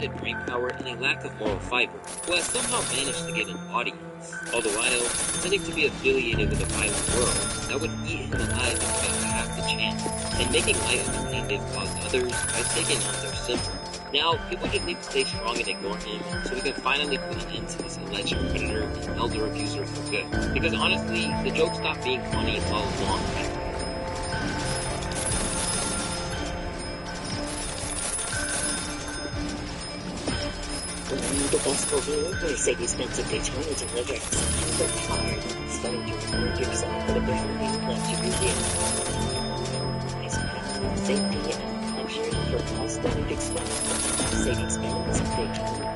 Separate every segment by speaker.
Speaker 1: limited brain power and a lack of moral fiber, who has somehow managed to get an audience, all the while pretending to be affiliated with a violent world that would eat him alive in about half the chance, and making light of the pain they've caused others by taking on their symbol. Now, people just need to stay strong and ignore him so we can finally put an end to this alleged predator and elder abuser for good. Because honestly, the joke stopped being funny a long time ago.
Speaker 2: The best review, Mercedes spent a Daytona to lyrics and worked hard, starting to record yourself for the brand new left to review. Safety and luxury for cosmetic expense. Mercedes-Benz Daytona.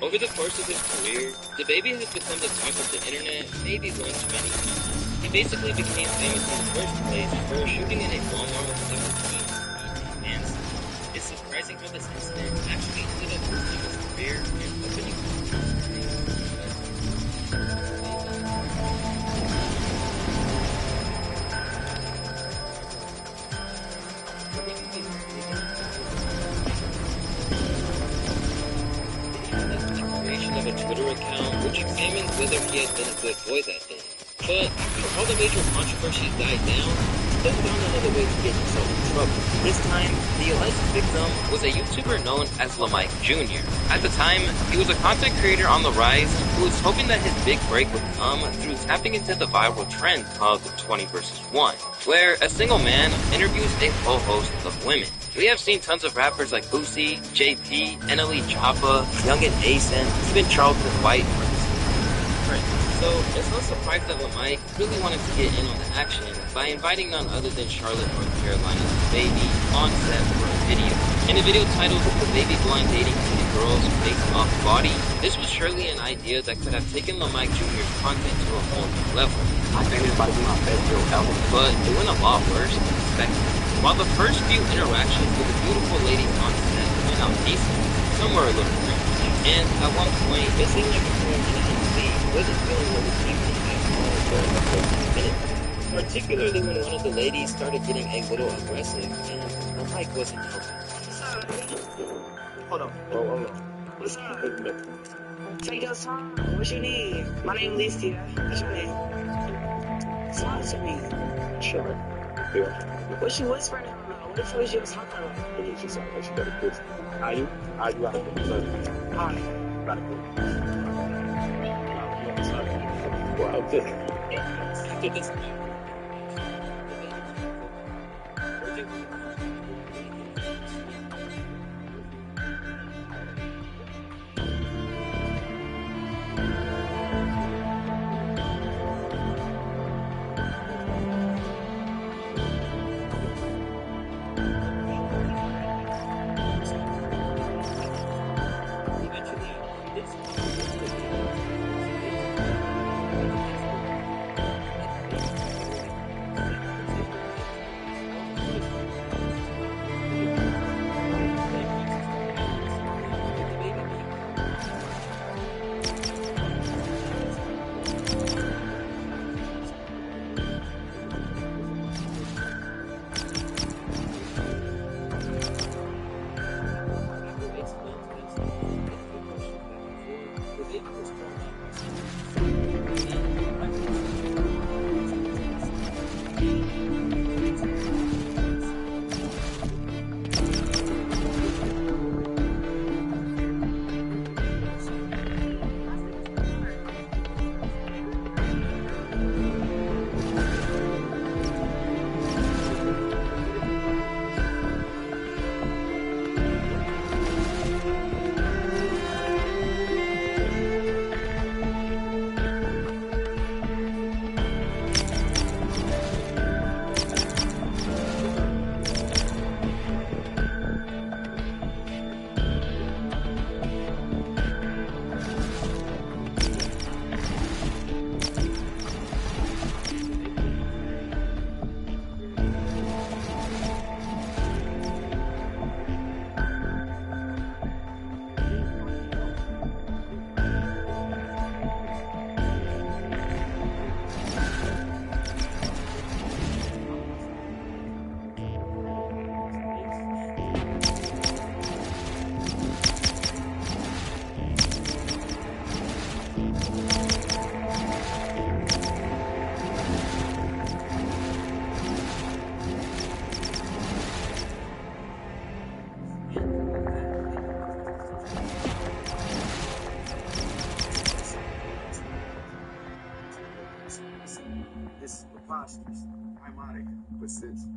Speaker 1: Over the course of his career, the baby has become the talk of the internet maybe one too many times. He basically became famous in the first place for shooting in a Walmart with 17 and it's surprising how this incident actually ended up boosting his career and opening of a Twitter account which examined whether he had been a good boy that day. But after all the major controversies died down, he then found another way to get himself in trouble. This time, the alleged victim was a YouTuber known as Lamike Jr. At the time, he was a content creator on the rise who was hoping that his big break would come through tapping into the viral trend called 20 vs 1, where a single man interviews a whole host of women. We have seen tons of rappers like Boosie, JP, NLE Choppa, Young and Ace, and even Charlton White, for instance. So it's no surprise that Lamike really wanted to get in on the action by inviting none other than Charlotte, North Carolina's baby on set for a video. In a video titled "The Baby Blind Dating Pretty Girls Based Off Body," this was surely an idea that could have taken Lamike Jr.'s content to a whole new level.
Speaker 3: I think it's about to be my best video ever.
Speaker 1: But it went a lot worse than expected. While the first few interactions with the beautiful ladies on set went out decent, some were a little cringe. And at one point, it seemed like the MC wasn't feeling what was happening at all during the whole minute. Particularly when one of the ladies started getting a little aggressive, and the mic wasn't helping.
Speaker 3: Hold on. Hold on.
Speaker 2: What's up? Take your time. What you need? My name is Listia. What's your name? Talk to me.
Speaker 3: Sure. Yeah.
Speaker 2: What you whispering about? What if it was you was talking about?
Speaker 3: She said that she got a kiss. Are you out of the
Speaker 2: Hi.
Speaker 3: got a kiss. Well, just
Speaker 1: After this night,
Speaker 4: This is preposterous. I'm out of here. Persist.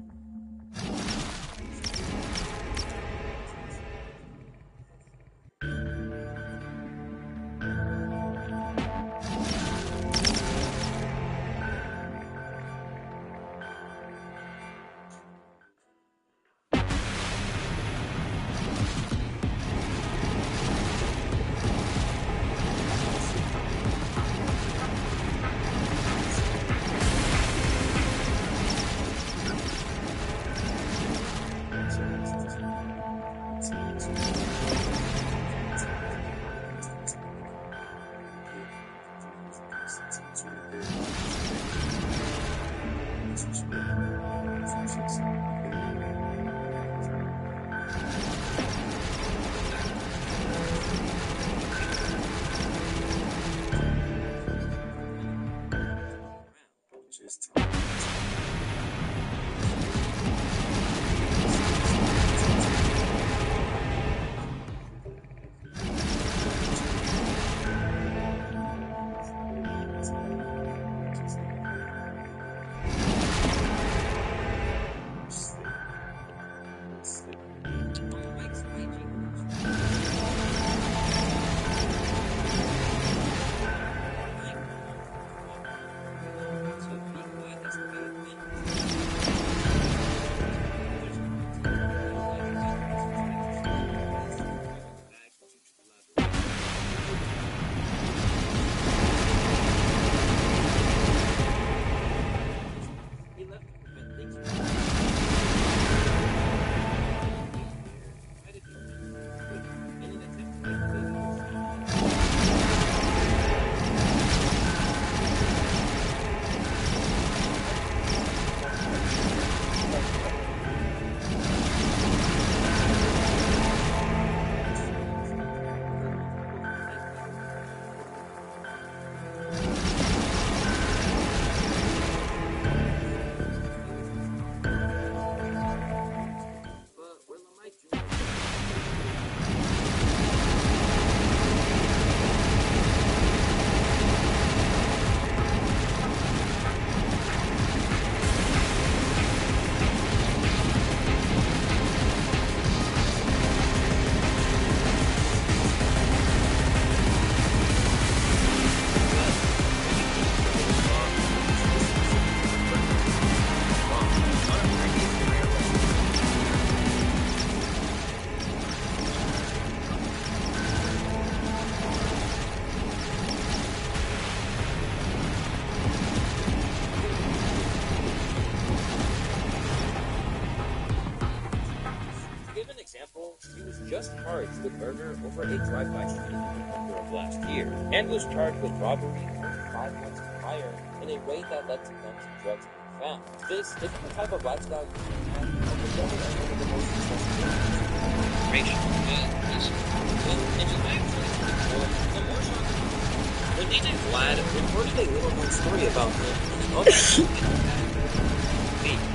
Speaker 1: He was just charged with murder over a drive-by shooting in November of last year, and was charged with robbery only 5 months prior in a raid that led to guns and drugs being found. This isn't the type of lifestyle you can have, but the devil is one of the most successful information. And just my the more shocking, when DJ Vlad reported a little-known story about him in an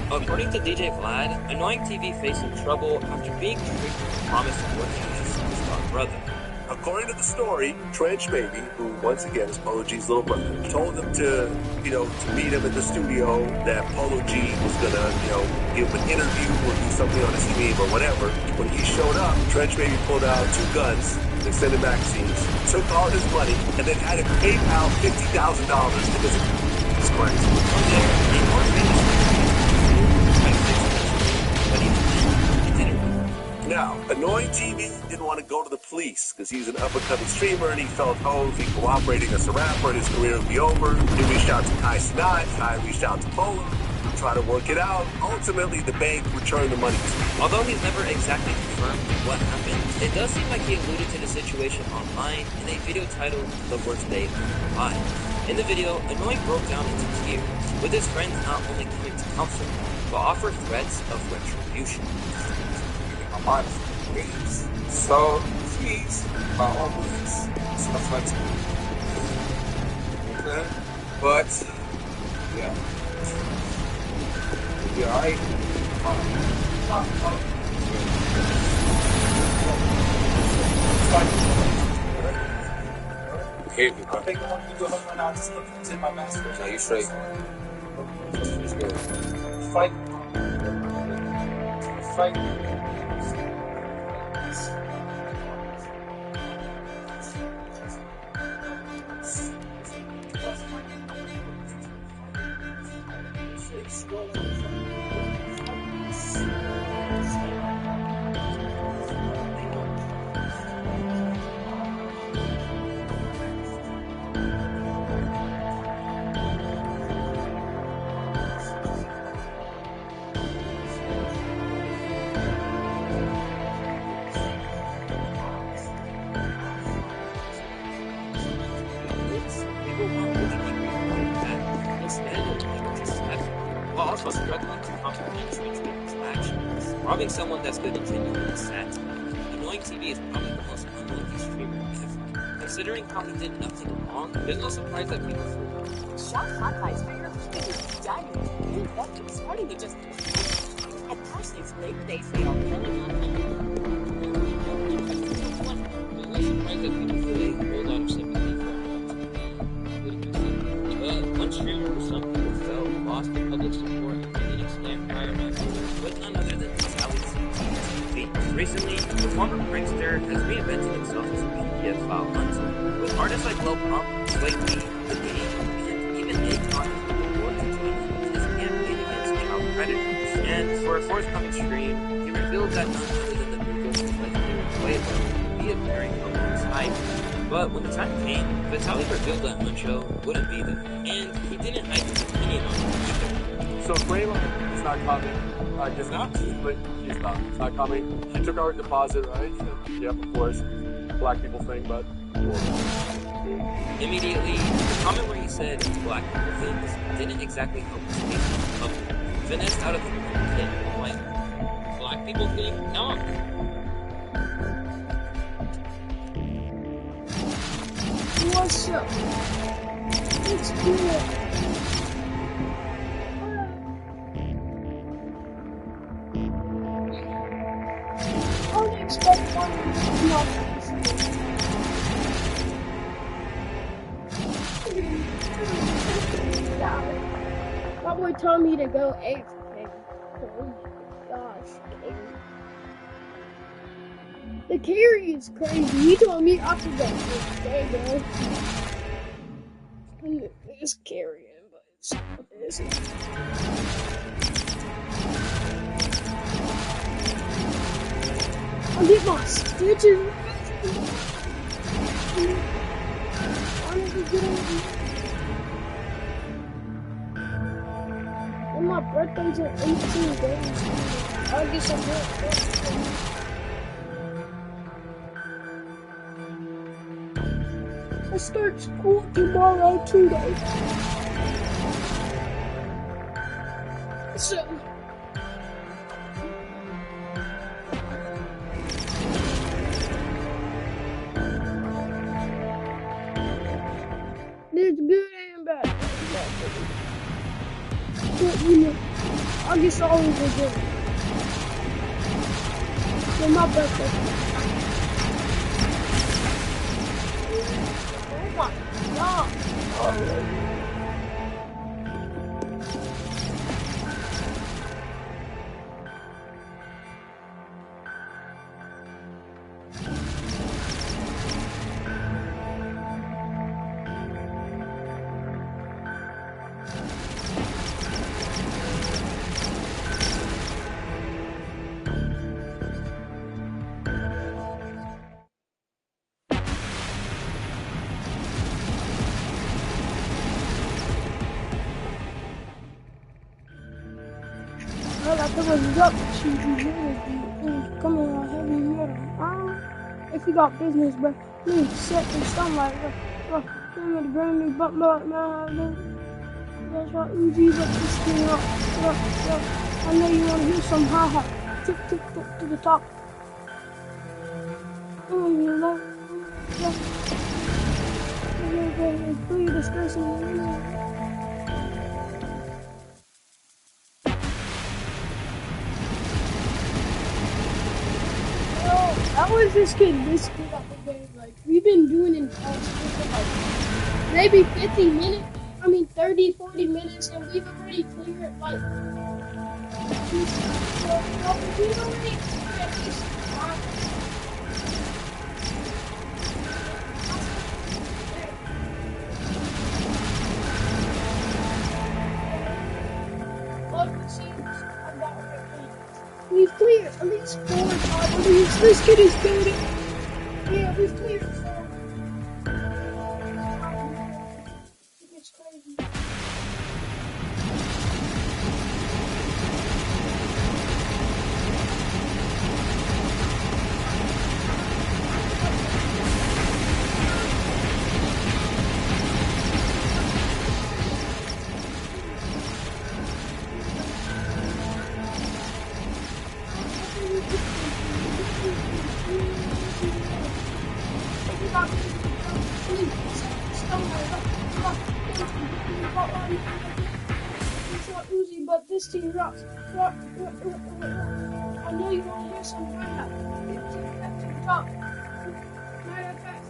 Speaker 1: according to DJ Vlad, Annoying TV facing trouble after being tricked with the promise of working with his superstar brother.
Speaker 5: According to the story, Trench Baby, who once again is Polo G's little brother, told him to meet him at the studio, that Polo G was gonna, give him an interview or do something on his team or whatever. When he showed up, Trench Baby pulled out 2 guns, extended magazines, took all his money, and then had him PayPal $50,000 to visit him. It's crazy.
Speaker 1: From there, he more famously
Speaker 5: Now, Annoying TV didn't want to go to the police because he's an up-and-coming streamer and he felt, if he cooperated as a rapper, his career would be over. He reached out to Kai Sinat, Kai reached out to Polo, try to work it out. Ultimately, the bank returned the money to him.
Speaker 1: Although he's never exactly confirmed what happened, it does seem like he alluded to the situation online in a video titled The Worst Day of My Life. In the video, Annoying broke down into tears, with his friends not only coming to comfort him, but offer threats of retribution.
Speaker 4: Please. So, please, by all means, stuff like that. Okay? But, yeah. You'll be alright.
Speaker 3: Okay,
Speaker 4: I think I want to do a home run out to my master.
Speaker 3: now you straight. Let's go.
Speaker 4: Fight. Fight.
Speaker 1: While also struggling to comprehend Switch's actions. Robbing someone that's been genuinely sad to me. Annoying TV is probably the most unlucky streamer ever. Considering how he did nothing wrong, there's no surprise that people feel
Speaker 2: Shot Hawkeye's favorite thing diamond. You left him starting to just. And actually, it's Labor Day sale. Really not
Speaker 1: There's no surprise that people feel a whole lot of sympathy for him, including myself. But one streamer who some people felt lost the public support and getting scammed by was none other than Sally C. Recently, the former prankster has reinvented himself as a PDF-file hunter, with artists like Lil Pump, Sway Lee, The Game, and even Akon as the reward to join him in his campaign against child predators. And for a forthcoming stream, he revealed that none other than the Beatles and legendary Quavo would be appearing alongside him. But when the time came, Vitaly revealed that Huncho wouldn't be there, and he didn't hide his opinion on it either.
Speaker 3: So Quavo is not coming. He's not, but he's not. It's not coming. He took our deposit, right? And, yep, of course. Black people thing, but.
Speaker 1: Immediately, the comment where he said black people things didn't exactly help his case in the public. Finessed out of the kid, like, black people think? No.
Speaker 6: What's up? It's good. I would expect one My boy told me to go AFK. Oh my gosh, Carrie. The carry is crazy. He told me I could go AFK, bro. It's carrying, but it's I'll get my stitches. I need to get over. And my birthday's in 18 days. I guess I'm good. I start school tomorrow, 2 days. So. It's good and bad. But, you know, I guess I always will good. So my birthday. Oh my god. Oh. Well, I thought it was up. She was coming on heavy metal. If you got business, but please set and something like that. Give me the brand new bump up, man. That's what Uzi, but this thing up. I know you want to hear some hi-hat. Tip, tip, tip to the top. Oh, you love it. Yeah. It's pretty disgusting. That was this kid basically got the game. Like, we've been doing it for like maybe 50 minutes. 30, 40 minutes, and we've already cleared, like, we've already cleared at least 5. We've cleared at least 4 properties. This kid is doing it. Yeah, we've cleared 4. It's crazy. But this team rocks. I know you want to hear some rap. It's at the top. Matter of fact,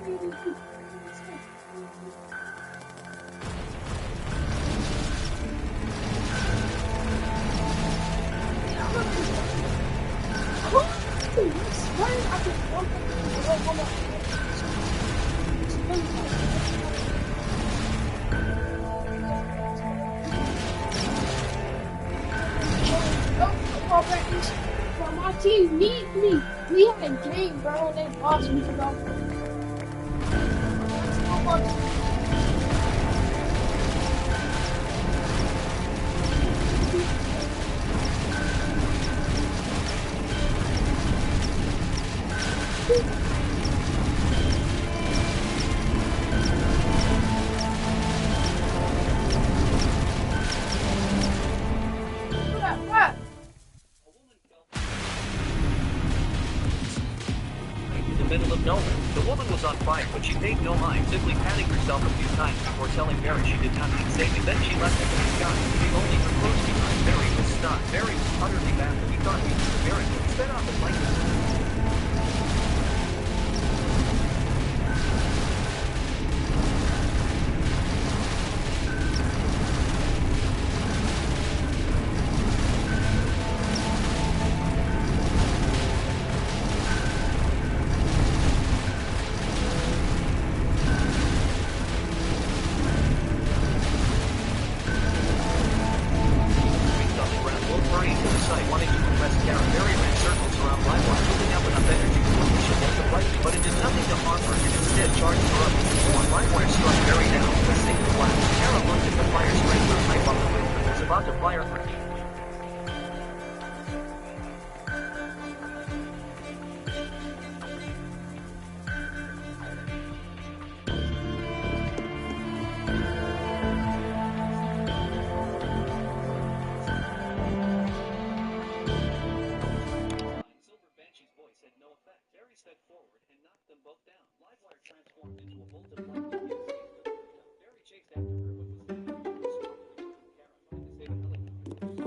Speaker 6: well, my team need me. We had a game, bro, and they lost me about so much.
Speaker 7: Middle of nowhere. The woman was on fire, but she paid no mind, simply patting herself a few times before telling Barry she did not need saving. Then she left him in the sky, leaving only her clothes behind. Barry was stunned. Barry was utterly baffled. He thought he was a miracle. He sped off and lightning. Wanting to impress Karen, Barry ran circles around Livewire, building up enough energy to unleash a bolt of lightning, but it did nothing to harm her and instead charged her up even more. Livewire struck Barry down with a single blast. Kara looked at the fire sprinkler pipe on the roof and was about to fire her. Barry stepped forward and knocked them both down. Livewire transformed into a bolt of lightning. Barry chased after her, but was stronger than Kara, trying to save a helicopter.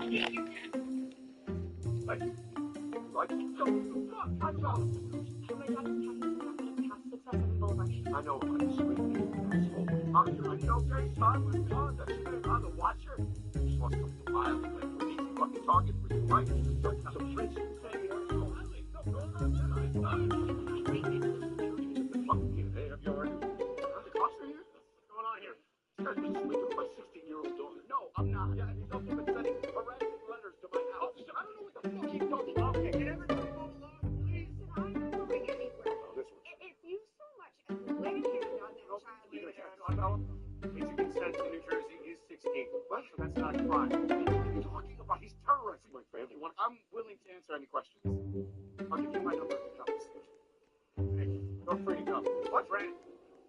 Speaker 3: Like, so, talk about
Speaker 2: My dad is past 607 Boulevard.
Speaker 3: I know, I'm sleeping, asshole. Are you okay, son? What's going on? That shit on the watcher? She just wants to come to the pile. Like, he's fucking talking for you, right? So, Prince, say, asshole. No, go on, fucking kid. Hey, have you already? Are the cops here? What's going on here? This guy's been sleeping with my 16-year-old daughter. No, I'm not. Yeah, and he's also been sending harassing letters to my house. I don't know what the fuck he's talking about. Okay, can everybody move along, please?
Speaker 2: I'm not going anywhere.
Speaker 3: Oh, this one.
Speaker 2: If you so much as lay a hand on that child,
Speaker 3: You gonna hand on that one? He's consent to New Jersey. He's 16. What? So that's not a crime. What are you talking about? He's terrorizing my family. I'm willing to answer any questions. I'll give you my number if it comes. Hey, feel free to come. What's Ray?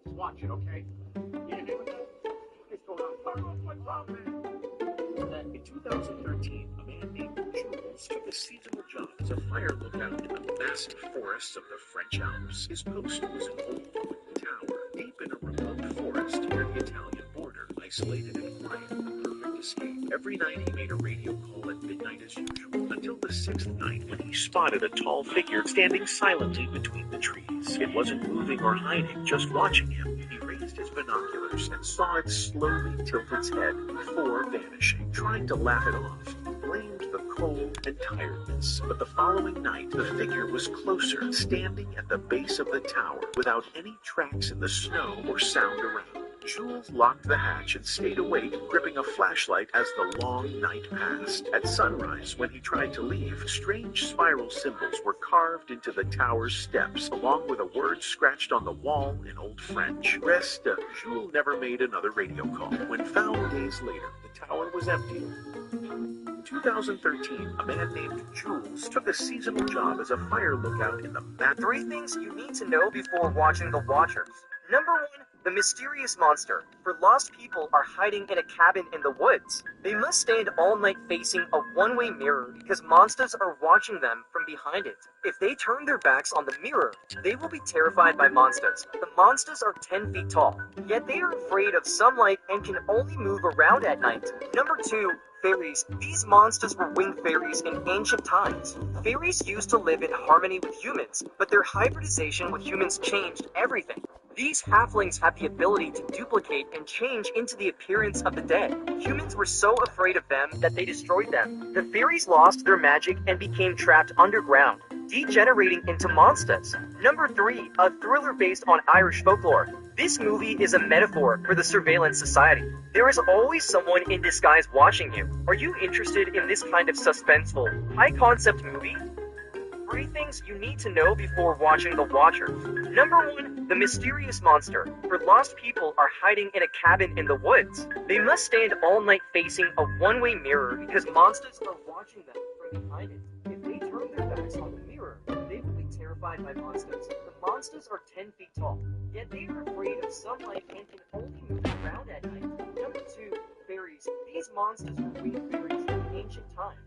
Speaker 3: Just watch it, okay? You can do with that? What's going on? What's wrong, man?
Speaker 8: In 2013, a man named Jules took a seasonal job as a fire lookout in the massive forests of the French Alps. His post was an old wooden tower, deep in a remote forest near the Italian border, isolated and quiet, perfect escape. Every night he made a radio call at midnight as usual, until the sixth night when he spotted a tall figure standing silently between the trees. It wasn't moving or hiding, just watching him. He raised his binoculars and saw it slowly tilt its head before vanishing. Trying to laugh it off, he blamed the cold and tiredness. But the following night, the figure was closer, standing at the base of the tower without any tracks in the snow or sound around. Jules locked the hatch and stayed awake, gripping a flashlight as the long night passed. At sunrise, when he tried to leave, strange spiral symbols were carved into the tower's steps, along with a word scratched on the wall in Old French. Rest, Jules never made another radio call. When found days later, the tower was empty. In 2013, a man named Jules took a seasonal job as a fire lookout in the map.
Speaker 9: 3 things you need to know before watching The Watchers. Number 1, the mysterious monster. For lost people are hiding in a cabin in the woods. They must stand all night facing a one-way mirror because monsters are watching them from behind it. If they turn their backs on the mirror, they will be terrified by monsters. The monsters are 10 feet tall, yet they are afraid of sunlight and can only move around at night. Number 2, fairies. These monsters were winged fairies in ancient times. Fairies used to live in harmony with humans, but their hybridization with humans changed everything. These halflings have the ability to duplicate and change into the appearance of the dead. Humans were so afraid of them that they destroyed them. The fairies lost their magic and became trapped underground, degenerating into monsters. Number 3, a thriller based on Irish folklore. This movie is a metaphor for the surveillance society. There is always someone in disguise watching you. Are you interested in this kind of suspenseful, high-concept movie? 3 things you need to know before watching The Watchers. Number 1, the mysterious monster. For lost people are hiding in a cabin in the woods. They must stand all night facing a one-way mirror because monsters are watching them from behind it. If they turn their backs on the mirror, they will be terrified by monsters. The monsters are 10 feet tall, yet they are afraid of sunlight and can only move around at night. Number 2, fairies. These monsters were winged fairies in ancient times.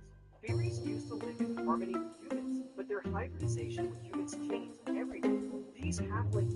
Speaker 9: Fairies used to live in harmony with humans, but their hybridization with humans changed everything. These halflings...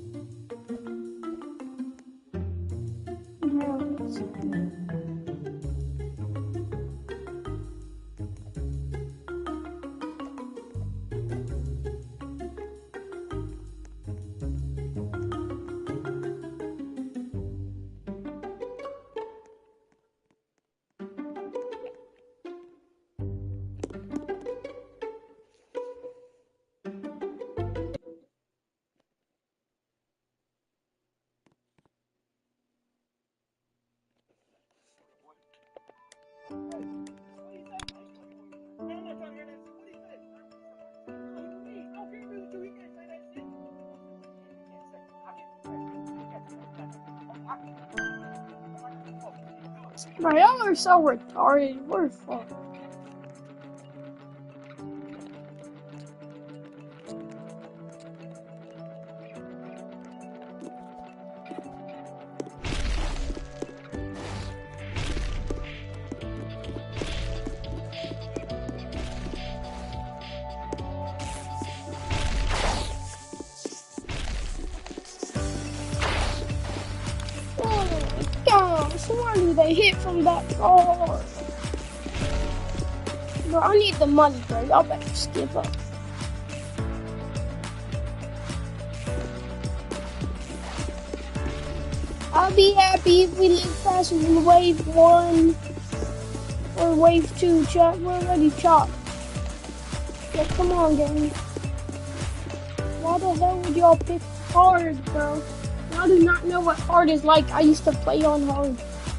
Speaker 6: Bro, y'all are so retarded. We're fucked. Oh, why do they hit from that far? Bro, I need the money, bro. Y'all better skip up. I'll be happy if we live past wave 1 or wave 2, chat. We're already chopped. Yeah, come on, gang. Why the hell would y'all pick hard, bro? Y'all do not know what hard is like. I used to play on hard.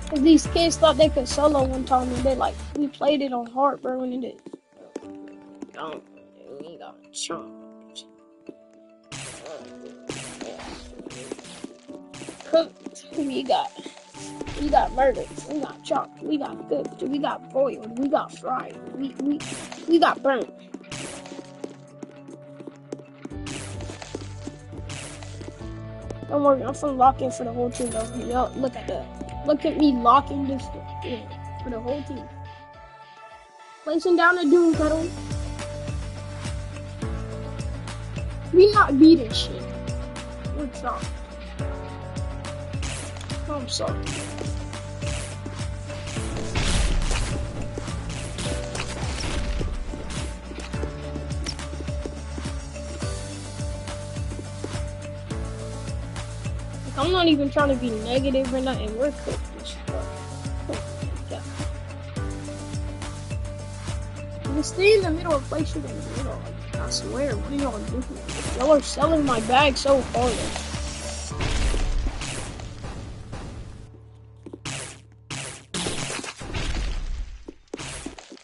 Speaker 6: Cause these kids thought they could solo one time and we played it on hard, bro, and it don't. We got chopped. Cooked. We got murdered. We got chopped. We got cooked. We got boiled. We got fried. We got burnt. Don't worry, I'm finna lock in for the whole team though. Yo, look at that. Look at me locking this in for the whole team. Placing down a doom pedal. We not beating shit. We're chopped. I'm sorry. I'm not even trying to be negative or nothing. We're cooked this stuff. Just stay in the middle and place it in the middle. I swear, what are y'all doing? Y'all are selling my bag so hard.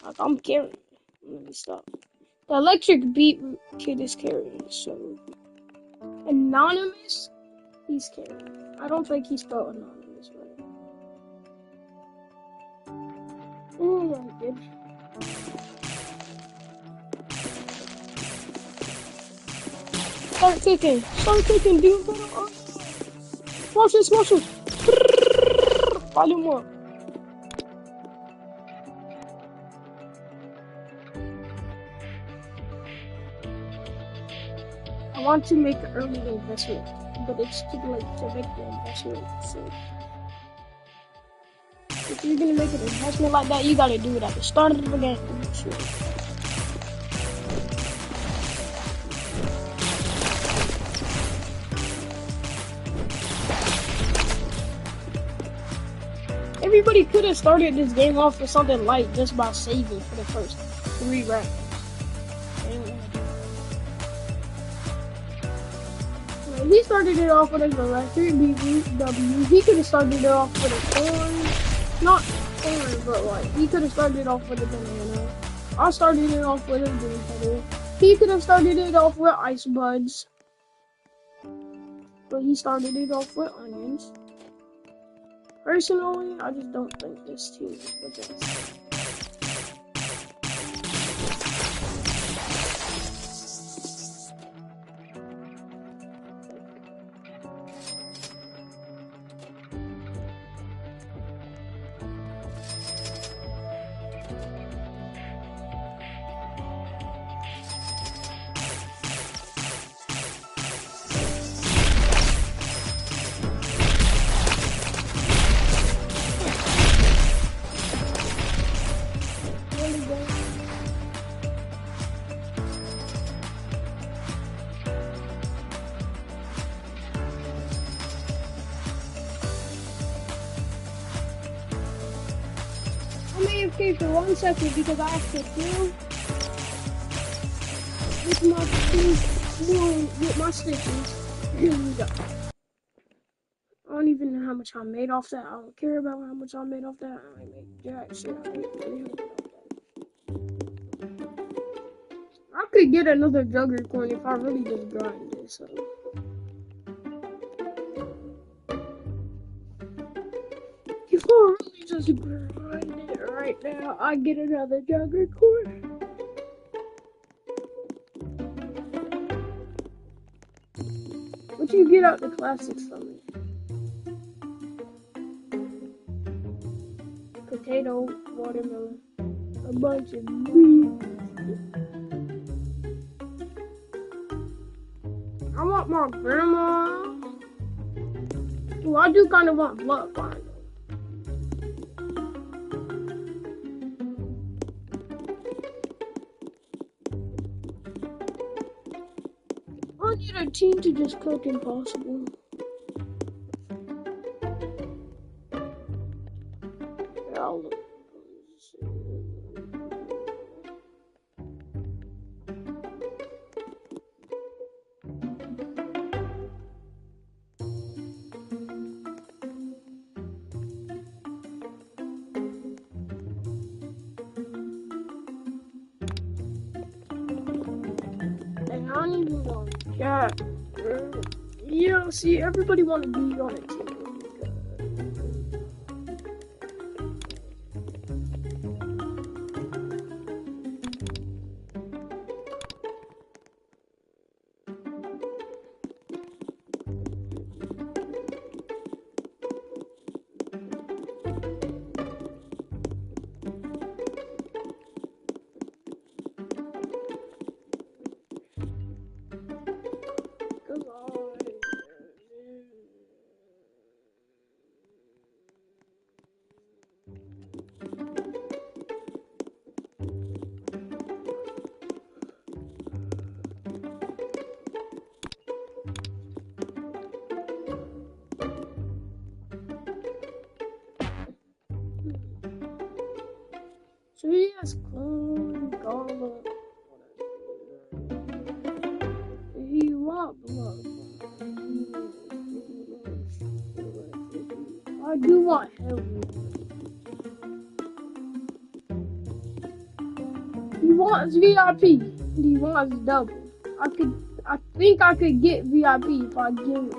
Speaker 6: Like, I'm carrying. Let me stop. The electric beat kid is carrying, so. Anonymous? He's carrying. I don't think he spelled anonymous right. Oh, yeah, he did. Start kicking, dude. Watch this. Follow more. I want to make an early investment, but it's too late to make the investment. So, if you're gonna make an investment like that, you gotta do it at the start of the game. So, everybody could have started this game off with something light just by saving for the first 3 rounds. He started it off with an electric BBW. He could have started it off with a corn. Not corn, but he could have started it off with a banana. I started it off with a green pedal. He could have started it off with ice buds. But he started it off with onions. Personally, I just don't think this team is the best. Okay, for 1 second because I have to deal with my stitches. Here we go. I don't even know how much I made off that. I don't care about how much I made off that. I ain't make jack shit. I could get another jugger coin if I really just grind this. So. If I really just grind it right now, I get another jugger coin. What you get out the classics from it? Potato, watermelon, a bunch of meat. I want more grandma. Well, I do kind of want bloodline. need a team to just cook Impossible. I'll look. And I don't even want that. Yeah, see, everybody want to be on a team. So he has corn, garlic. He want blood. I do want help. He wants VIP. And he wants double. I think I could get VIP if I give it.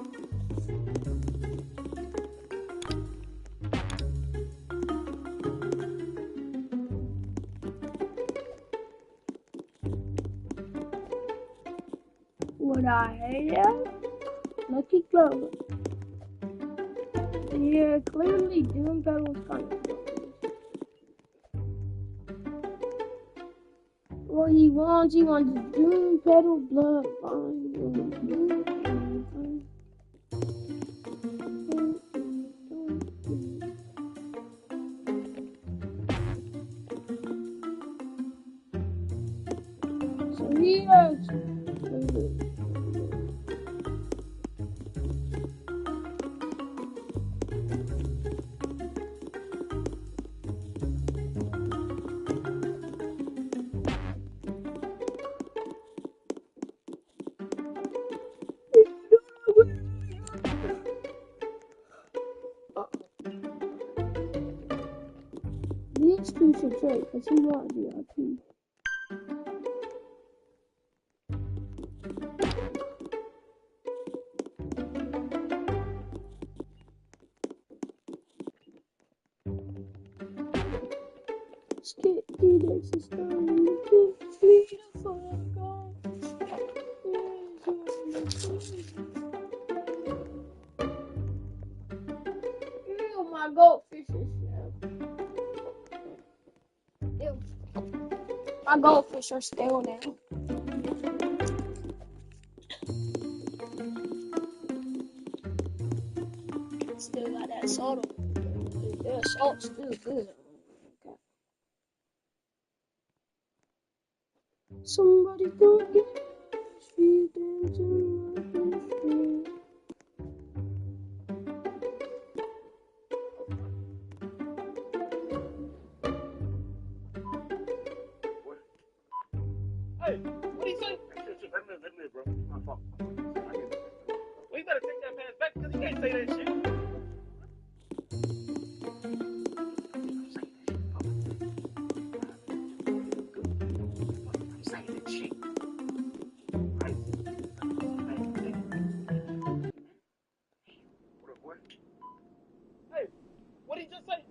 Speaker 6: Would I have? Lucky Clover. Yeah, clearly Doom Battle's kind of fun. What he wants Doom Battle Bloodline. So he has. These two should trade because he wants VIP. Let's get the Nexus started. Get me the fuck off. Ew, my goldfishes. Ew. My goldfish are stale now. Still got that salt on it. The salt's still good. Okay. Somebody go get feed them to my fish.
Speaker 3: Hey, what do you say? Let me, bro. My fault. Well, you better take that man's back because he can't say that shit. I'm saying that shit. Right? What up, boy? Hey, what did he just say?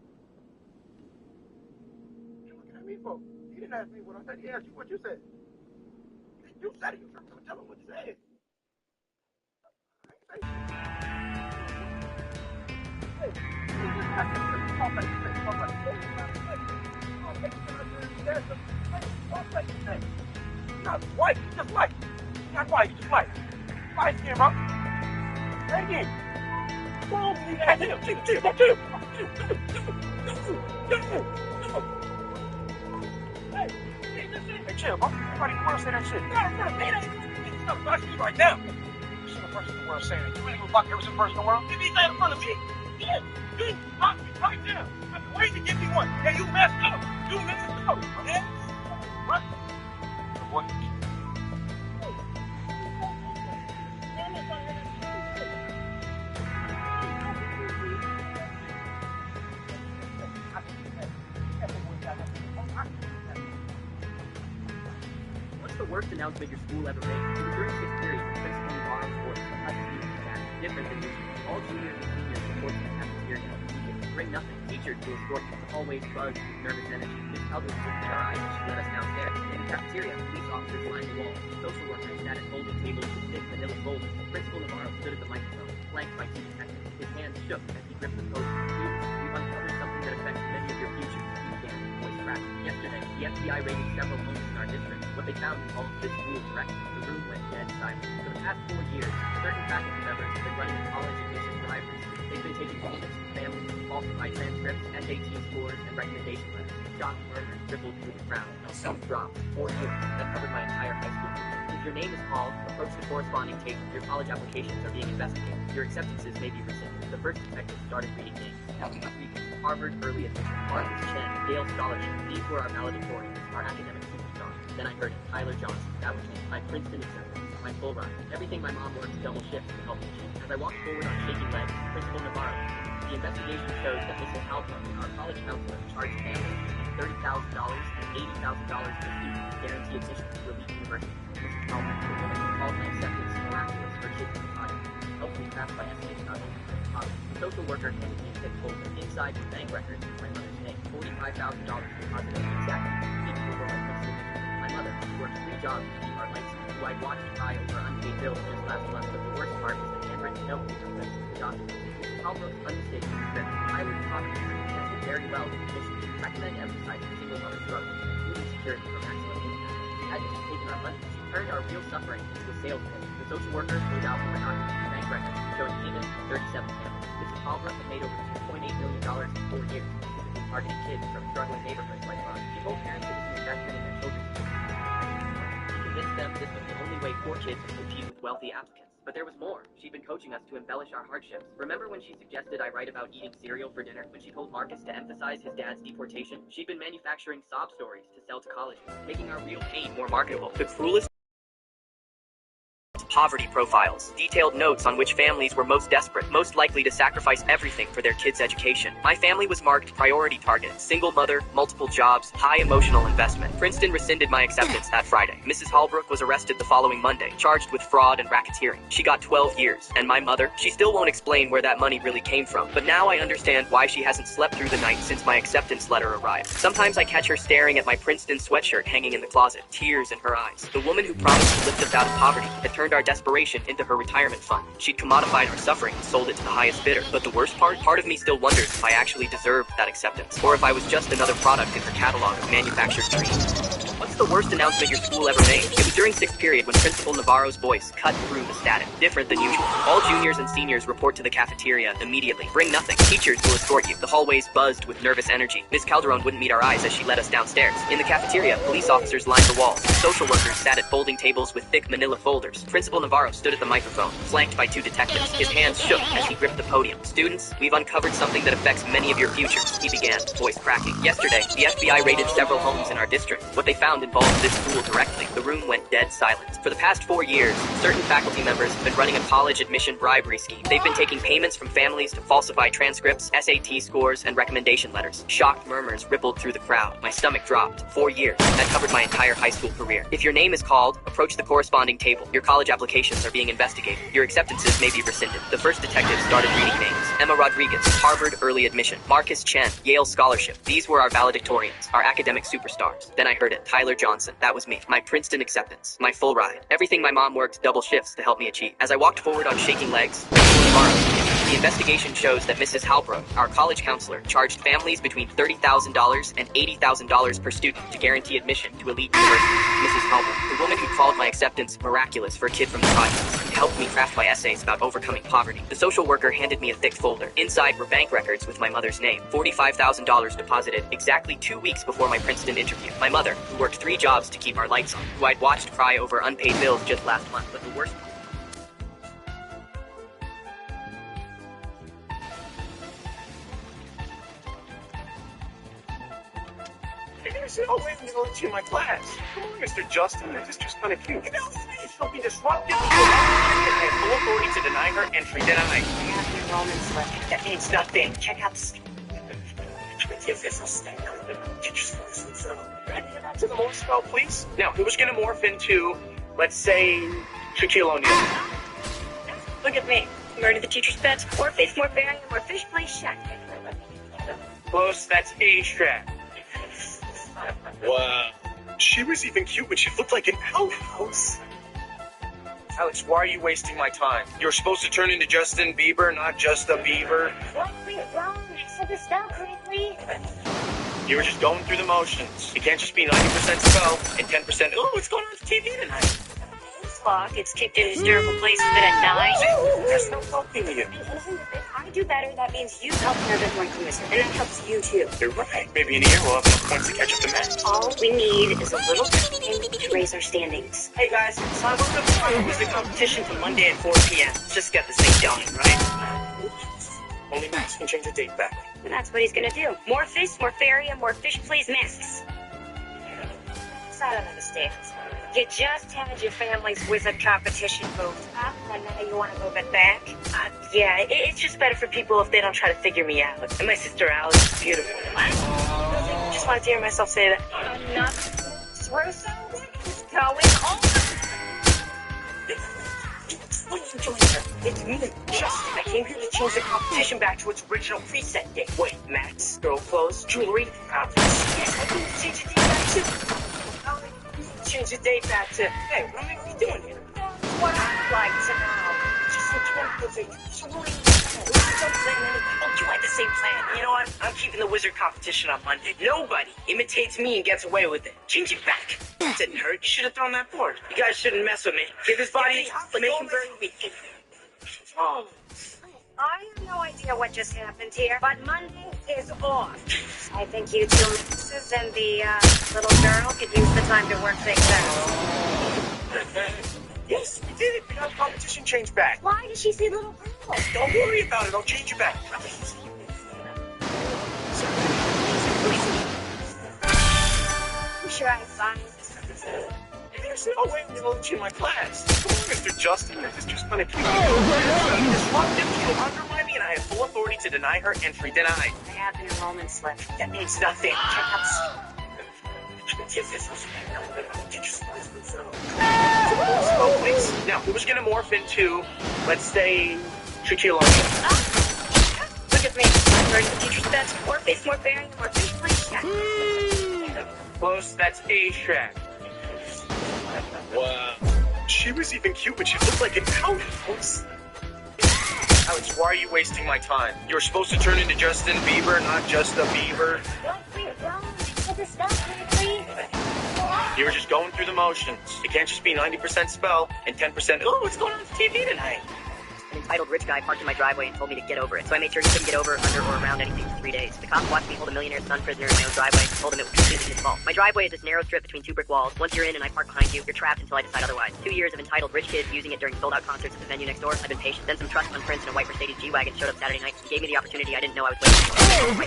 Speaker 3: What you looking at me for? You didn't ask me what I said. He asked you what you said. You said it. You trying to tell him what you said. I ain't say shit. Hey, you just asked him to talk like you said. Talk like you said. Talk like you said. You're not white. You're just white. You're not white. You're just white. Light skin, bro. Say it again. Boom. Chill. Hey, chill, bro. Everybody want to say that shit. No, beat it. No, I'm asking you right now. You're the person in the world saying that. You really gonna block every single person in the world? Give me that in front of me. Yeah, you block me right now. I mean, why did you give me one? Yeah, you messed up. You messed up. Yeah? What? What?
Speaker 9: What's the worst announcement your school ever made? It was during sixth period, Principal Navarro's voice cut through the staff. Different than usual. All juniors and seniors report to the cafeteria immediately. Bring nothing. Teachers to escort you. The hallways buzzed with nervous energy. Miss Calvin looked in our eyes as she led us downstairs. In the cafeteria, police officers lined the walls. Social workers sat at folding tables with thick manila folders. Principal Navarro stood at the microphone, flanked by two detectives. His hands shook as he gripped the podium. Students, we've uncovered something that affects many of your futures. He began, voice cracked. Yesterday, the FBI raided several homes in our district. What they found involved this school directly. The room went dead silent. For the past 4 years, certain faculty members have been running a college admission bribery. They've been taking payments from families to falsify transcripts, SAT scores, and recommendation letters. Shocked murmurs rippled through the crowd. Some dropped. 4 years. That covered my entire high school career. If your name is called, approach the corresponding table. Your college applications are being investigated. Your acceptances may be rescinded. The first detective started reading names. Harvard early admission, Marcus Chen, Yale scholarship. These were our valedictorians, our academic superstars. Then I heard it, Tyler Johnson. That was me. My Princeton acceptance, my full ride. Everything my mom worked double shifts to help me achieve. As I walked forward on shaking legs, Principal Navarro. The investigation shows that Mrs. Halpern, our college counselor, charged families between $30,000 and $80,000 per student to guarantee admission to elite universities. Mrs. Halpern, the woman who called my acceptance miraculous for kids in the project, helped me craft my essay about it. The social worker handed me a thick folder. Inside were bank records with my mother's name. $45,000 deposited exactly. Speaking over my Princeton mission. My mother, who worked 3 jobs to keep our lights on, who I'd watched cry over unpaid bills just last month, but the worst part was the handwritten note we took to the documents. Mrs. Halbrook's unmistakable script. Highly poverty tested very well with the mission. Recommend emphasizing single mother struggle, including security for maximum impact. She hadn't just taken our money, she turned our real suffering into a sales pitch. The social workers pulled out more documents, bank records, showing payments from 37 families. Mrs. Halbrook had made over $2.8 million in 4 years, specifically targeting kids from struggling neighborhoods like ours. She told parents it was an investment in their children's future. She convinced them this was the only way poor kids would compete with wealthy applicants. But there was more. She'd been coaching us to embellish our hardships. Remember when she suggested I write about eating cereal for dinner? When she told Marcus to emphasize his dad's deportation? She'd been manufacturing sob stories to sell to colleges, making our real pain more marketable. The cruelest poverty profiles, detailed notes on which families were most desperate, most likely to sacrifice everything for their kids' education. My family was marked priority target, single mother, multiple jobs, high emotional investment. Princeton rescinded my acceptance that Friday. Mrs. Halbrook was arrested the following Monday, charged with fraud and racketeering. She got 12 years. And my mother? She still won't explain where that money really came from, but now I understand why she hasn't slept through the night since my acceptance letter arrived. Sometimes I catch her staring at my Princeton sweatshirt hanging in the closet, tears in her eyes. The woman who promised to lift us out of poverty had turned our desperation into her retirement fund. She'd commodified our suffering and sold it to the highest bidder. But the worst part of me still wonders if I actually deserved that acceptance, or if I was just another product in her catalog of manufactured dreams. What's the worst announcement your school ever made? It was during sixth period when Principal Navarro's voice cut through the static. Different than usual. All juniors and seniors report to the cafeteria immediately. Bring nothing. Teachers will escort you. The hallways buzzed with nervous energy. Miss Calderon wouldn't meet our eyes as she led us downstairs. In the cafeteria, police officers lined the walls. Social workers sat at folding tables with thick manila folders. Principal Navarro stood at the microphone, flanked by two detectives. His hands shook as he gripped the podium. Students, we've uncovered something that affects many of your futures, he began, voice cracking. Yesterday, the FBI raided several homes in our district. What they found involved this school directly. The room went dead silent. For the past 4 years, certain faculty members have been running a college admission bribery scheme. They've been taking payments from families to falsify transcripts, SAT scores, and recommendation letters. Shocked murmurs rippled through the crowd. My stomach dropped. 4 years. That covered my entire high school career. If your name is called, approach the corresponding table. Your college applications are being investigated. Your acceptances may be rescinded. The first detective started reading names. Emma Rodriguez, Harvard early admission. Marcus Chen, Yale scholarship. These were our valedictorians, our academic superstars. Then I heard it. Tyler Johnson. That was me. My Princeton acceptance. My full ride. Everything my mom worked double shifts to help me achieve. As I walked forward on shaking legs, the investigation shows that Mrs. Halbrook, our college counselor, charged families between $30,000 and $80,000 per student to guarantee admission to elite universities. Mrs. Halbrook, the woman who called my acceptance miraculous for a kid from the projects, helped me craft my essays about overcoming poverty. The social worker handed me a thick folder. Inside were bank records with my mother's name. $45,000 deposited exactly 2 weeks before my Princeton interview. My mother, who worked 3 jobs to keep our lights on, who I'd watched cry over unpaid bills just last month. But the worst...
Speaker 3: There's no way I'm gonna let you in my class. Come on, Mr. Justin. This is just kind of cute. No, don't be disruptive. I have full authority to deny her entry. Deny.
Speaker 2: I have the enrollment slip. That means nothing. Check out the...
Speaker 3: The official statement of the teacher's license. Ready to get back to the morph spell, please? Now, who's gonna morph into, let's say, Shaquille O'Neal?
Speaker 2: Look at me. Murder the teacher's pets. More face, more bearing, more fish, play shot.
Speaker 3: Close, that's A-strap. Wow. She was even cute when she looked like an outhouse. Alex, why are you wasting my time? You're supposed to turn into Justin Bieber, not just a beaver.
Speaker 2: What went wrong? I said the spell correctly.
Speaker 3: You were just going through the motions. It can't just be 90% spell and 10%, oh, what's going on with TV tonight?
Speaker 2: Lock, it's kicked in hysterical places that at 9.
Speaker 3: There's no helping you.
Speaker 2: If I do better, that means you help another one closer, and that helps you too.
Speaker 3: You're right. Maybe in a year we'll have enough points to catch up to Matt.
Speaker 2: All we need is a little something to raise our standings.
Speaker 9: Hey guys, so I woke up tomorrow with the competition for Monday at 4 p.m. Just get this thing done, right?
Speaker 3: Only Max can change the date back.
Speaker 2: And that's what he's gonna do. More fish, more fairy, and more fish plays masks. So I don't understand. You just had your family's wizard competition moved up, and now you want to move it back?
Speaker 9: Yeah, it's just better for people if they don't try to figure me out. And my sister Alice is beautiful. Just wanted to hear myself say that.
Speaker 2: Enough. Russo, what is going on?
Speaker 9: What are you doing here? It's me, Justin. I came here to change the competition back to its original preset date. Wait, Max, girl clothes, jewelry, outfits. Yes, I can change the date back to... Change the date back to... Hey, what are we doing here?
Speaker 2: That's what I'd like to know.
Speaker 9: Just a 20 don't plan anything. Oh, you had the same plan. You know what? I'm keeping the wizard competition on Monday. Nobody imitates me and gets away with it. Change it back. It didn't hurt. You should have thrown that board. You guys shouldn't mess with me. Give his body a make him very weak.
Speaker 2: Oh. I have no idea what just happened here, but Monday is off. I think you two Mrs. and the little girl could use the time to work things out.
Speaker 3: Yes, we did it. We got the competition changed back.
Speaker 2: Why does she say little girl?
Speaker 3: Don't worry about it. I'll change it back.
Speaker 2: I'm sure I'm fine.
Speaker 3: There's no way I'm gonna let you in my class. Come on, Mr. Justin. This is just kind of cute. Disruptive. She'll undermine me, and I have full authority to deny her entry. Deny.
Speaker 2: I have an enrollment slip.
Speaker 3: That means nothing.
Speaker 2: Check out
Speaker 3: Oh, please. Now, who's gonna morph into, let's say, Shaquille O'Neal?
Speaker 2: Look at me. I'm learning the teacher's pets. More face, more bearing, more fish, play shot.
Speaker 3: Close, that's A-strap. Wow. She was even cute when she looked like an outhouse. Alex, why are you wasting my time? You're supposed to turn into Justin Bieber, not just a beaver.
Speaker 2: What went wrong? I said the spell correctly.
Speaker 3: You were just going through the motions. It can't just be 90% spell and 10%, oh, what's going on with TV tonight?
Speaker 9: An entitled rich guy parked in my driveway and told me to get over it, so I made sure he couldn't get over, under, or around anything for 3 days. The cops watched me hold a millionaire's son prisoner in my own driveway and told him it was completely his fault. My driveway is this narrow strip between 2 brick walls. Once you're in and I park behind you, you're trapped until I decide otherwise. 2 years of entitled rich kids using it during sold-out concerts at the venue next door. I've been patient. Then some trust fund prince in a white Mercedes G-Wagon showed up Saturday night. He gave me the opportunity I didn't know I was waiting for. My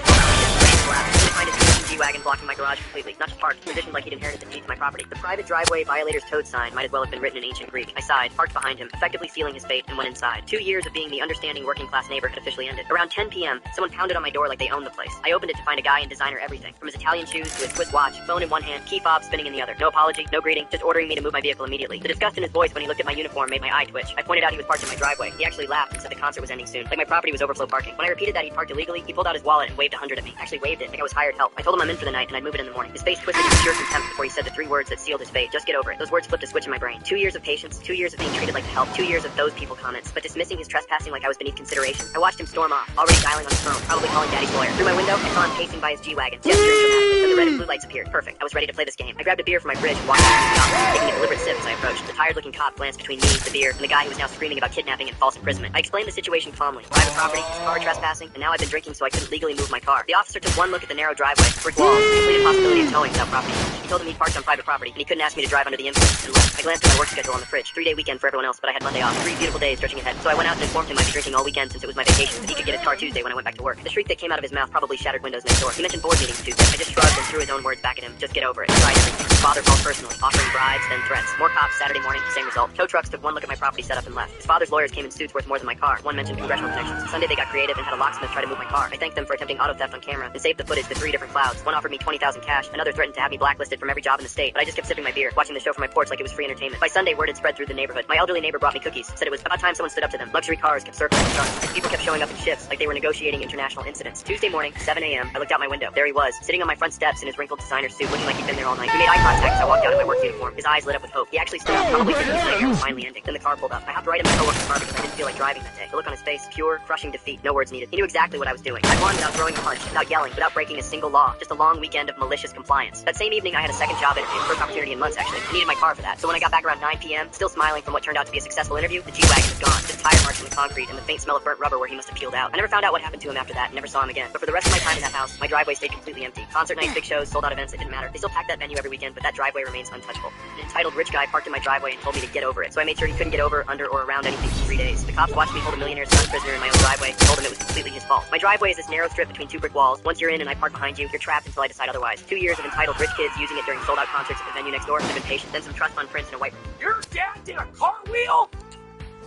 Speaker 9: find his G-Wagon blocking my garage completely. Not just parked, positioned like he'd inherited the deed to my property. The private driveway violators toad sign might as well have been written in ancient Greek. I sighed, parked behind him, effectively sealing his fate, and went inside. 2 years of being the understanding working-class neighbor had officially ended. Around 10 p.m., someone pounded on my door like they owned the place. I opened it to find a guy in designer everything, from his Italian shoes to his Swiss watch, phone in one hand, key fob spinning in the other. No apology, no greeting, just ordering me to move my vehicle immediately. The disgust in his voice when he looked at my uniform made my eye twitch. I pointed out he was parked in my driveway. He actually laughed and said the concert was ending soon, like my property was overflow parking. When I repeated that he'd parked illegally, he pulled out his wallet and waved 100 at me. Actually waved it like I was hired help. I told him I'm in for the night and I'd move it in the morning. His face twisted in pure contempt before he said the 3 words that sealed his fate. Just get over it. Those words flipped a switch in my brain. 2 years of patience, 2 years of being treated like help, 2 years of those people comments, but dismissing his trespassing like I was beneath consideration. I watched him storm off, already dialing on his phone, probably calling daddy's lawyer. Through my window, I saw him pacing by his G-Wagon, gesturing dramatically, then the red
Speaker 10: minute, blue lights appeared. Perfect. I was ready to play this game. I grabbed a beer from my fridge and walked out to the office, taking a deliberate sip as I approached. The tired-looking cop glanced between me, the beer, and the guy who was now screaming about kidnapping and false imprisonment. I explained the situation calmly. Private property, car trespassing, and now I've been drinking so I couldn't legally move my car. The officer took one look at the narrow driveway, brick walls, and the completed possibility of towing without property. He told him he parked on private property, and he couldn't ask me to drive under the influence, and left. I glanced at my work schedule on the fridge. 3-day weekend for everyone else, but I had Monday off. 3 beautiful days stretching ahead. So I went out and informed him I'd be drinking all weekend since it was my vacation, and he could get his car Tuesday when I went back to work. The shriek that came out of his mouth probably shattered windows next door. He mentioned board meetings Tuesday. I just shrugged and threw his own words back at him. Just get over it. Tried everything. His father called personally, offering bribes, then threats. More cops Saturday morning, same result. Tow trucks took one look at my property setup and left. His father's lawyers came in suits worth more than my car. One mentioned congressional connections. Sunday they got creative and had a locksmith try to move my car. I thanked them for attempting auto theft on camera and saved the footage to 3 different clouds. One offered me $20,000 cash, another threatened to have me blacklisted from every job in the state, but I just kept sipping my beer, watching the show from my porch like it was free entertainment. By Sunday, word had spread through the neighborhood. My elderly neighbor brought me cookies, said it was about time someone stood up to them. Luxury cars kept circling the charts, and people kept showing up in shifts like they were negotiating international incidents. Tuesday morning, 7 a.m., I looked out my window. There he was, sitting on my front steps in his wrinkled designer suit, looking like he'd been there all night. He made eye contact as I walked out in my work uniform. His eyes lit up with hope. He actually stood up, probably thinking his nightmare was finally ending. Then the car pulled up. I hopped right in my coworker's car because I didn't feel like driving that day. The look on his face, pure, crushing defeat. No words needed. He knew exactly what I was doing. I won without throwing a punch, without yelling, without breaking a single law. Just a long weekend of malicious compliance. That same evening, I had a second job interview. First opportunity in months, actually. I needed my car for that. So when I got back around 9 p.m., still smiling from what turned out to be a successful interview, the G-Wagon was gone. Just tire marks on the concrete and the faint smell of burnt rubber where he must have peeled out. I never found out what happened to him after that and never saw him again. But for the rest of my time in that house, my driveway stayed completely empty. Concert nights, big shows, sold out events, it didn't matter. They still packed that venue every weekend, but that driveway remains untouchable. An entitled rich guy parked in my driveway and told me to get over it. So I made sure he couldn't get over, under, or around anything for 3 days. The cops watched me hold a millionaire's son prisoner in my own driveway and told him it was completely his fault. My driveway is this narrow strip between 2 brick walls. Once you're in and I park behind you, you're trapped until I decide otherwise. 2 years of entitled rich kids using it during sold-out concerts at the venue next door. I've been patient. Then some trust fund prints and a white...
Speaker 3: Your dad did a cartwheel?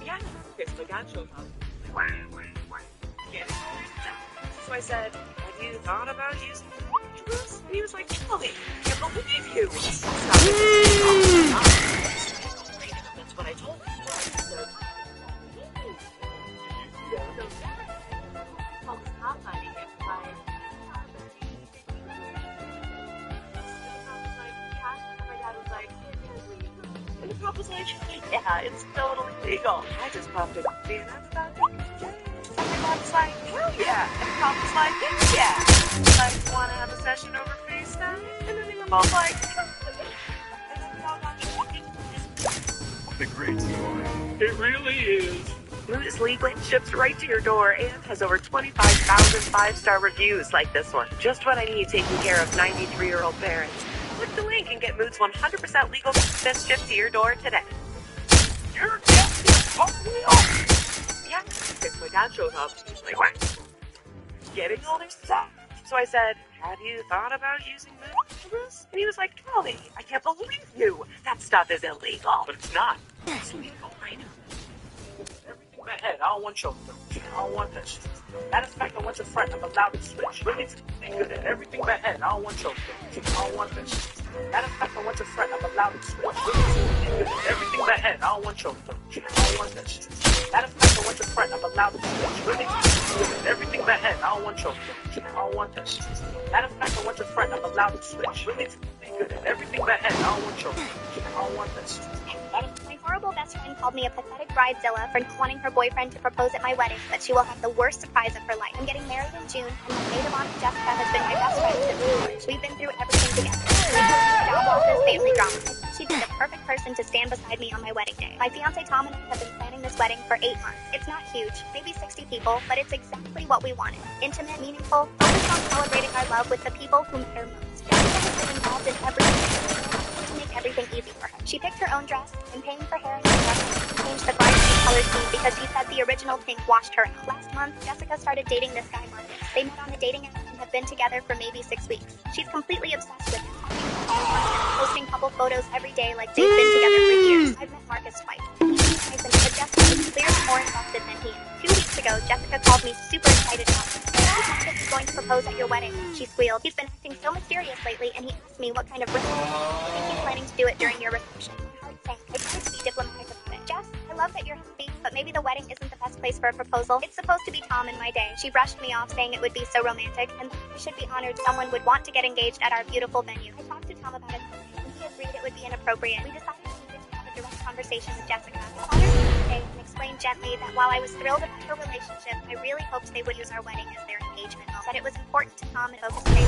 Speaker 11: Yeah, it's the guy showed up. So I said, have you thought about using this? And he was like, Kelly, I can't believe you. That's what I told him. And the cop was like, yeah, it's totally legal. I just popped it. And that's about it. And the cop was like, hell yeah. And the cop was like, yeah. Like, wanna have a session over FaceTime? And then they were both like, and then we all got
Speaker 3: The great story. It really is.
Speaker 11: Loot is legal, ships right to your door, and has over 25,000 5-star reviews like this one. Just what I need taking care of 93-year-old parents. Click the link and get Mood's 100% legal business shipped to your door today.
Speaker 3: Your dad did a cartwheel?
Speaker 11: Yeah, because my dad showed up. He's like, what? Getting older sucks. So I said, have you thought about using Mood for this? And he was like, Kelly, I can't believe you. That stuff is illegal.
Speaker 3: But it's not. It's legal. I know. Everything in my head, I don't want shoulder. I don't want this. Matter of fact, I want your friend. I'm allowed to switch. Really good at everything in my head. I don't want shoulder. I don't want this. Matter of fact, I want your friend. I'm allowed to switch. Really good at everything in my head. I don't want shoulder. I don't want this. Matter of fact, I want your friend. I'm allowed to switch. Really good at everything in my head. I don't want shoulder. I don't want this. Matter of fact, I want your friend. I'm allowed to switch. Really good at everything in my head. I don't want shoulder. I don't want this.
Speaker 12: My horrible best friend called me a pathetic bridezilla for wanting her boyfriend to propose at my wedding, but she will have the worst surprise of her life. I'm getting married in June, and my maid of honor Jessica has been my best friend since college. We've been through everything together. Job offers, family drama. She'd be the perfect person to stand beside me on my wedding day. My fiancé Tom and I have been planning this wedding for 8 months. It's not huge, maybe 60 people, but it's exactly what we wanted. Intimate, meaningful, focused on celebrating our love with the people who matter most. Jessica has been involved in everything to make everything easy for her. She picked her own dress and paying for hair and makeup, changed the bridesmaid color scheme because she said the original pink washed her out. Last month, Jessica started dating this guy, Marcus. They met on a dating app and have been together for maybe 6 weeks. She's completely obsessed with him, posting couple photos every day like they've been together for years. I've met Marcus twice. He's nice, but Jessica is clearly more invested than he is. 2 weeks ago, Jessica called me super excited about it. Marcus is going to propose at your wedding, she squealed. He's been acting so mysterious lately, and he asked me what kind of ring. I think he's planning to do it during your reception. My heart sank. I tried to be diplomatic about it. Jess, I love that you're happy, but maybe the wedding isn't the best place for a proposal. It's supposed to be Tom and my day. She brushed me off, saying it would be so romantic, and I should be honored someone would want to get engaged at our beautiful venue. I talked to Tom about it, and he agreed it would be inappropriate. We decided we needed to have a direct conversation with Jessica. I called her today and explained gently that while I was thrilled about her relationship, I really hoped they would use our wedding as their engagement. Said it was important to Tom and focus today.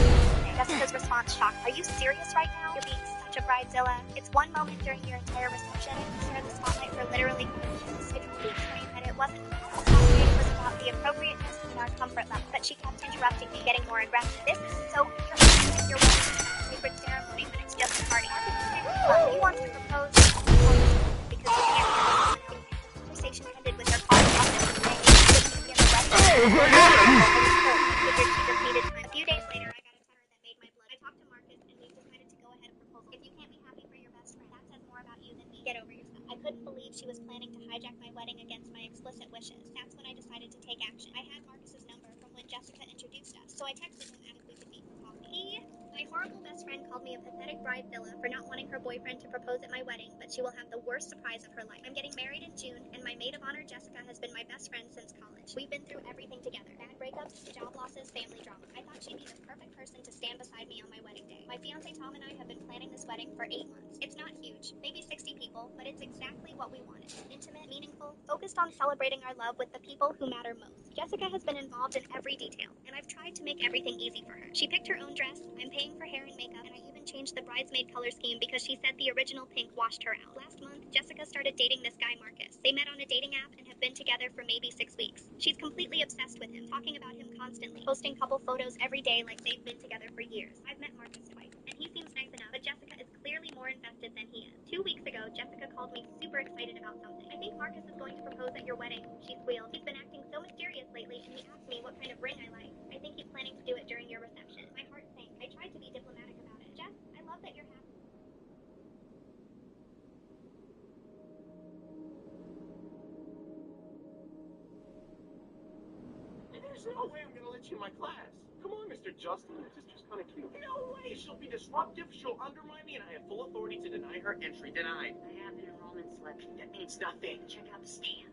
Speaker 12: Jessica's response shocked. Are you serious right now? You're being such a bridezilla. It's one moment during your entire reception, and you share the spotlight for literally 4 minutes. I tried to explain that it wasn't about the spotlight, it was about the appropriateness and our comfort level. But she kept interrupting me, getting more aggressive. This is so weird. Your wedding is not a sacred ceremony, but it's just a party. He wants to propose because he can't handle it. The conversation ended with her calling off and saying she couldn't begin the wedding. I figured she just needed time. A few days later, I got a letter that made my blood. I talked to Marcus, and we decided to go ahead and propose. If you can't be happy for your best friend, that says more about you than me. Get over yourself. I couldn't believe she was planning to hijack my wedding against my explicit wishes. That's when I decided to take action. I had Marcus's number from when Jessica introduced us, so I texted him and if we could meet for coffee. My horrible best friend called me a pathetic bridezilla for not wanting her boyfriend to propose at my wedding, but she will have the worst surprise of her life. I'm getting married in June, and my maid of honor Jessica has been my best friend since college. We've been through everything together. Bad breakups, job losses, family drama. I thought she'd be the perfect person to stand beside me on my wedding day. My fiancé Tom and I have been planning this wedding for 8 months. It's not huge, maybe 60 people, but it's exactly what we wanted. Intimate, meaningful, focused on celebrating our love with the people who matter most. Jessica has been involved in every detail, and I've tried to make everything easy for her. She picked her own dress, I'm paying for hair and makeup, and I even changed the bridesmaid color scheme because she said the original pink washed her out. Last month, Jessica started dating this guy Marcus. They met on a dating app and have been together for maybe 6 weeks. She's completely obsessed with him, talking about him constantly, posting couple photos every day like they've been together for years. I've met Marcus twice, and he seems nice enough, but Jessica is clearly more invested than he is. 2 weeks ago, Jessica called me super excited about something. I think Marcus is going to propose at your wedding, she squealed. He's been acting so mysterious lately, and he asked me what kind of ring I like. I think he's planning to do it during your reception. My heart sank. I tried to be diplomatic about it. Jess, I love that you're happy.
Speaker 3: There's no way I'm gonna let you in my class. Come on, Mr. Justin. Your sister's kind of cute. No way. She'll be disruptive. She'll undermine me, and I have full authority to deny her entry. Denied.
Speaker 11: I have an enrollment slip.
Speaker 3: That means nothing.
Speaker 11: Check out the stand.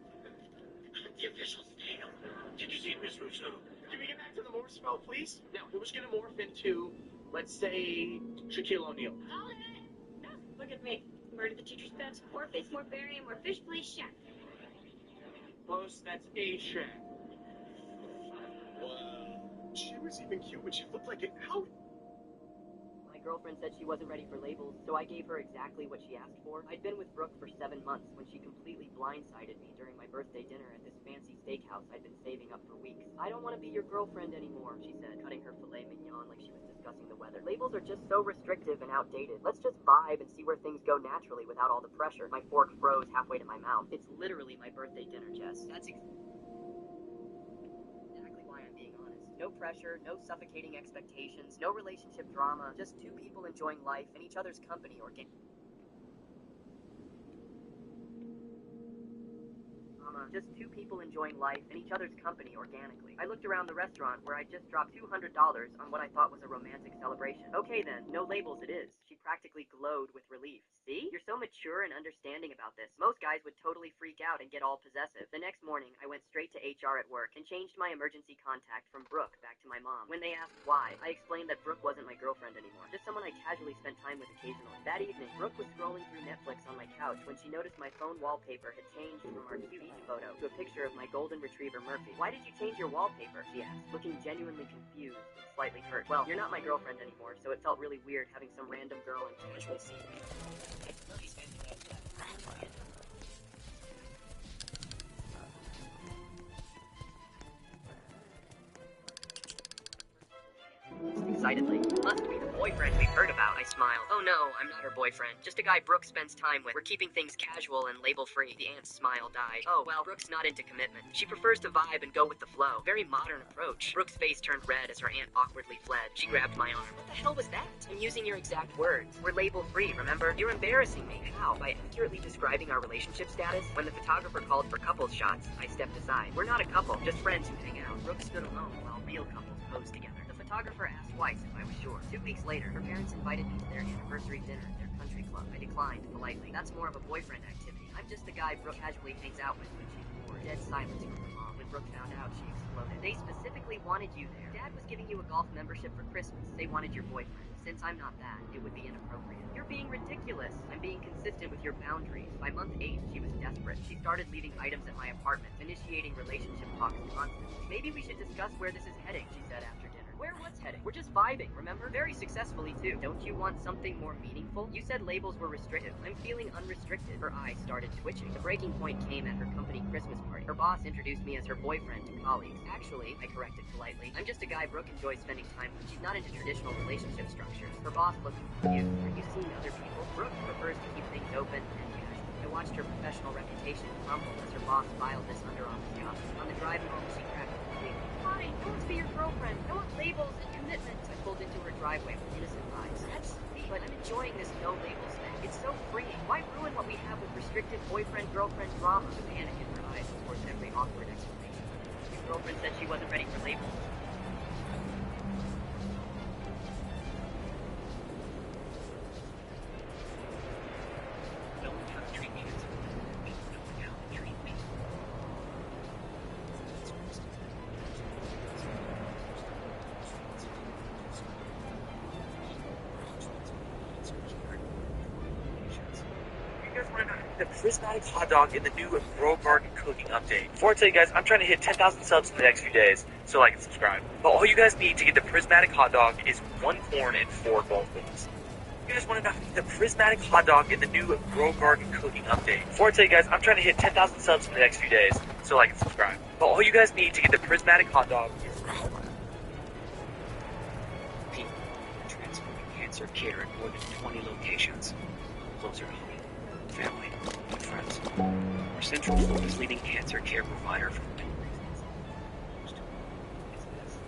Speaker 8: The official stamp. Did you see it, Miss Russo?
Speaker 3: Can we get back to the Morse spell, please? Now, who's gonna morph into, let's say, Shaquille O'Neal?
Speaker 11: All right. No, look at me. Murder the teacher's pets. More face, more berry, more fish, please, chef.
Speaker 3: Close. That's a Shaq.
Speaker 8: Wow.
Speaker 3: She was even cute when she looked like an owl.
Speaker 10: My girlfriend said she wasn't ready for labels, so I gave her exactly what she asked for. I'd been with Brooke for 7 months when she completely blindsided me during my birthday dinner at this fancy steakhouse I'd been saving up for weeks. I don't want to be your girlfriend anymore, she said, cutting her filet mignon like she was discussing the weather. Labels are just so restrictive and outdated. Let's just vibe and see where things go naturally without all the pressure. My fork froze halfway to my mouth. It's literally my birthday dinner, Jess. That's exactly why I'm being honest. No pressure, no suffocating expectations, no relationship drama, just two people enjoying life and each other's company Just two people enjoying life and each other's company organically. I looked around the restaurant where I just dropped $200 on what I thought was a romantic celebration. Okay then, no labels it is. She practically glowed with relief. See? You're so mature and understanding about this. Most guys would totally freak out and get all possessive. The next morning, I went straight to HR at work and changed my emergency contact from Brooke back to my mom. When they asked why, I explained that Brooke wasn't my girlfriend anymore, just someone I casually spent time with occasionally. That evening, Brooke was scrolling through Netflix on my couch when she noticed my phone wallpaper had changed from our cute beach photo to a picture of my golden retriever Murphy. Why did you change your wallpaper? She asked, looking genuinely confused and slightly hurt. Well, you're not my girlfriend anymore, so it felt really weird having some random girl and casually see me. Excitedly. Must be the boyfriend we've heard about, I smiled. Oh no, I'm not her boyfriend. Just a guy Brooke spends time with. We're keeping things casual and label-free. The aunt's smile died. Oh, well, Brooke's not into commitment. She prefers to vibe and go with the flow. Very modern approach. Brooke's face turned red as her aunt awkwardly fled. She grabbed my arm. What the hell was that? I'm using your exact words. We're label-free, remember? You're embarrassing me. How? By accurately describing our relationship status? When the photographer called for couples shots, I stepped aside. We're not a couple, just friends who hang out. Brooke stood alone while real couples posed together. The photographer asked twice if I was sure. 2 weeks later, her parents invited me to their anniversary dinner at their country club. I declined politely. That's more of a boyfriend activity. I'm just the guy Brooke casually hangs out with when she's bored. Dead silence from her mom. When Brooke found out, she exploded. They specifically wanted you there. Dad was giving you a golf membership for Christmas. They wanted your boyfriend. Since I'm not that, it would be inappropriate. You're being ridiculous. I'm being consistent with your boundaries. By month 8, she was desperate. She started leaving items at my apartment, initiating relationship talks constantly. Maybe we should discuss where this is heading, she said after dinner. Where what's heading? We're just vibing, remember? Very successfully, too. Don't you want something more meaningful? You said labels were restrictive. I'm feeling unrestricted. Her eyes started twitching. The breaking point came at her company Christmas party. Her boss introduced me as her boyfriend to colleagues. Actually, I corrected politely, I'm just a guy Brooke enjoys spending time with. She's not into traditional relationship structures. Her boss looked confused. Are you seeing other people? Brooke prefers to keep things open and casual. I watched her professional reputation crumble as her boss filed this under-office job. On the drive home, she cracked completely. Hi, I want to be your girlfriend. I want labels and commitment. I pulled into her driveway with innocent eyes. That's sweet, but I'm enjoying this no-labels thing. It's so freeing. Why ruin what we have with restricted boyfriend-girlfriend drama? The panic in her eyes was worth every awkward explanation. Your girlfriend said she wasn't ready for labels.
Speaker 13: The prismatic hot dog in the new Grow Garden cooking update. Before I tell you guys, I'm trying to hit 10,000 subs in the next few days, so like and subscribe. But all you guys need to get the prismatic hot dog is 1 corn and 4 goldfish. You guys want to know the prismatic hot dog in the new Grow Garden cooking update. Before I tell you guys, I'm trying to hit 10,000 subs in the next few days, so like and subscribe. But all you guys need to get the prismatic hot dog is
Speaker 8: people transferring cancer care at more than 20 locations. Closer to home. Family, and friends. Our Central Florida's leading cancer care provider for many reasons. Most of all is this.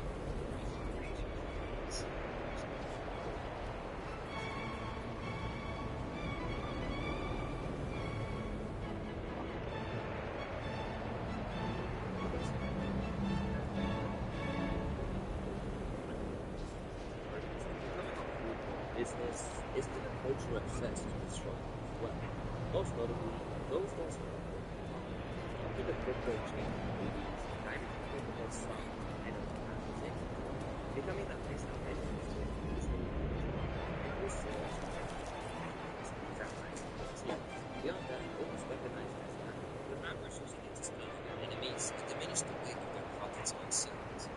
Speaker 1: Business is to the culture obsessed with struggle as well. Most notably, those that after the crypto chain movies, diamond people had stopped and becoming the place that many beyond that, almost recognized as that. The rappers using it to scale their enemies and diminish the weight of their profits on sales.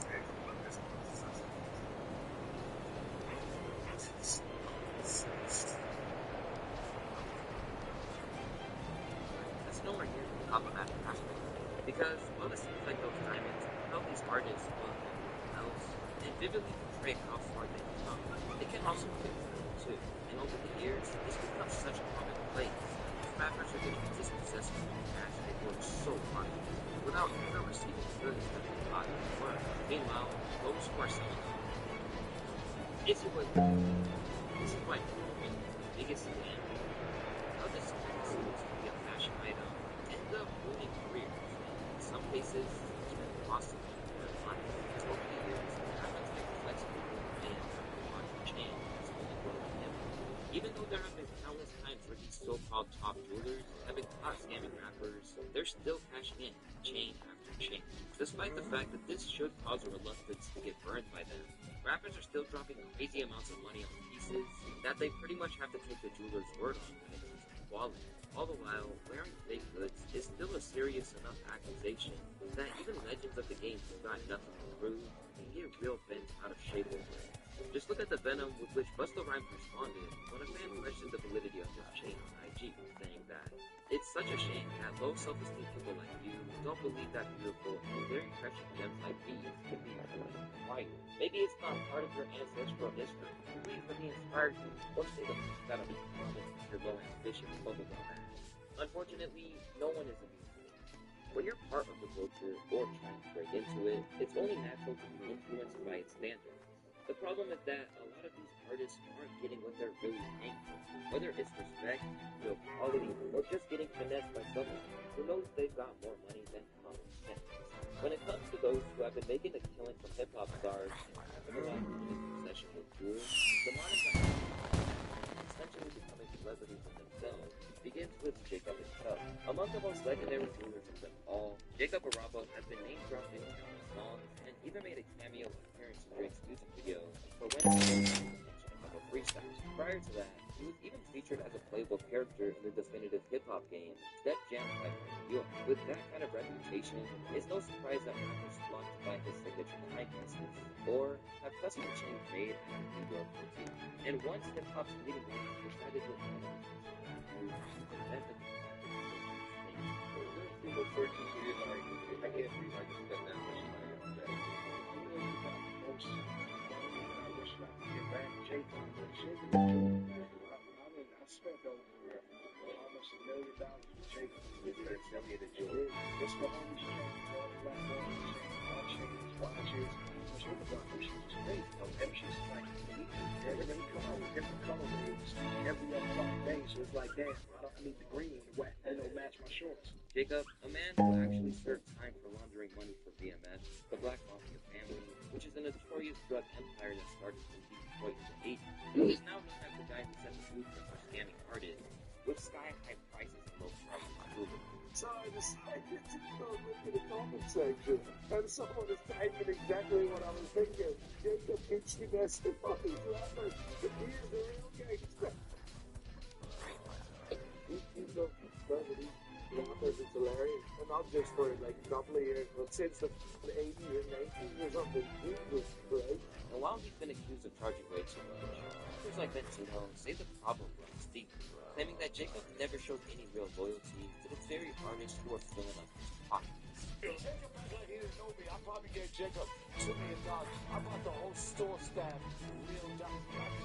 Speaker 1: That's nowhere near the problematic aspect. Because while it seems like those diamonds help these artists build everything else, and vividly portray how far they've come, they can also kill them too. And over the years, it's become such a common place. Rappers are getting dispossessed of cash they work so hard without ever receiving really good body of work. Meanwhile, those who are selling them, this is why the biggest scam of this seems to be a fashion item end up ruining careers. In some cases, even costing them their life. Over the years, rappers like flexible fans have change has only grown him. Even though there have been countless times where these so-called top jewelers have been caught scamming rappers, they're still cashing in chain after chain. Despite the fact that this should cause a reluctance to get burned by them, rappers are still dropping crazy amounts of money on pieces that they pretty much have to take the jeweler's word on when it comes to quality. All the while, wearing fake goods is still a serious enough accusation that even legends of the game who got nothing to prove can get real bent out of shape over it. Just look at the venom with which Busta Rhymes responded when a fan questioned the validity of his chain on IG, saying that it's such a shame that low self-esteem people like you don't believe that beautiful and very precious gems like these can be acquired. Maybe it's not part of your ancestral history. Please let me inspire you or say that that'll be common with your low ambition bubblegum ass. Unfortunately, no one is immune to it. When you're part of the culture or trying to break into it, it's only natural to be influenced by its standards. The problem is that a lot of these artists aren't getting what they're really paying for, whether it's respect, real quality, or just getting finessed by someone who knows they've got more money than common sense. When it comes to those who have been making a killing from hip-hop stars and have been allowed to be in possession of jewels, the monetization essentially becoming celebrities in themselves begins with Jacob himself. Among the most legendary jewelers of them all, Jacob Arabo has been name-dropped in countless songs and even made a cameo appearance in Drake's music video for When It's of a Freestyle. Prior to that, He was even featured as a playable character in the definitive hip-hop game, Def Jam by New York. With that kind of reputation, it's no surprise that rappers flocked to buy his signature timepieces, or have custom chains made out of New York motif. And once hip-hop's leading artists decided to
Speaker 4: People searching for you, like, I can't believe I just spent that much money on that.
Speaker 3: I spent over almost $1 million with Jacob. It's for homies chains, all the black women chains, watches. Jacob got them shoes great. Them shoes like they come out with different colorways every other fucking day. So it's like, damn, I need the green and wet. Match my shorts.
Speaker 1: Jacob, a man who actually served time for laundering money for BMS, the Black Mafia family, which is a notorious drug empire that started in Detroit in the 80s, is now known as the guy who set the blueprint for scamming artists with sky-high prices and low prices jewelry.
Speaker 3: So I decided to go look at the comment section, and someone is typing exactly what I was thinking. Jacob Hitchiness and fucking rappers. He is the real gangster. He's a celebrity. Rappers, it's hilarious. And not just for like a couple of years, but since the 80s and 90s or something, he was great.
Speaker 1: And while he's been accused of charging way too much, rappers like Benzino say the problem runs deep, claiming that Jacob never showed any real loyalty to the very artists who are filling up his pockets.
Speaker 3: Jacob act like he didn't know me. I probably gave Jacob $2 million. I bought the whole store staff real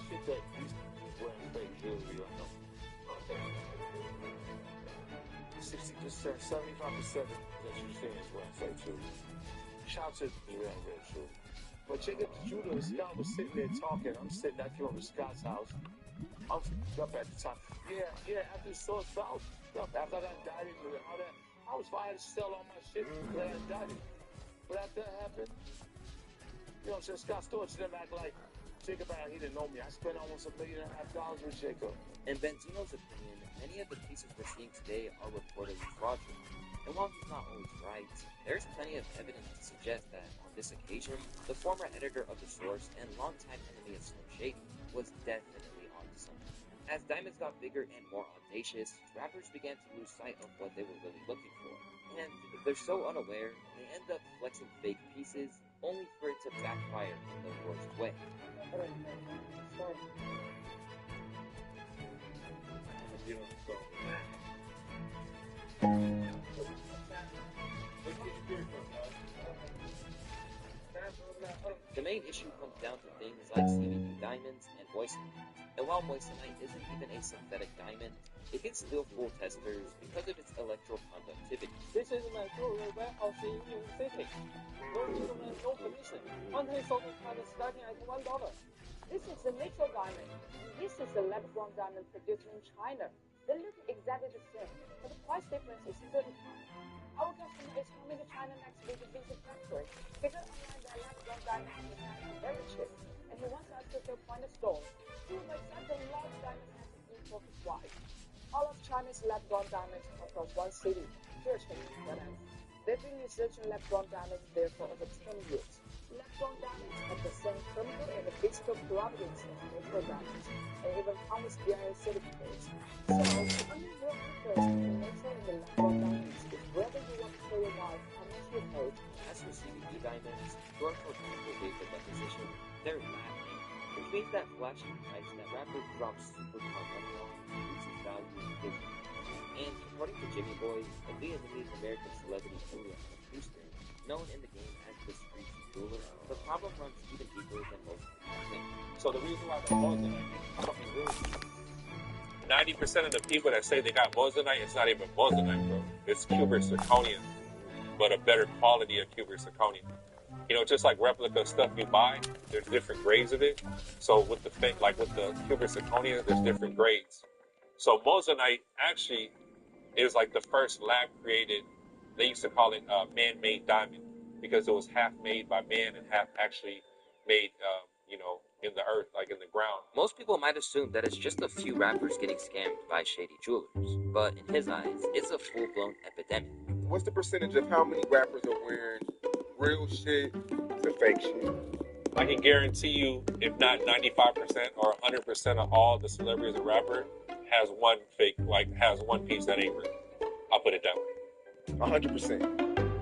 Speaker 3: shit that he's wearing fake jewelry on them. 60%, 75% that you see is wearing fake jewelry. Shout to the real true. But Jacob's jeweler, Scott was sitting there talking. I'm sitting at Scott's house. I was up at the time. Yeah, after the store fell, after I died and all that, I was fine to sell all my shit because I died. But after that happened, you know what I'm saying, Scott Storch didn't act like Jacob, he didn't know me. I spent almost $1.5 million with Jacob.
Speaker 1: In Benzino's opinion, many of the pieces we're seeing today are reportedly fraudulent. And while he's not always right, there's plenty of evidence to suggest that, on this occasion, the former editor of The Source and longtime enemy of Slim Shady was definitely onto something. As diamonds got bigger and more audacious, rappers began to lose sight of what they were really looking for. And they're so unaware, they end up flexing fake pieces, only for it to backfire in the worst way. The main issue comes down to things like CVD diamonds and moissanite. And while moissanite isn't even a synthetic diamond, it can still fool testers because of its electroconductivity.
Speaker 14: This is my jewelry warehouse in New York City. No middleman, no commission. One-hand soldering diamond starting at $1. This is the natural diamond. This is the lab-grown diamond produced in China. They look exactly the same, but the price difference is 30 times. Our customer is coming to China next week to visit factory. Because online the lab-grown diamond is very cheap, and he wants us to sell point of stone. He would like such a large diamond as an for his wife. All of China's lab-grown diamonds come from one city, Beijing. They've been researching lab-grown diamonds there for over 20 years. Lab-grown diamonds have the same chemical and the physical properties as natural diamonds, and even come with DNA certificates. So, the only real difference between natural and the lab-grown diamonds is whether you want to tell your wife how much you paid.
Speaker 1: As for CVD diamonds, short for chemical vapor deposition, they're lab-made, which means that flashing price that rappers drop super hot money on loses value quickly. And according to Jimmy Boy, a Vietnamese-American celebrity jeweler out of Houston, known in the game as the street jeweler, the problem runs even deeper than most people think.
Speaker 4: So the reason why the moissanite is fucking real. 90% of the people that say they got moissanite, it's not even moissanite, bro. It's cubic zirconium, but a better quality of cubic zirconium. You know, just like replica stuff you buy, there's different grades of it. So with the thing, like with the cubic zirconium, there's different grades. So moissanite actually is like the first lab-created, they used to call it man-made diamond because it was half made by man and half actually made, in the earth, like in the ground.
Speaker 1: Most people might assume that it's just a few rappers getting scammed by shady jewelers, but in his eyes, it's a full-blown epidemic.
Speaker 15: What's the percentage of how many rappers are wearing real shit to fake shit?
Speaker 4: I can guarantee you, if not 95% or 100% of all the celebrities and rappers has one fake, like has one piece that ain't real. I'll put it that way.
Speaker 5: 100%.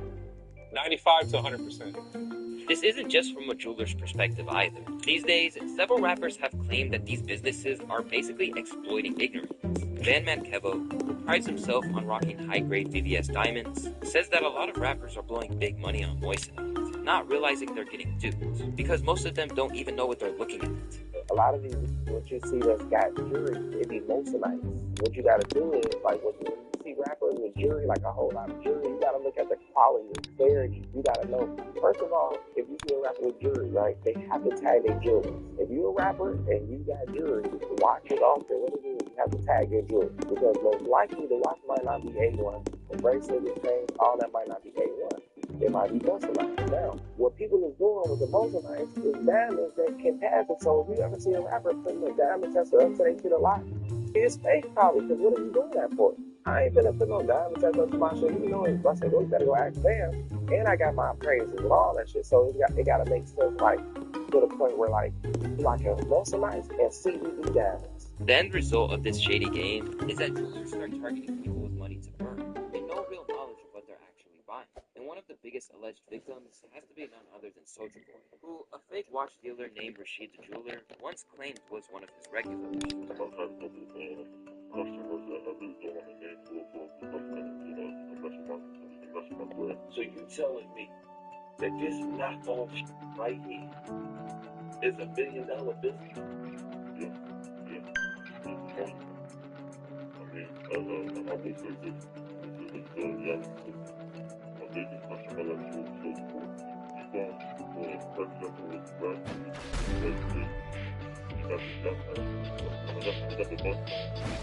Speaker 4: 95 to 100%.
Speaker 1: This isn't just from a jeweler's perspective either. These days, several rappers have claimed that these businesses are basically exploiting ignorance. Van Kevo, who prides himself on rocking high-grade VVS diamonds, says that a lot of rappers are blowing big money on moissanite, not realizing they're getting duped, because most of them don't even know what they're looking at.
Speaker 5: A lot of these, what you see that's got jewelry, it be moissanite. What you gotta do is, like, when you see rappers with jewelry, like a whole lot of jewelry, you gotta look at the quality, the clarity. You gotta know. First of all, if you see a rapper with jewelry, right, they have to tag their jewelry. If you're a rapper and you got jewelry, watch it off there, what it is, you have to tag your jewelry. Because most likely the watch might not be A1, the bracelet, the chain, all that might not be A1. It might be moissanite. Now, what people is doing with the moissanite is diamonds that can pass it. So if you ever see a rapper putting a diamond tester up so they get a lot, it's fake probably, because what are you doing that for? I ain't finna put no diamond tester up to my shit. You know, if I say, well, you better go ask them. And I got my appraisals and all that shit. So it gotta make sense, like, to the point where, like a moissanite and CBD diamonds.
Speaker 1: The end result of this shady game is that jewelers start targeting people with money to burn, and no real knowledge of what they're actually buying. And one of the biggest alleged victims has to be none other than Soulja Boy, who a fake watch dealer named Rashid the Jeweler once claimed was one of his regulars.
Speaker 8: So you telling me that this knockoff right here is $1 million business?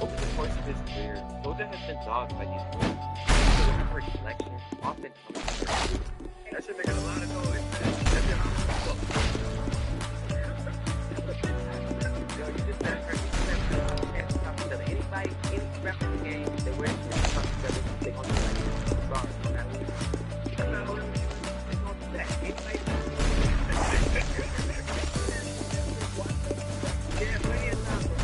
Speaker 1: Over the course of his career, Soulja has been dogged by these groups. For collection often comes from
Speaker 8: That shit making a lot of noise, man. That shit
Speaker 1: Yo, you just said anybody, any rep in the game, they wear this stuff together, they gonna do that. Wrong. That's not only they gonna do that. Anybody yeah, plenty of time for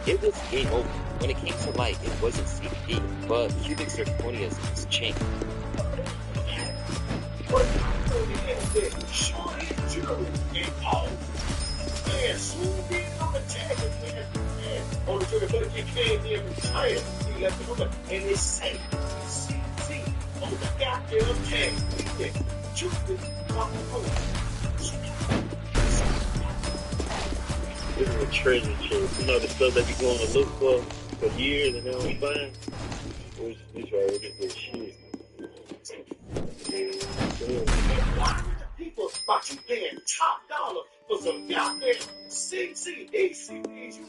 Speaker 1: It was game over. When it came to light, it wasn't CBD, but cubic zirconia in his chain.
Speaker 8: and they say, see, on the goddamn tag,
Speaker 15: This is a treasure chest. You know the stuff that you going to look for years and they don't find? This right here, this shit.
Speaker 8: People about you paying top dollar for some goddamn CCDs. You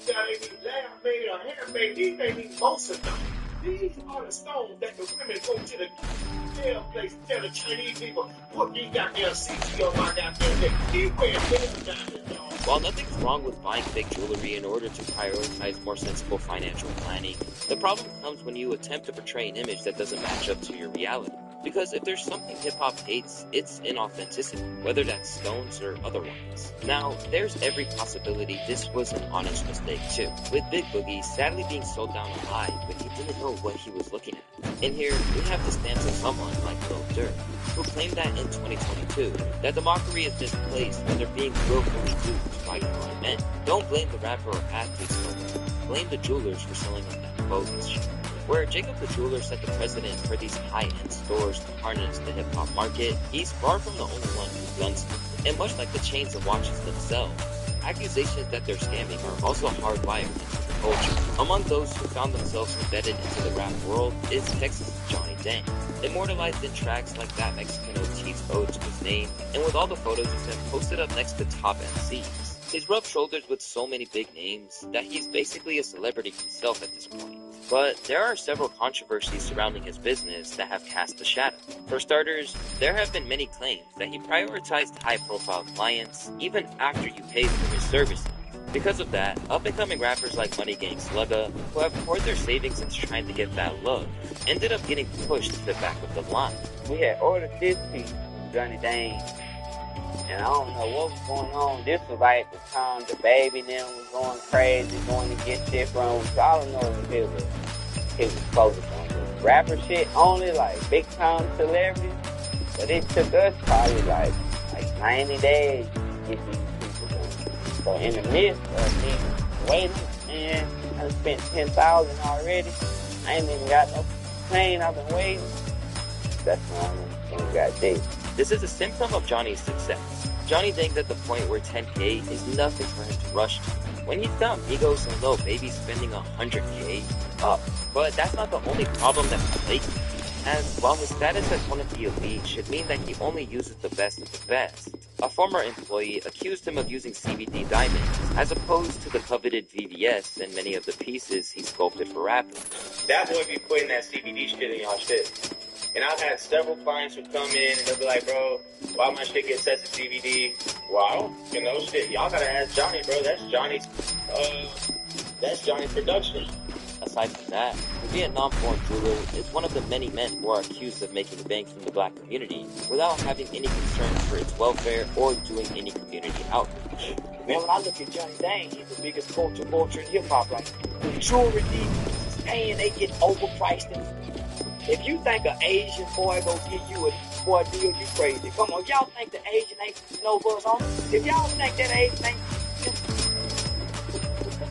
Speaker 8: got any lab made or handmade, these ain't even most of them. These are the stones that the women go to the jail place and tell the Chinese people, put these goddamn CC on my goddamn neck. These wearing diamonds, y'all.
Speaker 1: While nothing's wrong with buying fake jewelry in order to prioritize more sensible financial planning, the problem comes when you attempt to portray an image that doesn't match up to your reality. Because if there's something hip-hop hates, it's inauthenticity, whether that's stones or otherwise. Now, there's every possibility this was an honest mistake too, with Big Boogie sadly being sold down alive when he didn't know what he was looking at. In here, we have the stance of someone like Lil Durk, who claimed that in 2022, that the mockery is misplaced when they're being willfully duped by con men. Don't blame the rapper or athletes for that. Blame the jewelers for selling them that bogus shit. Where Jacob the jeweler set the precedent for these high-end stores to harness the hip-hop market, he's far from the only one who's done so. And much like the chains of watches themselves, accusations that they're scamming are also hardwired into the culture. Among those who found themselves embedded into the rap world is Texas' Johnny Dang, immortalized in tracks like That Mexican OT's Ode to His Name, and with all the photos of him posted up next to top MCs. He's rubbed shoulders with so many big names that he's basically a celebrity himself at this point. But there are several controversies surrounding his business that have cast a shadow. For starters, there have been many claims that he prioritized high-profile clients even after you paid for his services. Because of that, up-and-coming rappers like Money Gang Slugga, who have poured their savings into trying to get that love, ended up getting pushed to the back of the line.
Speaker 16: We had ordered this piece from Johnny Dang, and I don't know what was going on. This was like the time the baby and them was going crazy, going to get shit from. So I don't know if it was focused on the rapper shit only, like big time celebrities. But it took us probably like 90 days to get these people done. So in the midst of me waiting, and I spent $10,000 already. I ain't even got no plane. I've been waiting. That's why I got dates.
Speaker 1: This is a symptom of Johnny's success. Johnny Dang's at the point where 10K is nothing for him to rush to. When he's done, Migos and Lil Baby spending 100K up. But that's not the only problem that he's facing. As while his status as one of the elite should mean that he only uses the best of the best, a former employee accused him of using CBD diamonds as opposed to the coveted VVS in many of the pieces he sculpted for rappers.
Speaker 17: That boy be putting that CBD shit in y'all shit. And I've had several clients who come in and they'll be like, bro, why my shit get set to CBD? Well, I don't know shit. Y'all gotta ask Johnny, bro. That's Johnny's production.
Speaker 1: Aside from that, the Vietnam-born jeweler is one of the many men who are accused of making bank from the black community without having any concern for its welfare or doing any community outreach.
Speaker 18: Man, when I look at Johnny Dang, he's the biggest culture in hip-hop right now. The jewelry these paying, they get overpriced. And if you think an Asian boy gonna give you a boy deal, you crazy. Come on, y'all think the Asian ain't no buzz on? If y'all think that Asian ain't...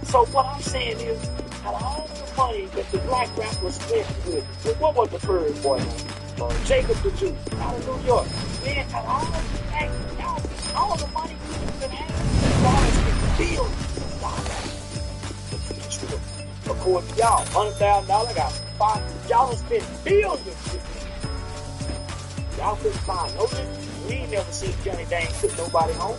Speaker 18: So what I'm saying is, out of all the money that the black rappers spent with, what was the first boy name? Jacob the Jew, out of New York. Man, out of all the things, y'all, all the money you can have, y'all spent billions. According to y'all, $100,000 got $5. Y'all spent billions. Y'all couldn't find no shit. We ain't never seen Johnny Dang put nobody home.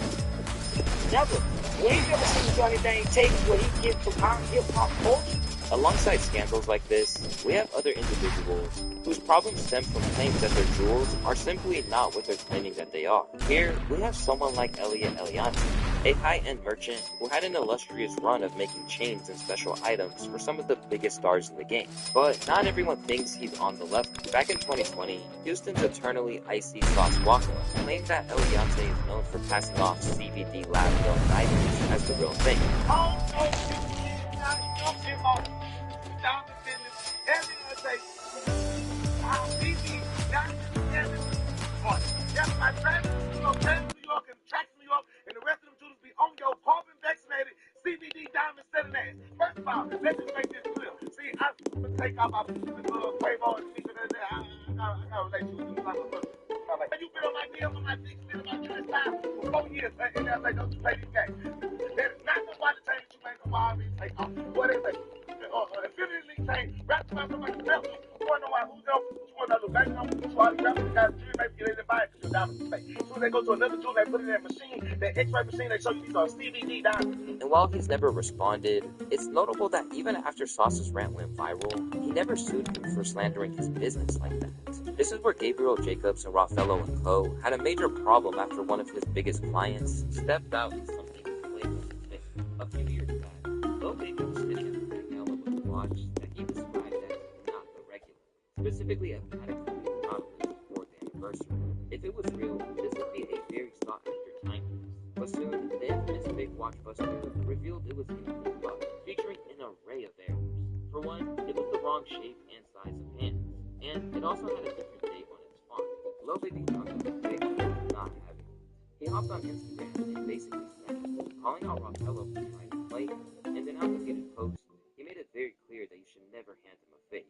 Speaker 18: Never. We ain't never seen Johnny Dang take what he gets from our hip-hop culture.
Speaker 1: Alongside scandals like this, we have other individuals whose problems stem from claims that their jewels are simply not what they're claiming that they are. Here, we have someone like Elliot Elianti, a high-end merchant who had an illustrious run of making chains and special items for some of the biggest stars in the game. But not everyone thinks he's on the level. Back in 2020, Houston's eternally icy Sauce Walker claimed that Elianti is known for passing off CBD lab-grown diamonds as the real thing.
Speaker 3: That's my traffic, New York, and tracks New York, and the rest of them jewelers be on your carbon vaccinated CBD diamond setting ass. First of all, let's just make this clear. See, I'm gonna take off my Quavo and speak to that. I gotta relate to you like a brother. You've been on my DM on my dick, been on my trust time for 4 years, and they'll say, don't you play this game. That is not the one to take that you make a wild and take off. What is it? Infinity League tank, wrapped around somebody's belt. You wanna know why? Who's up? You wanna know the bank number? So all these rappers got jewelry, maybe get in and buy it because your diamonds are fake. As soon as they go to another jewel, they put it in that machine, that X-ray machine, they show you these are CBD diamonds.
Speaker 1: And while he's never responded, it's notable that even after Sauce's rant went viral, he never sued him for slandering his business like that. This is where Gabriel Jacobs and Raffaello & Co. had a major problem after one of his biggest clients stepped out in something labeled fake. A few years back, Lil Baby was sitting at the gala with a watch that he described as not the regular, specifically a Patek Philippe model for his 4th anniversary. If it was real, this would be a very sought-after timepiece. But soon, the infamous Big Watch Buster revealed it was anything but, featuring an array of errors. For one, it was the wrong shape and size of hands, and it also had a different date on its font. Lil Baby found out the fake was not having it. He hopped on Instagram and basically snapped, calling out Raffaello for trying to play him, and then out to get his post, he made it very clear that you should never hand him a fake.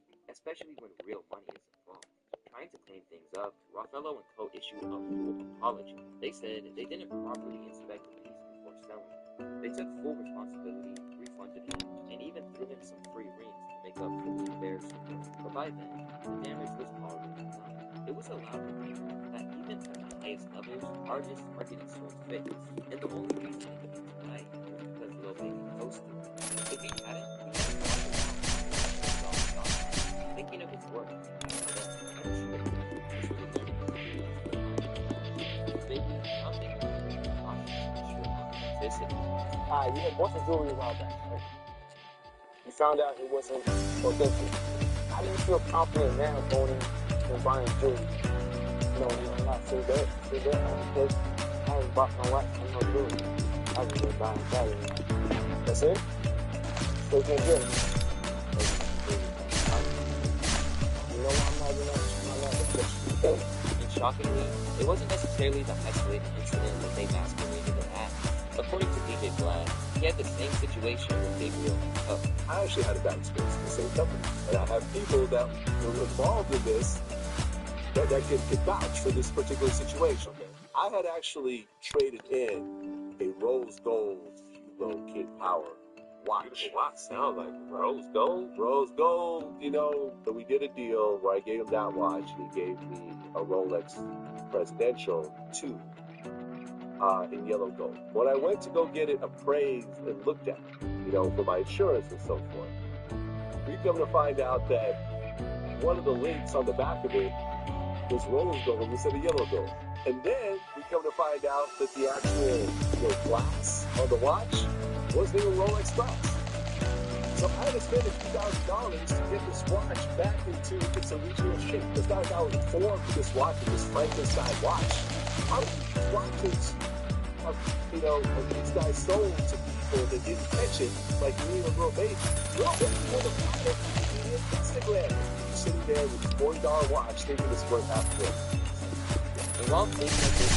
Speaker 1: Martello & Co. issued a full apology. They said they didn't properly inspect the piece before selling it. They took full responsibility, refunded him, and even threw him some free rings to make up for the embarrassment. But by then, the damage was already done. It was a loud reminder that even at the highest levels, artists are getting sold fakes. And the only reason it could be tonight was because Lil Baby posted. If he hadn't, thinking of his work,
Speaker 18: You had bought the jewelry a while back, right? You found out it wasn't authentic. How do you feel confident now going and buying jewelry? No, I'm not say that. Because I haven't bought my watch, I'm not jewelry. I was just buying that. That's it? Still can't get it. You know what? I'm not even asking my last.
Speaker 1: And shockingly, it wasn't necessarily the isolated incident that they masqueraded it as. According to DJ Black, he had the same situation with Gabriel and Co.
Speaker 5: I actually had a bad experience with the same company. And I have people that were involved in this that can vouch for this particular situation. I had actually traded in a rose gold Kilo Kid Power watch.
Speaker 4: What sound like rose gold?
Speaker 5: Rose gold, you know. So we did a deal where I gave him that watch and he gave me a Rolex Presidential 2 in yellow gold. When I went to go get it appraised and looked at, you know, for my insurance and so forth, we come to find out that one of the links on the back of it was rose gold instead of yellow gold. And then we come to find out that the actual glass on the watch wasn't even Rolex glass. So I had to spend a few $1,000 to get this watch back into its original shape. It's not like I was informed that this watch was this Frankenstein watch. How many of these watches have, these guys sold to people that didn't catch it, like me and a Lil Baby? Lil Baby would have bought it on Instagram. Sitting there with this $40 watch thinking it's worth half a $1.
Speaker 1: And while things like this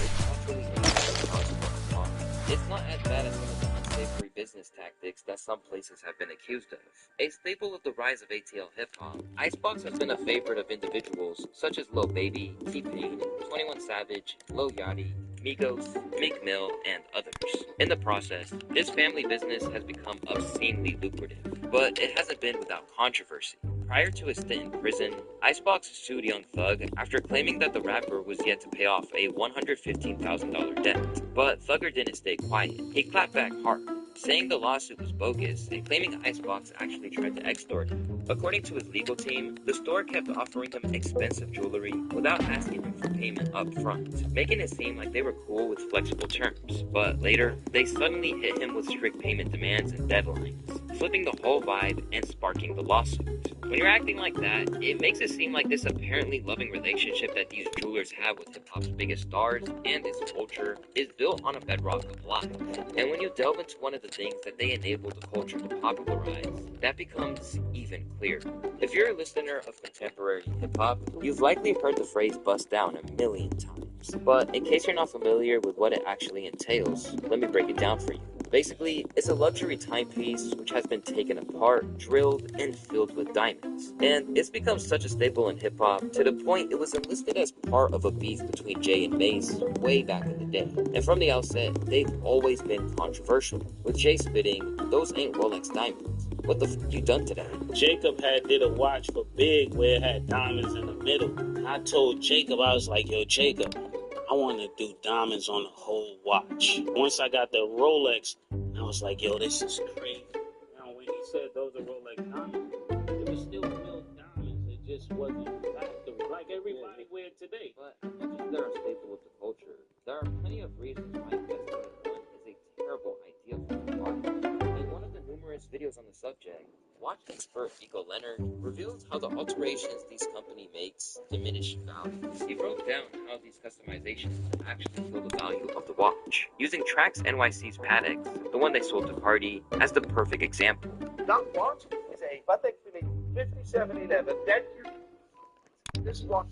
Speaker 1: is naturally a consequence law, it's not as bad as some of the unsavory business tactics that some places have been accused of. A staple of the rise of ATL hip-hop, Icebox has been a favorite of individuals such as Lil Baby, T-Pain, 21 Savage, Lil Yachty, Migos, Meek Mill, and others. In the process, this family business has become obscenely lucrative, but it hasn't been without controversy. Prior to his stint in prison, Icebox sued Young Thug after claiming that the rapper was yet to pay off a $115,000 debt. But Thugger didn't stay quiet. He clapped back hard, saying the lawsuit was bogus and claiming Icebox actually tried to extort him. According to his legal team, the store kept offering him expensive jewelry without asking him for payment up front, making it seem like they were cool with flexible terms. But later, they suddenly hit him with strict payment demands and deadlines, flipping the whole vibe and sparking the lawsuit. When you're acting like that, it makes it seem like this apparently loving relationship that these jewelers have with hip-hop's biggest stars and its culture is built on a bedrock of lies. And when you delve into one of the things that they enable the culture to popularize, that becomes even clearer. If you're a listener of contemporary hip-hop, you've likely heard the phrase bust down a million times. But in case you're not familiar with what it actually entails, let me break it down for you. Basically, it's a luxury timepiece which has been taken apart, drilled, and filled with diamonds. And it's become such a staple in hip-hop to the point it was enlisted as part of a beef between Jay and Mace way back in the day. And from the outset, they've always been controversial, with Jay spitting, "Those ain't Rolex diamonds. What the f*** you done to that?"
Speaker 15: Jacob did a watch for Big where it had diamonds in the middle. And I told Jacob, I was like, yo, Jacob, I want to do diamonds on the whole watch. Once I got the Rolex, I was like, yo, this is crazy. Now, when he said those are Rolex diamonds, it was still real diamonds. It just wasn't factory like everybody wear today.
Speaker 1: But as much as they're a staple of the culture, there are plenty of reasons why investing in one is a terrible idea for the market. In one of the numerous videos on the subject, watch expert Nico Leonard reveals how the alterations these company makes diminish value. He broke down how these customizations actually kill the value of the watch, using Trax NYC's Patek, the one they sold to Cardi, as the perfect example.
Speaker 18: That watch is a Patek Philippe 5711. That you, this watch.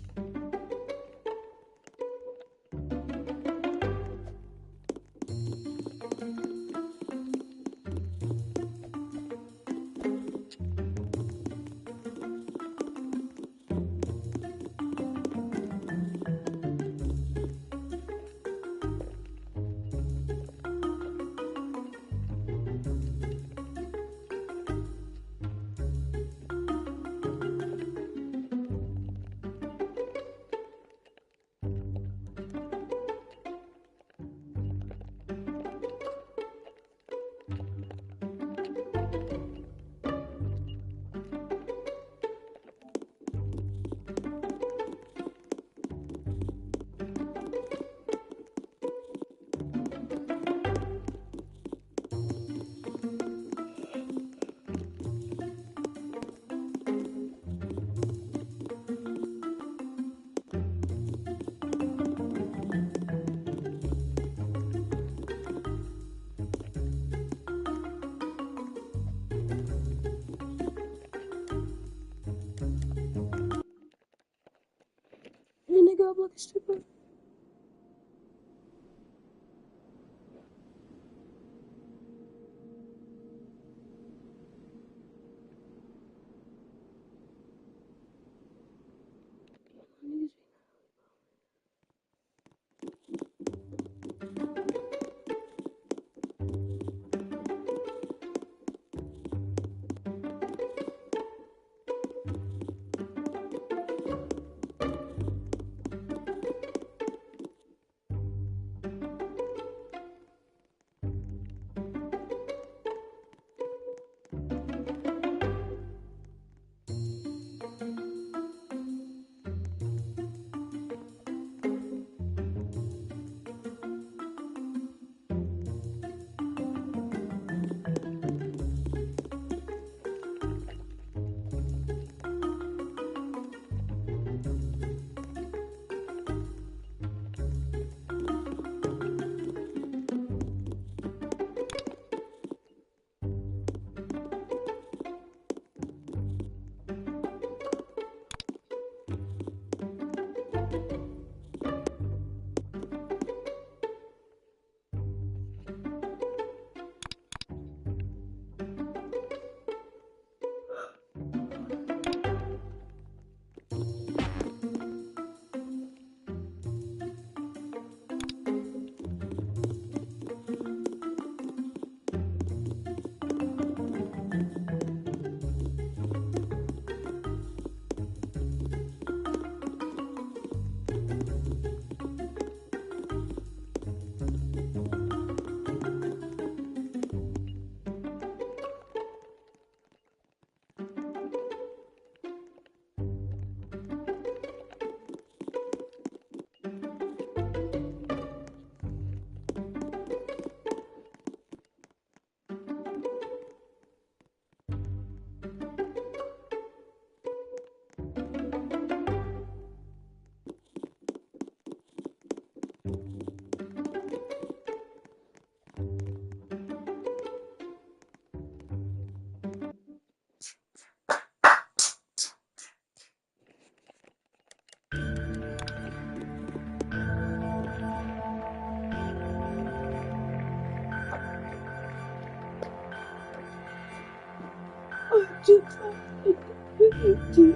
Speaker 6: just like ability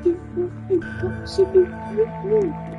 Speaker 6: to impossible with me.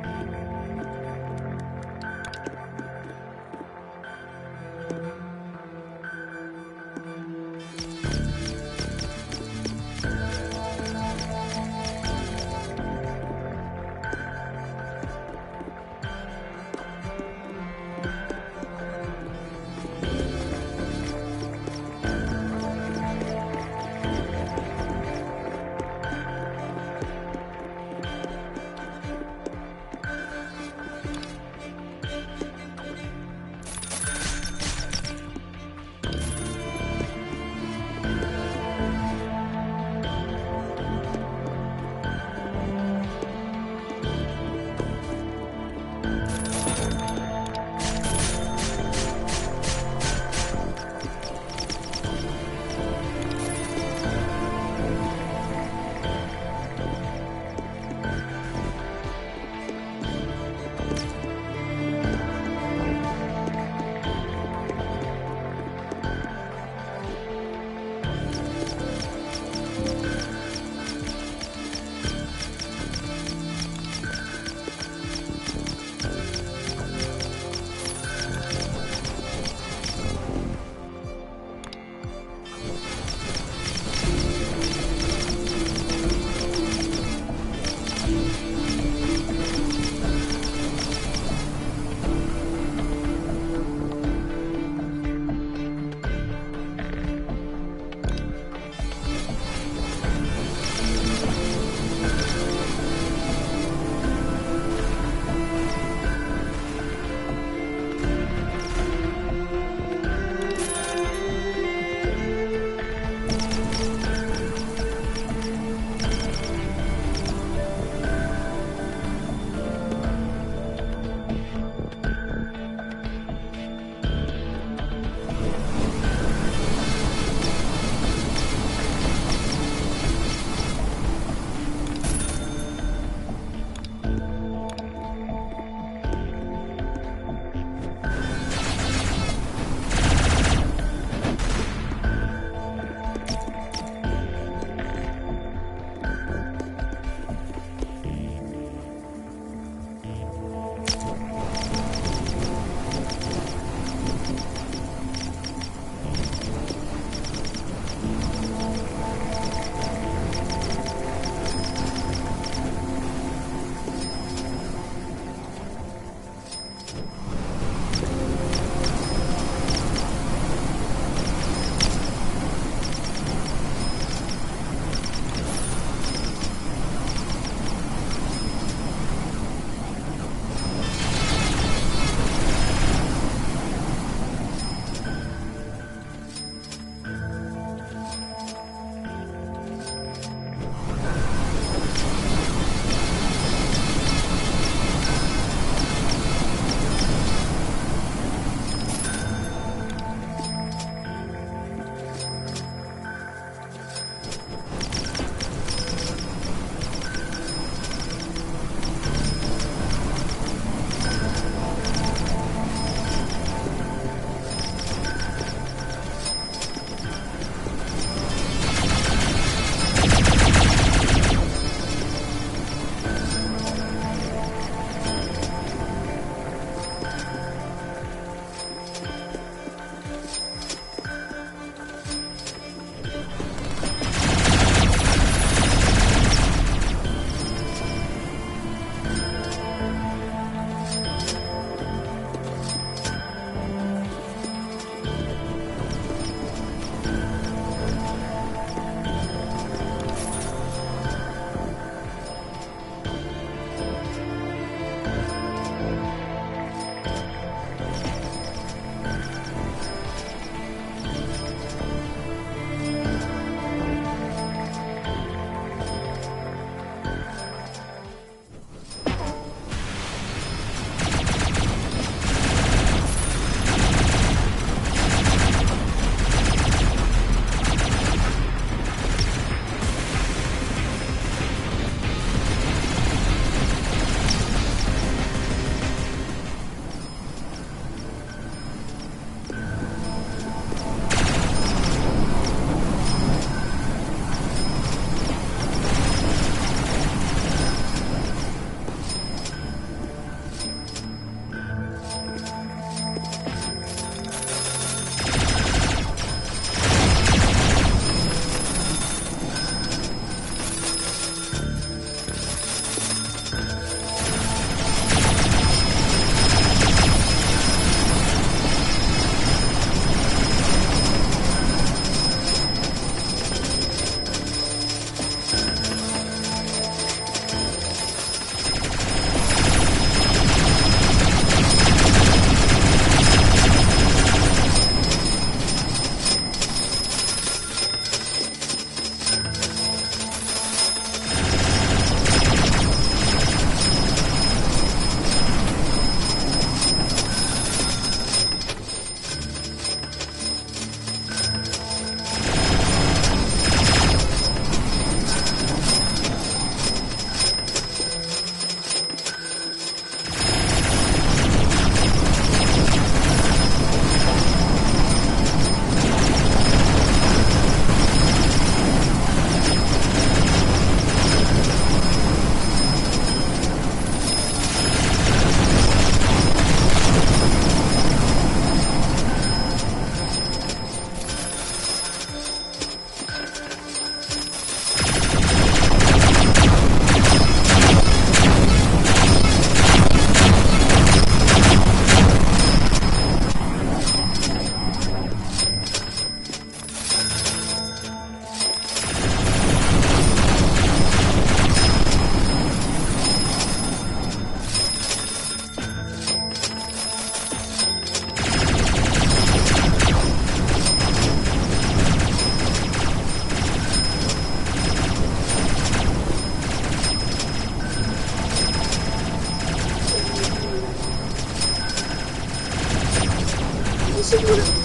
Speaker 18: see what it is.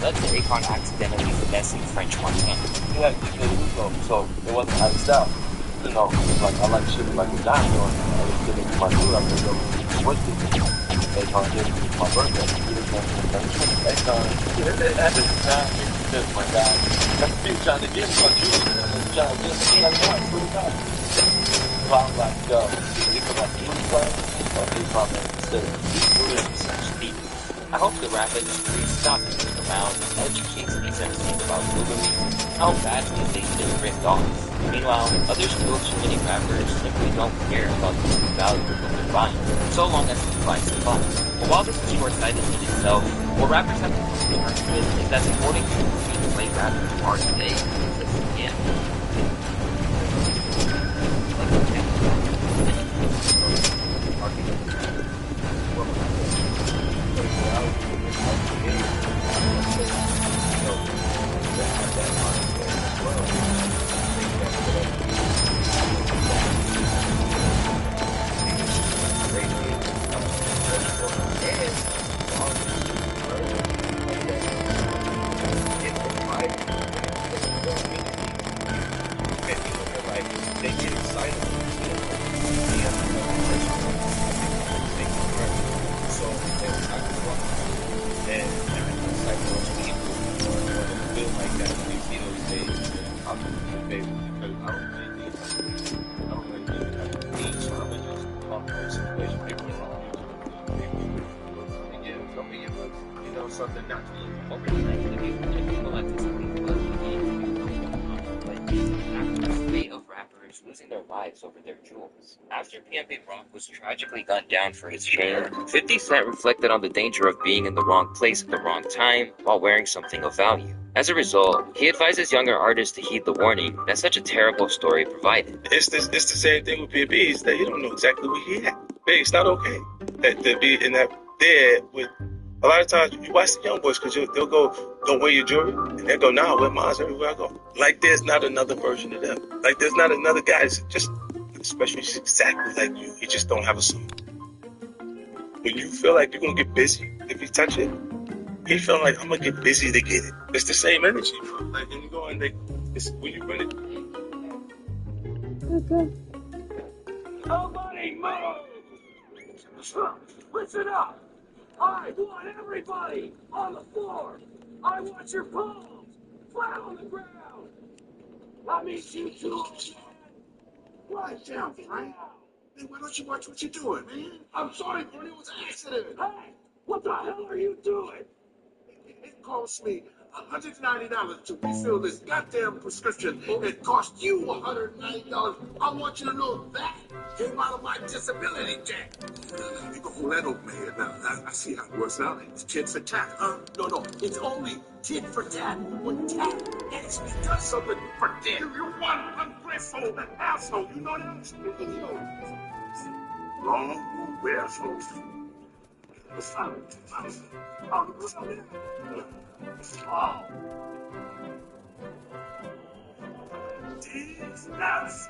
Speaker 13: Led to Akon accidentally finessing French Montana.
Speaker 19: Yeah, so it wasn't out of style. You know, like I like shit like a dime doing. I was getting my food out there, what's this? Akon did it for my birthday. Akon, my God. That's me trying to get what you trying to get me like that. So I'm like, think about the play or Akon instead of
Speaker 13: I hope the rap industry stops moving around and educates these MCs about bullying, how badly they've been ripped off. Meanwhile, other still too many rappers simply don't care about the true value of what they're buying, so long as it provides a fun. But while this is short-sighted in itself, what rappers have to come to terms with is that supporting the way rappers are today is a scam.
Speaker 19: They get excited. So and it's like most people feel like that when they see those days. I'm because I don't really think it has to be, so I would just talk about situation. People are wrong. You know, something not to use.
Speaker 13: Of rappers losing their lives over their jewels. After PNP Rock was tragically gunned down for his chain, 50 Cent reflected on the danger of being in the wrong place at the wrong time while wearing something of value. As a result, he advises younger artists to heed the warning that such a terrible story provided.
Speaker 18: It's the same thing with PNP. Is that he don't know exactly where he at.
Speaker 19: big. It's not okay to be in that there with. A lot of times you watch the young boys because they'll go, "Don't wear your jewelry," and they'll go, "Nah, I wear mine everywhere I go." Like there's not another version of them. Like there's not another guy that's just, especially exactly like you. You just don't have a suit. When you feel like you're gonna get busy if you touch it, he feel like I'm gonna get busy to get it. It's the same energy, bro. Like and you go and it's when you run it.
Speaker 6: Okay.
Speaker 18: Nobody move! Listen up! I want everybody on the floor! I want your palms flat on the ground! Let me see you again! Right down, Frank!
Speaker 8: Hey, why don't you watch what you're doing, man?
Speaker 18: I'm sorry, Bernie, it was an accident! Hey! What the hell are you doing?
Speaker 8: It cost me $190 to refill this goddamn prescription. It cost you $190. I want you to know that came out of my disability check. You can hold that over my head now. I see how it works now. It's tit for tat. No. It's only tit for tat. When tat actually does something for tit. You're one ungrateful asshole. You know that? Long asshole. Oh. These nuts.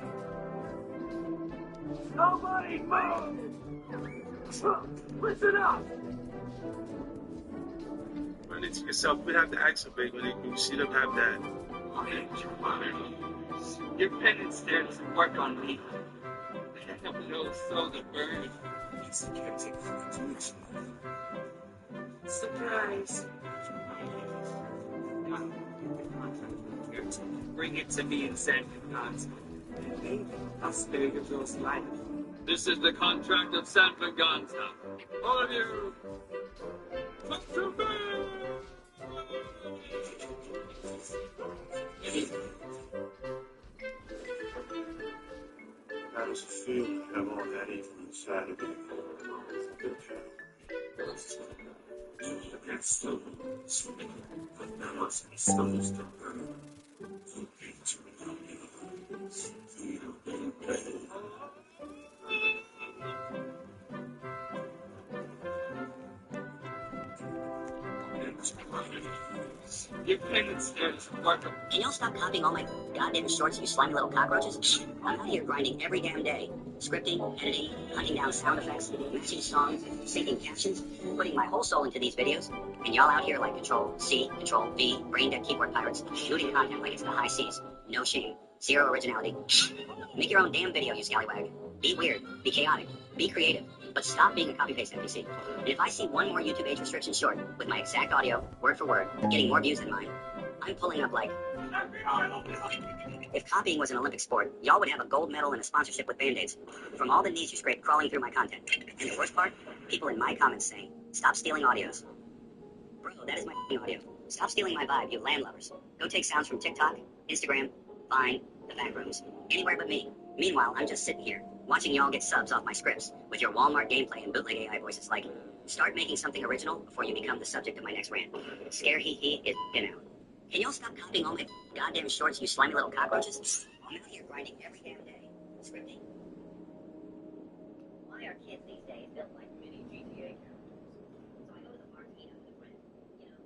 Speaker 18: Nobody move! Listen up!
Speaker 19: Run it to yourself. We have to ask them, baby, when you see them have that.
Speaker 20: Your penance there doesn't work on me. I have no soul to burn.
Speaker 8: It's can't take for 2 weeks.
Speaker 20: Surprise. Bring it to me in San Francisco. And maybe I'll spare your girl's life. This is the contract of San Francisco. All of you, look to me!
Speaker 8: How does it feel to have all that evil inside of you? Against the swimming, but there must be souls to burn. You hate to feel pain.
Speaker 20: Your penance there doesn't work.
Speaker 10: Can y'all stop copying all my goddamn shorts, you slimy little cockroaches? I'm out here grinding every damn day. Scripting, editing, hunting down sound effects, matching songs, syncing captions, putting my whole soul into these videos. And y'all out here like Control-C, Control-V, brain-dead keyboard pirates, looting content like it's the high seas. No shame. Zero originality. Make your own damn video, you scallywag. Be weird. Be chaotic. Be creative. But stop being a copy-paste NPC. And if I see one more YouTube age restriction short, with my exact audio, word for word, getting more views than mine, I'm pulling up like... If copying was an Olympic sport, y'all would have a gold medal and a sponsorship with Band-Aids. From all the knees you scrape crawling through my content. And the worst part? People in my comments saying, stop stealing audios. Bro, that is my audio. Stop stealing my vibe, you land lovers. Go take sounds from TikTok, Instagram, Vine, the back rooms, anywhere but me. Meanwhile, I'm just sitting here, watching y'all get subs off my scripts with your Walmart gameplay and bootleg AI voices like, start making something original before you become the subject of my next rant. Scare hee is in out. Can y'all stop copying all my goddamn shorts, you slimy little cockroaches? I'm out here grinding every damn day. Scripting. Why are kids these days built like mini GTA characters? So I go to the park to eat up with a friend. You know,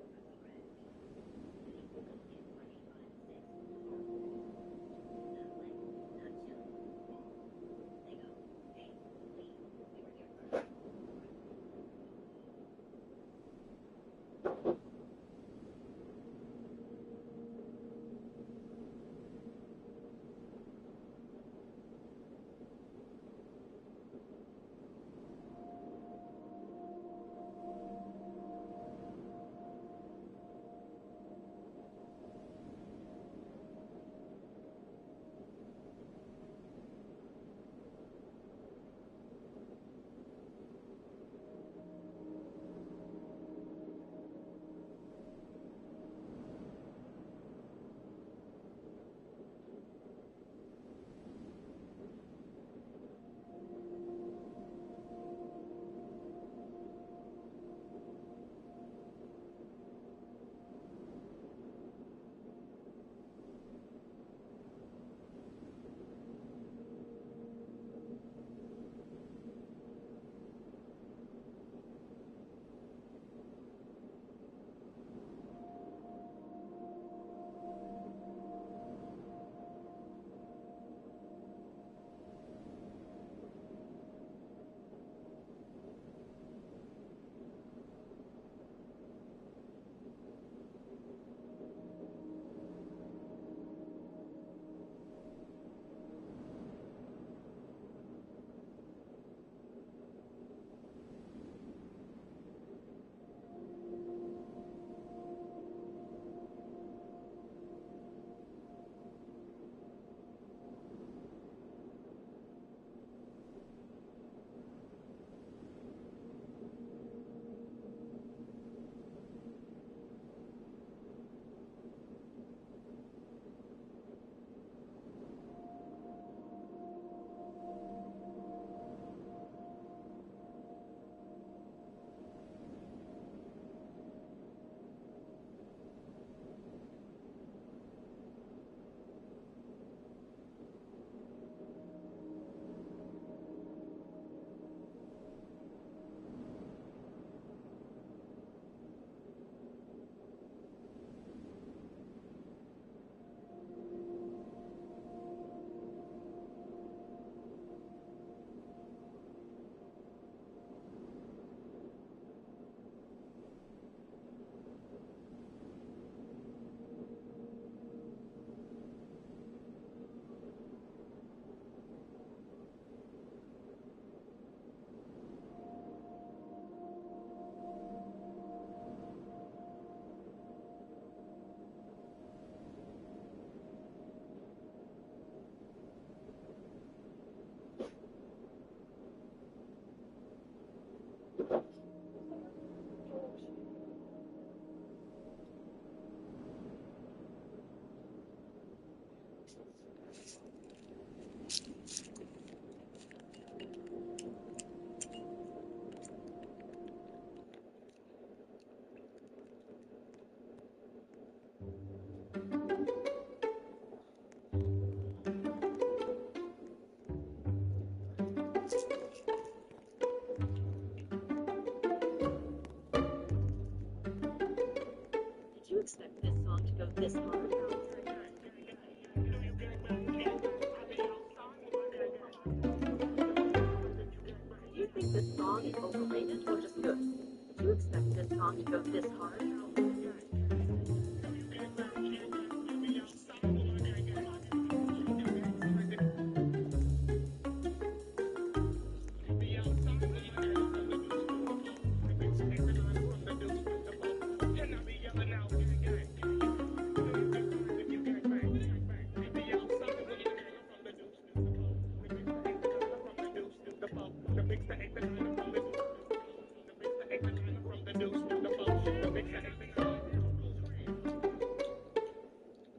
Speaker 11: think this song is overrated or just good? Did you expect this song to go this hard?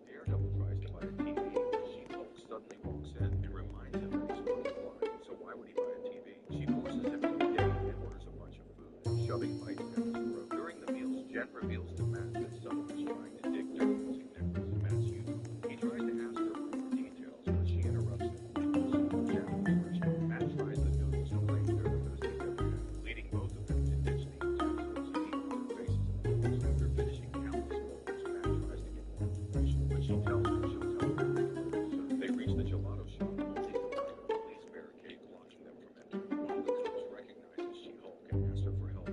Speaker 8: Daredevil tries to buy a TV. She-Hulk suddenly walks in and reminds him that he's running blind. So why would he buy a TV? She forces him to eat and orders a bunch of food, shoving Mike down his throat. During the meals, Jen reveals to Matt that someone is trying to dig dirt using nipples. Matt's using. He tries to ask her for more details, but she interrupts him. Matt tries the noodles and claims they're the best he's ever had, leading both of them to ditch the utensils and eat their faces in the bowls. After finishing countless bowls, Matt tries to get more information, but she tells him she'll tell him. So they reach the gelato shop, only to find a police barricade blocking them from entering. One of the cooks recognizes She-Hulk and asks her for help,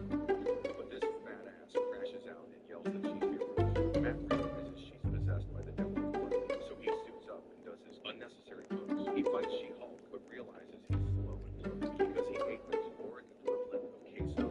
Speaker 8: but this badass crashes out and yells that she's heroes. Matt realizes she's possessed by the devil of blood, so he suits up and does his unnecessary moves. He fights She-Hulk, but realizes he's slow and slow because he ate the caloric equivalent of queso.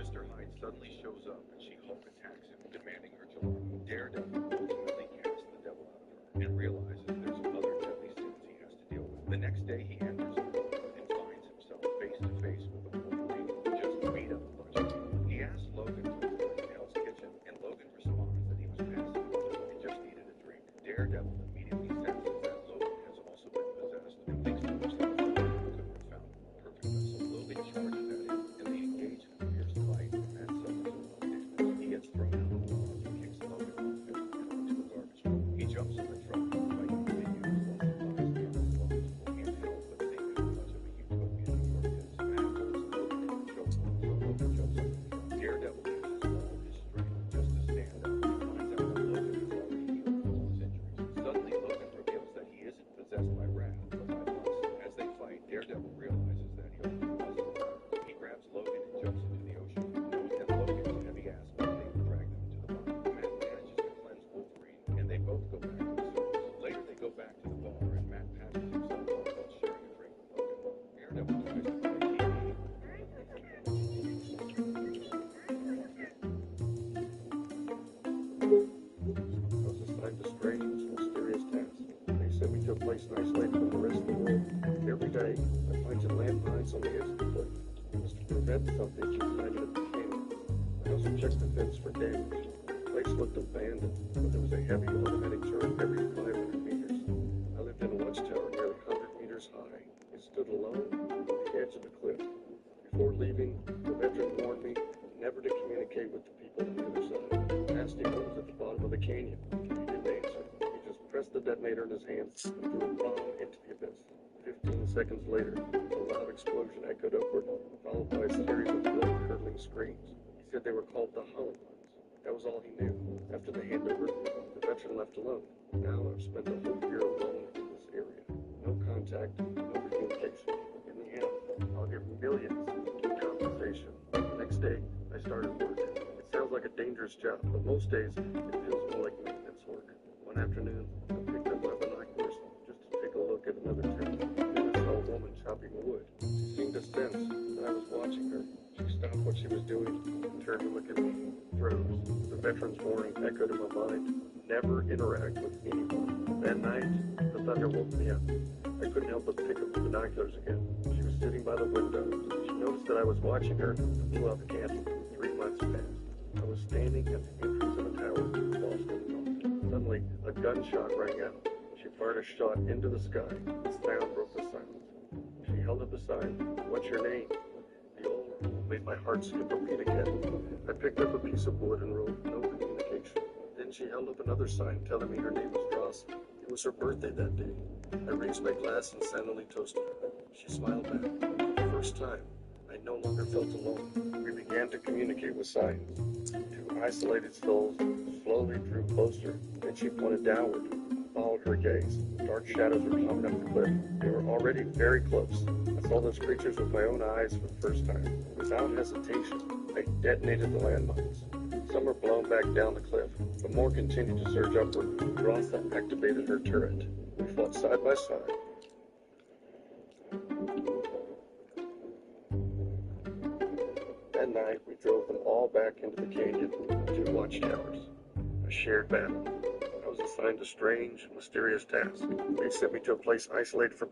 Speaker 8: Mr. Hyde suddenly shows up and She-Hulk attacks him, demanding her gelato. Daredevil ultimately casts the devil out of her and realizes there's other deadly sins he has to deal with. The next day he enters a bar and finds himself face to face with a Wolverine who just beat up a bunch of people. He asks Logan to report to Hell's Kitchen, and Logan responds that he was passing out and just needed a drink. Daredevil immediately senses that Logan has also been possessed and thinks to himself that Logan couldn't have found a more perfect vessel. Logan charges at him, and they engage in a fierce fight. Matt suffers a lot of damage. He gets thrown out of the bar and kicks Logan off and into a garbage truck. He jumps in the truck and the fight continues while he lies down and watches. Can't help but think how much of a utopia New York is. Matt holds Logan in the chokehold, so Logan jumps in the truck. Daredevil uses all his strength just to stand up and finds out that Logan is already healed from all his injuries. Suddenly, Logan reveals that he isn't possessed by wrath, but by lust. As they fight, Daredevil realizes that he only was a wrath. He grabs Logan and jumps into the ocean, knowing that Logan's heavy ass body will drag them to the bottom. Matt manages to cleanse Wolverine, and they both go back to the surface. Later, they go back to the bar, and Matt patches himself up while sharing a drink with Logan. Daredevil tries to buy a TV. I was assigned a strange, mysterious task. They sent me to a place an isolated from the rest of the world. Every day, I find landmines on the edge of the cliff. It was to prevent something from landing at the canyon. I also checked the fence for damage. The place looked abandoned, but there was a heavy automatic turret every 500 meters. I lived in a watchtower nearly 100 meters high. It stood alone on the edge of the cliff. Before leaving, the veteran warned me never to communicate with the people on the other side. I asked him what was at the bottom of the canyon. He didn't answer. He just pressed the detonator in his hands and threw a bomb into the abyss. 15 seconds later, a loud explosion echoed upward, followed by a series of blood-curdling screams. He said they were called the Hollow Ones. That was all he knew. After the handover, the veteran left alone. Now I've spent a whole year alone in this area. No contact, no communication. In the end, I'll get millions in compensation. The next day, I started work. It sounds like a dangerous job, but most days, it feels more like maintenance work. One afternoon, I picked up my binoculars just to take a look at another town. Then I saw a woman chopping wood. She seemed to sense that I was watching her. She stopped what she was doing and turned to look at me. Froze. The veteran's warning echoed in my mind. Never interact with anyone. That night, the thunder woke me up. I couldn't help but pick up the binoculars again. She was sitting by the window. She noticed that I was watching her and blew out the candle. 3 months passed. I was standing at the entrance of the tower, lost in thought. Suddenly, a gunshot rang out. She fired a shot into the sky. The sound broke the silence. She held up a sign. "What's your name?" The old rule made my heart skip a beat again. I picked up a piece of wood and wrote, "No communication." Then she held up another sign telling me her name was Ross. It was her birthday that day. I raised my glass and silently toasted her. She smiled back. For the first time, I no longer felt alone. We began to communicate with signs. Two isolated souls slowly drew closer, and she pointed downward.
Speaker 3: followed her gaze. Dark shadows were coming up the cliff. They were already very close. I saw those creatures with my own eyes for the first time. Without hesitation, I detonated the landmines. Some were blown back down the cliff, but more continued to surge upward. Rotha activated her turret. We fought side by side. That night, we drove them all back into the canyon, 2 watchtowers. A shared battle. I was assigned a strange, mysterious task. They sent me to a place isolated from...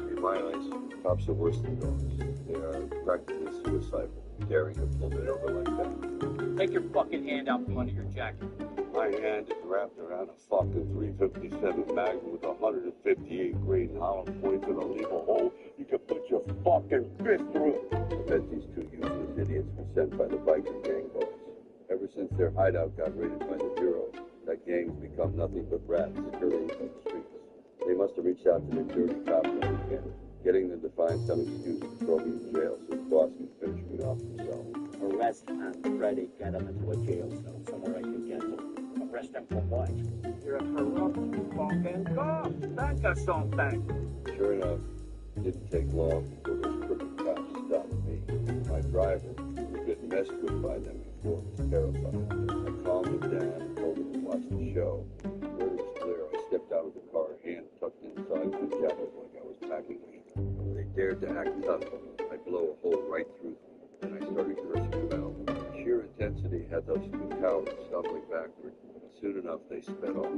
Speaker 3: In my eyes, cops are worse than dogs. They are practically suicidal, daring to pull it over like that.
Speaker 18: Take your fucking hand out from under your jacket.
Speaker 21: My hand is wrapped around a fucking 357 Magnum with 158 grain hollow points and a leave a hole you can put your fucking fist through. I bet these 2 useless idiots were sent by the biker gang boss. Ever since their hideout got raided by the Bureau, that gang's become nothing but rats scurrying through the streets. They must have reached out to their dirty cop friends again, getting them to find some excuse to throw me in jail so the boss can finish me off himself.
Speaker 18: Arrest Aunt Freddy, get him into a jail cell, somewhere I can get him. Arrest him for what? You're a corrupt fucking cop. Think of something.
Speaker 21: Sure enough, it didn't take long before those crooked cops stopped me. My driver, who'd been messed with by them before, was terrified. I calmed him down and told him to watch the show. Where it was clear, I stepped out of the car, hand tucked inside my jacket like I was packing me. When they dared to act tough, I'd blow a hole right through them. Then I started cursing them out. Sheer intensity had those 2 cowards stumbling backward. Soon enough, they sped off.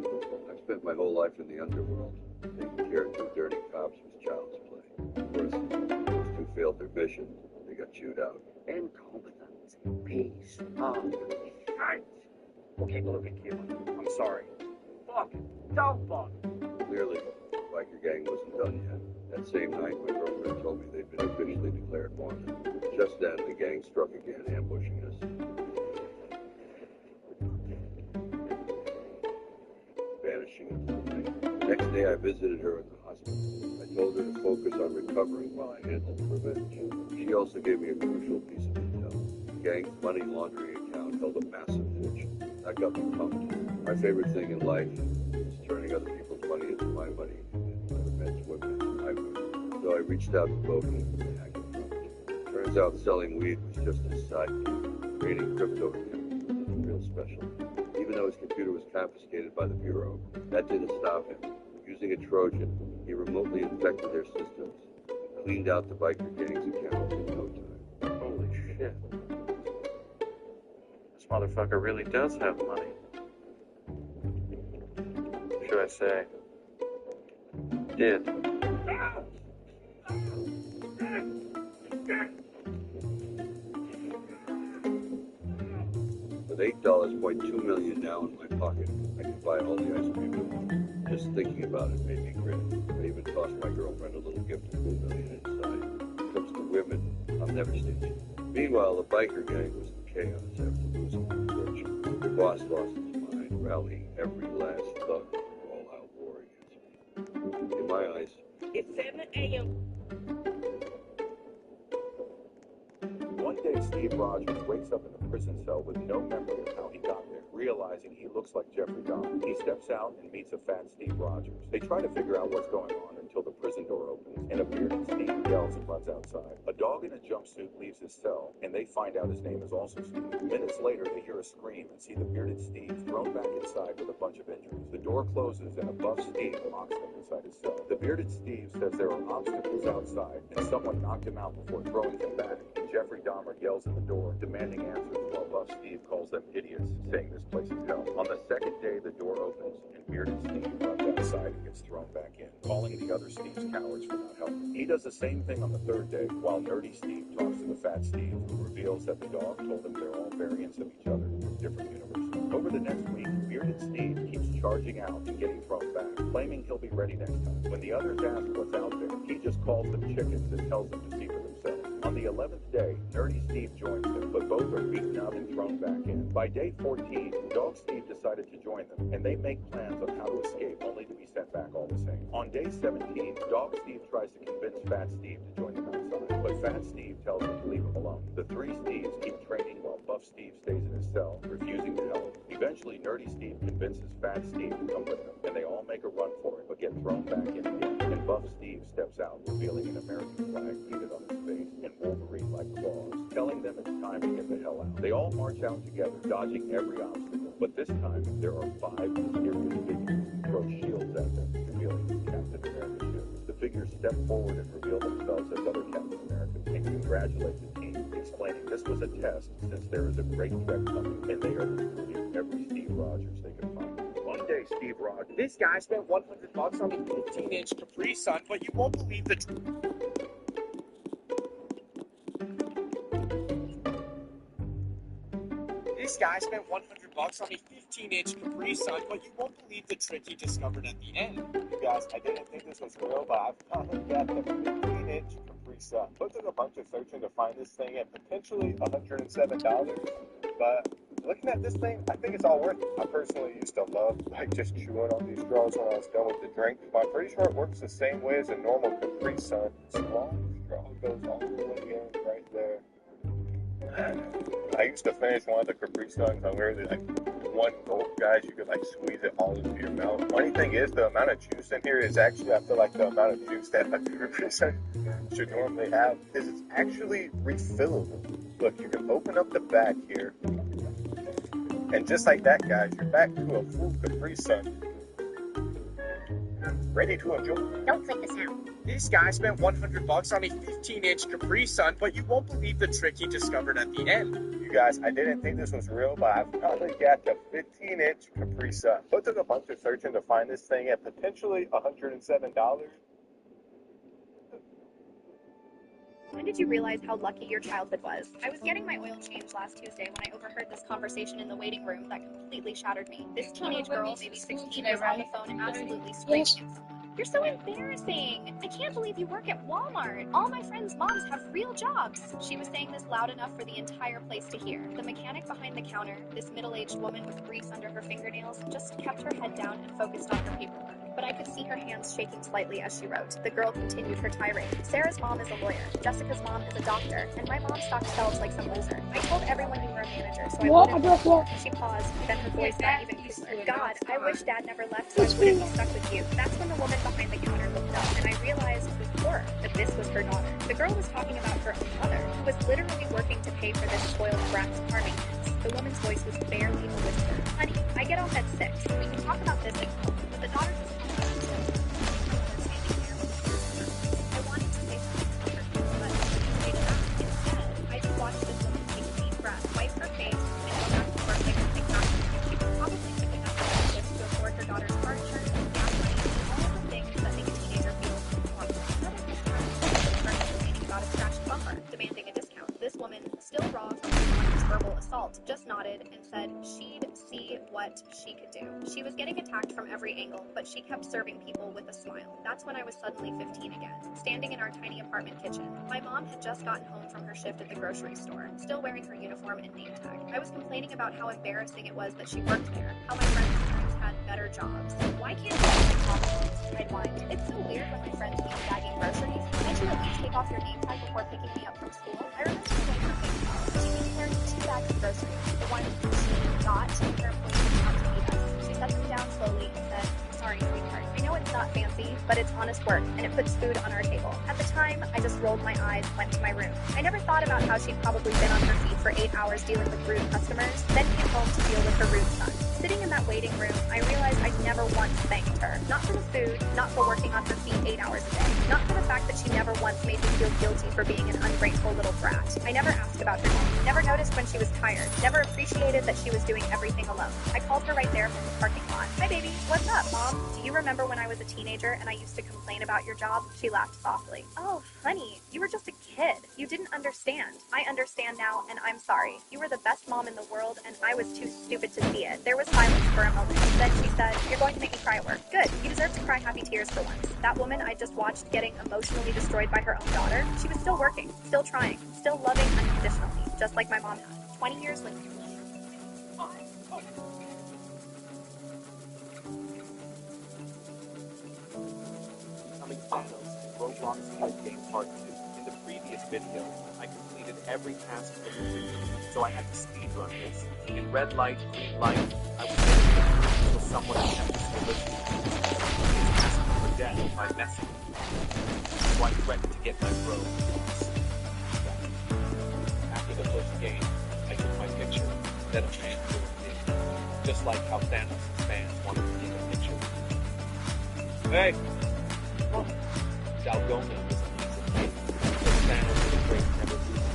Speaker 21: I've spent my whole life in the underworld. Taking care of 2 dirty cops was child's play. Of course, those 2 failed their mission. They got chewed out.
Speaker 18: Incompetence, piece of shit. Okay, look at you. I'm sorry. Fuck. Don't fuck.
Speaker 21: Clearly, the biker gang wasn't done yet. That same night, my girlfriend told me they'd been officially declared wanted. Just then, the gang struck again, ambushing us. Vanishing into the night. The next day, I visited her in the hospital. I told her to focus on recovering while I handled revenge. She also gave me a crucial piece of intel. The gang's money laundering account held a massive fortune. That got me pumped. My favorite thing in life is turning other people's money into my money and other men's women into my women. So I reached out to Bogey and the hacking front. Turns out selling weed was just his side gig. Raiding crypto accounts was real special. Even though his computer was confiscated by the Bureau, that didn't stop him. Using a Trojan, he remotely infected their systems and cleaned out the biker gang's accounts in no time.
Speaker 3: Holy shit. This motherfucker really does have money. Should I say, did.
Speaker 21: With $8.2 million now in my pocket, I can buy all the ice cream I want. Just thinking about it made me grin. I even tossed my girlfriend a little gift of $2 million inside. When it comes to women, I'm never stingy. Meanwhile, the biker gang was in chaos after losing their fortune. The boss lost his mind, rallying every last thug for all-out war against me. In my eyes,
Speaker 18: It's 7 a.m.
Speaker 22: One day, Steve Rogers wakes up in a prison cell with no memory of how he got there. Realizing he looks like Jeffrey Dahmer, he steps out and meets a fat Steve Rogers. They try to figure out what's going on until the prison door opens, and a bearded Steve yells and runs outside. A dog in a jumpsuit leaves his cell, and they find out his name is also Steve. Minutes later, they hear a scream and see the bearded Steve thrown back inside with a bunch of injuries. The door closes, and a buff Steve locks them inside his cell. The bearded Steve says there are obstacles outside, and someone knocked him out before throwing him back. Jeffrey Dahmer yells at the door, demanding answers while Buff Steve calls them idiots, saying this place is hell. On the second day, the door opens and Bearded Steve runs outside and gets thrown back in, calling the other Steve's cowards for not helping. He does the same thing on the third day, while Nerdy Steve talks to the Fat Steve, who reveals that the dog told him they're all variants of each other from different universes. Over the next week, Bearded Steve keeps charging out and getting thrown back, claiming he'll be ready next time. When the others ask what's out there, he just calls them chickens and tells them to see for themselves. On the 11th day, Nerdy Steve joins them, but both are beaten out and thrown back in. By day 14, Dog Steve decided to join them, and they make plans on how to escape, only to be sent back all the same. On day 17, Dog Steve tries to convince Fat Steve to join them outside, but Fat Steve tells him to leave him alone. The three Steves keep training while Buff Steve stays in his cell, refusing to help. Eventually, Nerdy Steve convinces Fat Steve to come with them, and they all make a run for it, but get thrown back in again. And Buff Steve steps out, revealing an American flag painted on his face and Wolverine-like claws, telling them it's time to get the hell out. They all march out together, dodging every obstacle, but this time there are 5 mysterious figures who throw shields at them, revealing it's Captain America shield. The figures step forward and reveal themselves as other Captain Americans and congratulate the team, explaining this was a test since there is a great threat coming, and they are recruiting every Steve Rogers they can find. One day, Steve Rogers.
Speaker 9: This guy spent $100 on a 15-inch Capri Sun, but you won't believe the This guy spent $100 on a 15-inch Capri Sun, but you won't believe the trick he discovered at the end.
Speaker 2: You guys, I didn't think this was real, but I've finally got the 15-inch Capri Sun. It took a bunch of searching to find this thing at potentially $107, but looking at this thing, I think it's all worth it. I personally used to love just chewing on these straws when I was done with the drink, but I'm pretty sure it works the same way as a normal Capri Sun. This long straw goes all the way in right there. I used to finish one of the Capri Suns on literally one gulp, guys. You could squeeze it all into your mouth. Funny thing is, the amount of juice in here is actually, I feel like the amount of juice that a Capri Sun should normally have, is it's actually refillable. Look, you can open up the back here, and just like that, guys, you're back to a full Capri Sun. Ready to enjoy.
Speaker 12: Don't click the sound.
Speaker 9: This guy spent $100 on a 15-inch Capri Sun, but you won't believe the trick he discovered at the end.
Speaker 2: You guys, I didn't think this was real, but I've finally got the 15-inch Capri Sun. It took a bunch of searching to find this thing at potentially $107.
Speaker 7: When did you realize how lucky your childhood was? I was getting my oil changed last Tuesday when I overheard this conversation in the waiting room that completely shattered me. This teenage girl, maybe 16, was on the phone absolutely screaming at someone. You're so embarrassing. I can't believe you work at Walmart. All my friends' moms have real jobs. She was saying this loud enough for the entire place to hear. The mechanic behind the counter, this middle-aged woman with grease under her fingernails, just kept her head down and focused on her paperwork. But I could see her hands shaking slightly as she wrote. The girl continued her tirade. Sarah's mom is a lawyer. Jessica's mom is a doctor. And my mom stocked shelves like some loser. I told everyone you were a manager, so I wouldn't. She paused, then her voice got even cooler. God, I wish Dad never left so I wouldn't be stuck with you. That's when the woman behind the counter looked up, and I realized with horror that this was her daughter. The girl was talking about her own mother, who was literally working to pay for this spoiled brat's car maintenance. The woman's voice was barely a whisper. Honey, I get off at 6. We can talk about this at home. But the daughter just I wanted to say something to her, but I did not. Instead, I just watched this woman take a deep breath, wipe her face, and go back to work like a TikTok. She was probably picking up the just to afford her daughter's car insurance, gas money, and all of the things that make a teenager feel comfortable. Complaining about a scratched bumper, demanding a discount. This woman, still raw from this verbal assault, just nodded and said she'd see what she could do. She was getting attacked from every angle, but she kept serving people with a smile. That's when I was suddenly 15 again, standing in our tiny apartment kitchen. My mom had just gotten home from her shift at the grocery store, still wearing her uniform and name tag. I was complaining about how embarrassing it was that she worked there, how my friends' parents had better jobs. Why can't you talk to me? I'd whine. It's so weird when my friends keep bagging groceries. Can't you at least take off your name tag before picking me up from school? I remember saying her face out. She returned 2 bags of groceries. The one she got, her employees had to meet us. She set them down slowly and said, sorry, sweetheart. I know it's not fancy, but it's honest work, and it puts food on our table. At the time, I just rolled my eyes and went to my room. I never thought about how she'd probably been on her feet for 8 hours dealing with rude customers, then came home to deal with her rude son. Sitting in that waiting room, I realized I'd never once thanked her. Not for the food, not for working on her feet 8 hours a day, not for the fact that she never once made me feel guilty for being an ungrateful little brat. I never asked about her day, never noticed when she was tired, never appreciated that she was doing everything alone. I called her right there from the parking lot. Hi baby, what's up, Mom? Do you remember when I was a teenager and I used to complain about your job? She laughed softly. Oh, honey, you were just a kid. You didn't understand. I understand now, and I'm sorry. You were the best mom in the world, and I was too stupid to see it. There was silence for a moment. Then she said, you're going to make me cry at work. Good. You deserve to cry happy tears for once. That woman I just watched getting emotionally destroyed by her own daughter, she was still working, still trying, still loving unconditionally, just like my mom had. 20 years later.
Speaker 8: Coming finals, Roblox Squid Game Part 2. In the previous video, I completed every task for the week, so I had to speedrun this. In red light, green light, I was waiting until someone attempted to listen. He is asking for death by messaging. So I threatened to get my bro. After the first game, I took my picture, then a fan did. Just like how Thanos' fans wanted to take a picture. Hey! Oh. Dalgona was a piece of cake, but Thanos was afraid to never lose.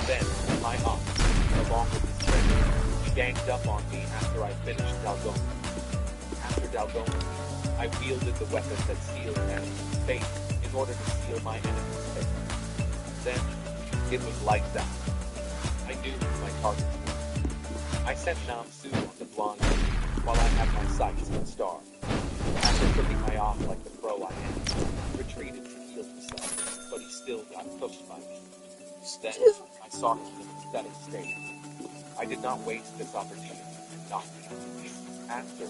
Speaker 8: Then, my aunt, along with his friend, ganged up on me after I finished Dalgona. After Dalgona, I wielded the weapon that sealed Thanos' fate in order to seal my enemy's fate. Then, it was lights out. I knew who my target was. I sent Namsu on the blonde while I had my sights on Star. After cooking my off like the pro I am, retreated to heal himself, but he still got pushed by me. Then, I saw him in a pathetic state. I did not waste this opportunity and knocked him out. After,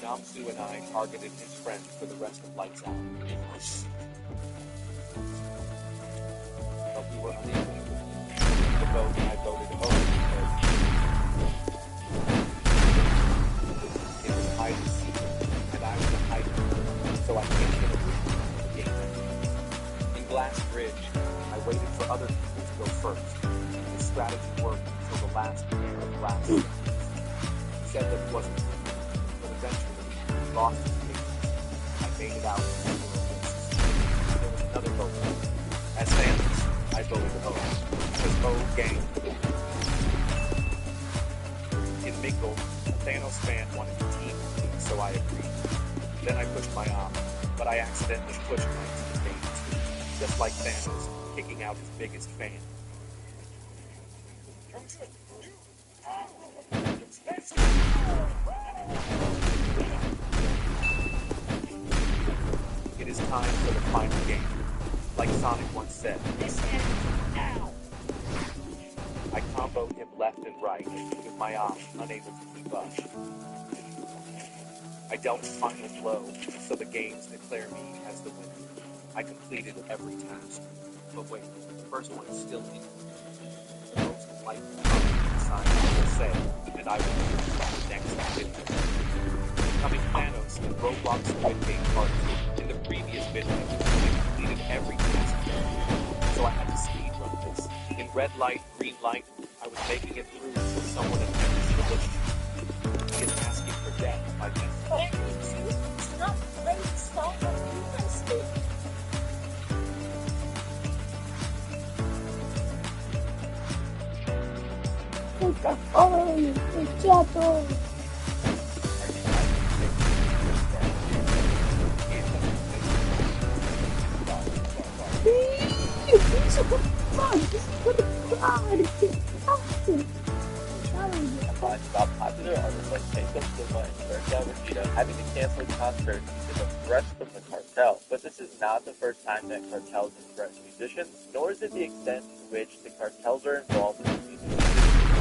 Speaker 8: Namsu and I targeted his friend for the rest of Lights Out. But we were unable to defeat the vote I voted over because it was hide and seek, and I was a hider, so I can't get a room for the game ended. In Glass Bridge, I waited for other people to go first. His strategy worked until the last pair of glass stones. He said that it wasn't good, but eventually he lost his patience. I made it out to the risks. There was another vote. As Thanos, I voted O, because O gained the vote. In Mingle, a Thanos fan wanted to team with me, so I agreed. Then I pushed my arm, but I accidentally pushed my teammate too, just like Thanos, kicking out his biggest fan. It is time for the final game. Like Sonic once said, this ends now. I comboed him left and right, with my arm unable to keep up. I dealt the final blow, so the games declare me as the winner. I completed every task. But wait, the first one is still in. The most likely side will say, and I will do the next video. Becoming Thanos in Roblox Squid Game Part 2. In the previous video, I completed every task, so I had to speedrun this. In red light, green light, I was making it through until someone attempted to listen. He is asking for death by death.
Speaker 11: But I need to. It's not great stuff on university.
Speaker 6: Chato.
Speaker 14: About popular artists like Jacob Zuma and Sergio Rashida having to cancel concerts is a threat from the cartel. But this is not the first time that cartels have threatened musicians, nor is it the extent to which the cartels are involved in the music industry.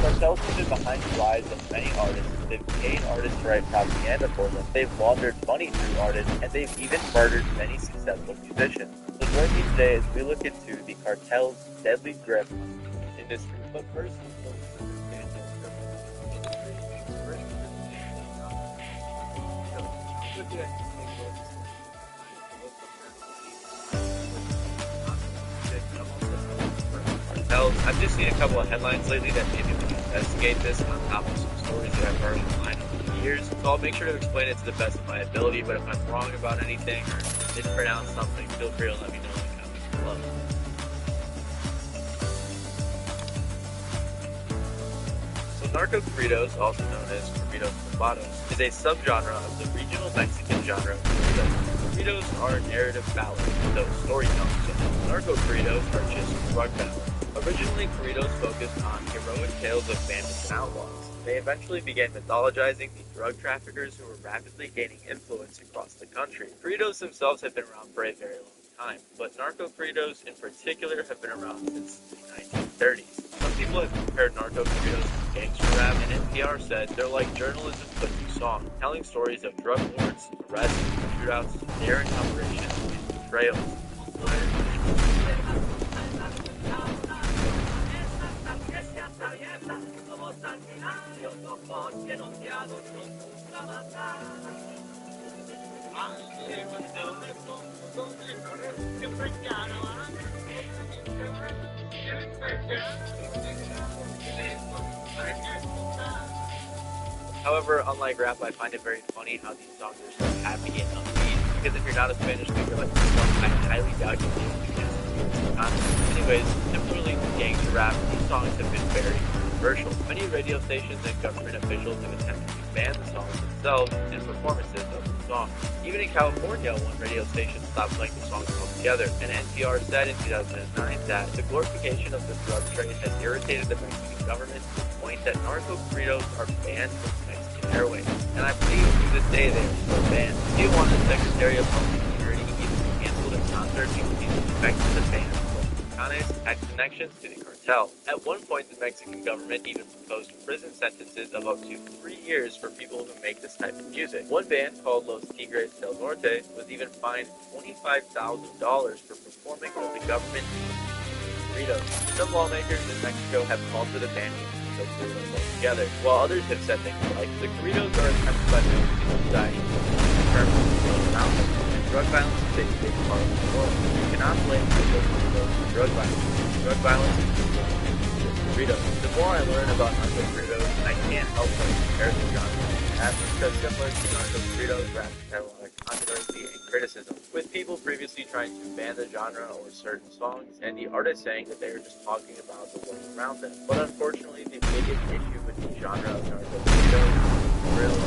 Speaker 14: Cartels have been behind the rise of many artists. They've paid artists to write propaganda for them. They've laundered money through artists, and they've even murdered many successful musicians. So join me today as we look into the cartel's deadly grip on the music industry. But first,
Speaker 13: cartels. I've just seen a couple of headlines lately that maybe we can investigate this on top of some stories that I've heard online over the years. So I'll make sure to explain it to the best of my ability, but if I'm wrong about anything or
Speaker 14: mispronounce something, feel free to let me know in the comments below. So narco-corridos, also known as corridos tumbados, is a subgenre of the regional Mexican genre of corridos. Corridos are narrative ballads, though storytelling. So narco-corridos are just drug ballads. Originally, corridos focused on heroic tales of bandits and outlaws. They eventually began mythologizing the drug traffickers who were rapidly gaining influence across the country. Corridos themselves have been around for a very long time, but narco-corridos in particular have been around since the 1930s. Some people have compared narco-corridos to gangster rap, and NPR said they're like journalism put to song, telling stories of drug lords, arrests, shootouts, daring operations, and betrayals. However, unlike rap, I find it very funny how these songs are so happy and upbeat, because if you're not a Spanish speaker like myself, I highly doubt you'll be able to guess. Anyways, similarly to gangster rap, these songs have been very controversial. Many radio stations and government officials have attempted to ban the songs themselves and performances of the song. Even in California, one radio station stopped playing the songs altogether, and NPR said in 2009 that the glorification of the drug trade has irritated the Mexican government to the point that narco-corridos are banned from Mexican airways. And I believe to this day they are still banned. Tijuana's Secretary of Homeland Security even canceled a concert because he suspected the band had connections to the cartel. At one point, the Mexican government even proposed prison sentences of up to 3 years for people who make this type of music. One band called Los Tigres del Norte was even fined $25,000 for performing with the government corridos. Some lawmakers in Mexico have called for the banning of corridos altogether, while others have said things like, the corridos are attempted by the Mexican society in terms of the world around them. Drug violence is a big part of the world. You cannot blame people for drug violence. Drug violence is the corridos. The more I learn about narco-corridos, I can't help but compare the genres. That's because similar to narco-corridos, rap has had a lot of controversy and criticism, with people previously trying to ban the genre or certain songs, and the artists saying that they are just talking about the world around them. But unfortunately, the biggest issue with the genre of narco-corridos is real.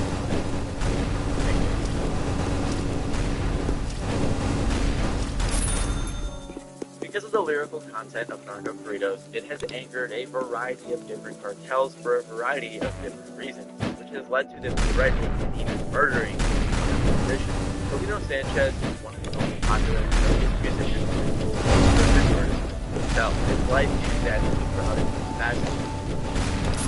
Speaker 14: Because of the lyrical content of narco-corridos, it has angered a variety of different cartels for a variety of different reasons, which has led to them threatening and even murdering musicians. Paulino Sanchez is one of the most popular and strongest musicians in the world. His life is actually crowded and fascinating.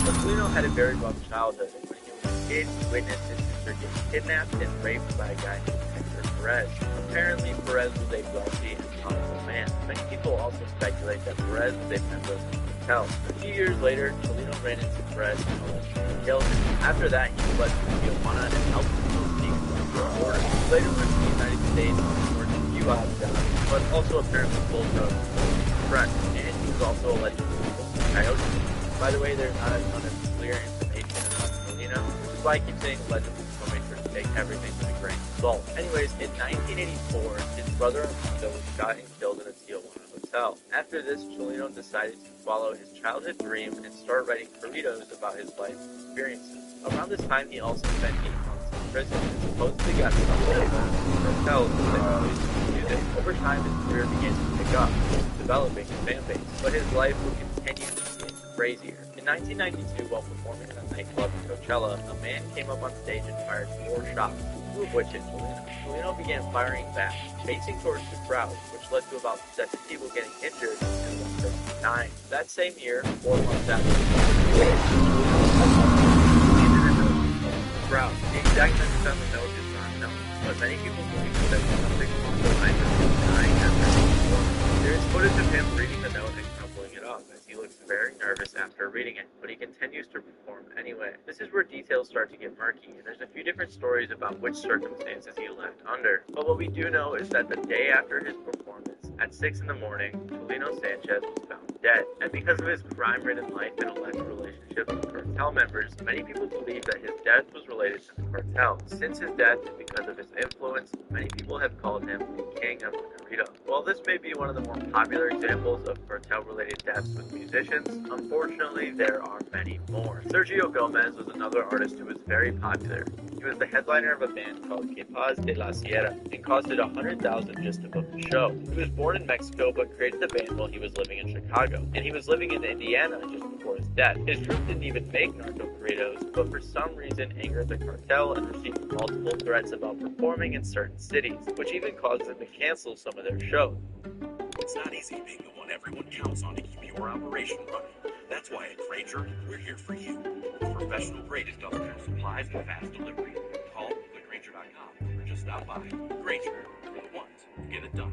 Speaker 14: But Paulino had a very rough childhood, and when he was a kid, he witnessed his sister get kidnapped and raped by a guy named Hector Perez. Apparently, Perez was a wealthy and powerful man. Many people also speculate that Perez was a member of the cartel. A few years later, Cholino ran into Perez and allegedly killed him. After that, he fled to Tijuana and helped people sneak through the border. He later went to the United States and worked a few odd jobs, but also apparently sold drugs to friends. And he was also allegedly killed by coyotes. By the way, there's not a ton of clear information about Cholino, which is why I keep saying allegedly, so make sure to take everything with a grain of salt. Anyways, in 1984, his brother Armando was shot and killed in a Tijuana hotel. After this, Cholino decided to follow his childhood dream and start writing corridos about his life experiences. Around this time, he also spent 8 months in prison and supposedly got somewhat involved in cartels that used music. Over time, his career began to pick up, developing a fan base, but his life would continue to get crazier. In 1992, while performing at a nightclub in Coachella, a man came up on stage and fired 4 shots, 2 of which hit Cholino. Cholino began firing back, facing towards the crowd, which led to about 7 people getting injured and 1 person dying. That same year, 4 months after the crowd, the exact message on the note is not known, but many people believe that something along the lines of him dying after the performance. There is footage of him reading the note and crumpling it up, as he looks very nervous after reading it, but he continues to perform anyway. This is where details start to get murky, and there's a few different stories about which circumstances he left under. But what we do know is that the day after his performance, at 6 in the morning, Paulino Sanchez was found dead. And because of his crime-ridden life and alleged relationship with cartel members, many people believe that his death was related to the cartel. Since his death and because of his influence, many people have called him the King of Corrido. While this may be one of the more popular examples of cartel-related deaths with musicians, unfortunately there are many more. Sergio Gomez was another artist who was very popular. He was the headliner of a band called Que Paz de la Sierra and costed $100,000 just to book the show. He was born in Mexico but created the band while he was living in Chicago, and he was living in Indiana just before his death. His group didn't even make Narco Corridos, but for some reason angered the cartel and received multiple threats about performing in certain cities, which even caused them to cancel some of their shows.
Speaker 8: It's not easy being the one everyone counts on to keep your operation running. That's why at Granger, we're here for you. With professional grade industrial supplies and fast delivery. Call thegranger.com or just stop by. Granger, we're the ones who get it done.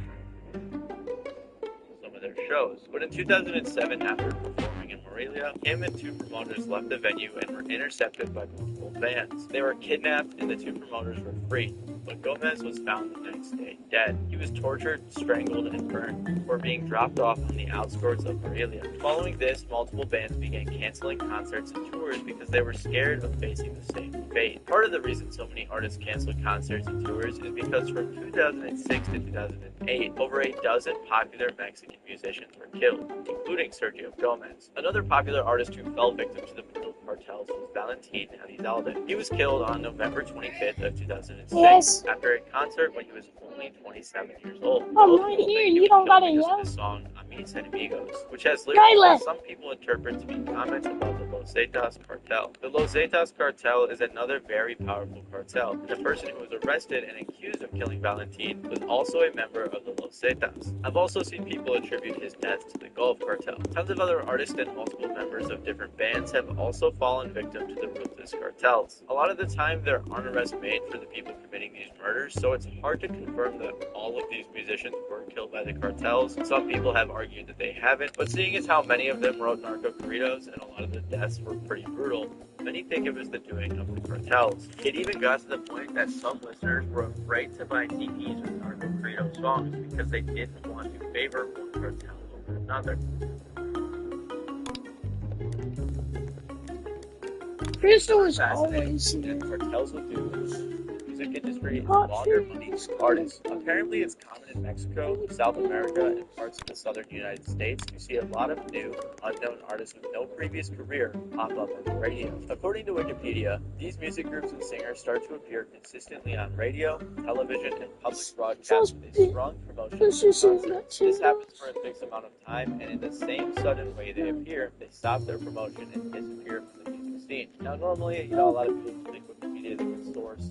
Speaker 14: Some of their shows. But in 2007, after performing in Morelia, him and two promoters left the venue and were intercepted by multiple fans. They were kidnapped and the two promoters were freed. But Gomez was found the next day dead. He was tortured, strangled, and burned before being dropped off on the outskirts of Morelia. Following this, multiple bands began canceling concerts and tours because they were scared of facing the same fate. Part of the reason so many artists canceled concerts and tours is because from 2006 to 2008, over a dozen popular Mexican musicians were killed, including Sergio Gomez. Another popular artist who fell victim to the brutal cartels was Valentin Elizalde. He was killed on November 25th of 2006.
Speaker 6: Yes.
Speaker 14: After a concert when he was only 27 years old.
Speaker 6: I'm right here. You don't gotta yell.
Speaker 14: The song Amigos Enemigos, which has lyrics that some people interpret to be comments about the Los Zetas cartel. The Los Zetas cartel is another very powerful cartel. The person who was arrested and accused of killing Valentin was also a member of the Los Zetas. I've also seen people attribute his death to the Gulf cartel. Tons of other artists and multiple members of different bands have also fallen victim to the ruthless cartels. A lot of the time there aren't arrests made for the people committing these murders, so it's hard to confirm that all of these musicians were killed by the cartels. Some people have argued that they haven't, but seeing as how many of them wrote narco corridos and a lot of the deaths were pretty brutal, many think it was the doing of the cartels. It even got to the point that some listeners were afraid to buy CDs with narco corrido songs because they didn't want to favor one cartel over another.
Speaker 6: Crystal is always
Speaker 14: and cartels will do music industry is launder money to artists. Apparently, it's common in Mexico, South America, and parts of the southern United States to see a lot of new, unknown artists with no previous career pop up on the radio. According to Wikipedia, these music groups and singers start to appear consistently on radio, television, and public broadcasts with a strong promotion of concerts. This happens for a fixed amount of time, and in the same sudden way they appear, they stop their promotion and disappear from the music scene. Now, normally, a lot of people think Wikipedia is a good source.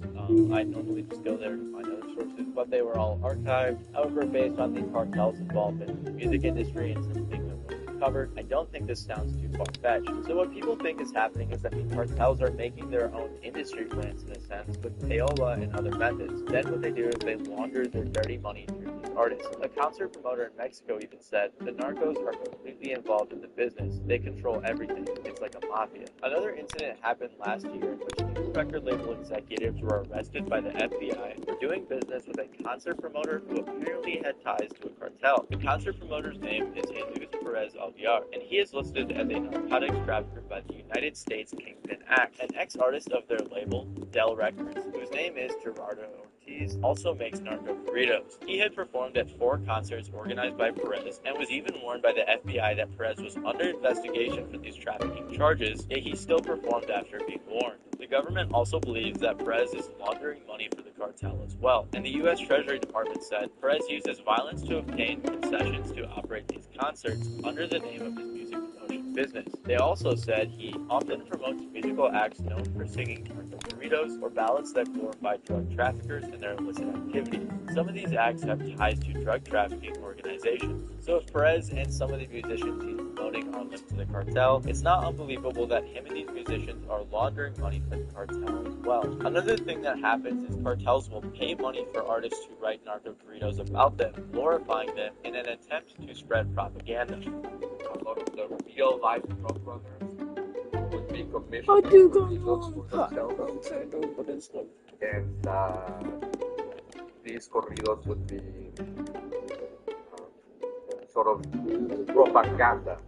Speaker 14: I normally just go there to find other sources, but they were all archived. However, based on the cartels involved in the music industry and some things that were covered, I don't think this sounds too far-fetched. So what people think is happening is that the cartels are making their own industry plans, in a sense, with payola and other methods. Then what they do is they launder their dirty money through these artists. A concert promoter in Mexico even said, the narcos are completely involved in the business. They control everything. It's like a mafia. Another incident happened last year in which two record label executives were arrested by the FBI for doing business with a concert promoter who apparently had ties to a cartel. The concert promoter's name is Jesus Perez Aguiar, and he is listed as a narcotics trafficker by the United States Kingpin Act. An ex-artist of their label, Del Records, whose name is Gerardo Ortiz, also makes narco corridos. He had performed at 4 concerts organized by Perez and was even warned by the FBI that Perez was under investigation for these trafficking charges, yet he still performed after being warned. The government also believes that Perez is laundering money for the cartel as well, and the U.S. Treasury Department said Perez uses violence to obtain concessions to operate these concerts under the name of his music promotion business. They also said he often promotes musical acts known for singing narco corridos or ballads that glorify drug traffickers and their illicit activities. Some of these acts have ties to drug trafficking organizations. So if Perez and some of the musicians he's promoting are linked to the cartel, it's not unbelievable that him and these musicians are laundering money for the cartel as well. Another thing that happens is cartels will pay money for artists who write narco corridos about them, glorifying them in an attempt to spread propaganda.
Speaker 19: A lot of the real life drug runners would be commissioned
Speaker 6: I do go
Speaker 19: for themselves, and these corridos would be sort of propaganda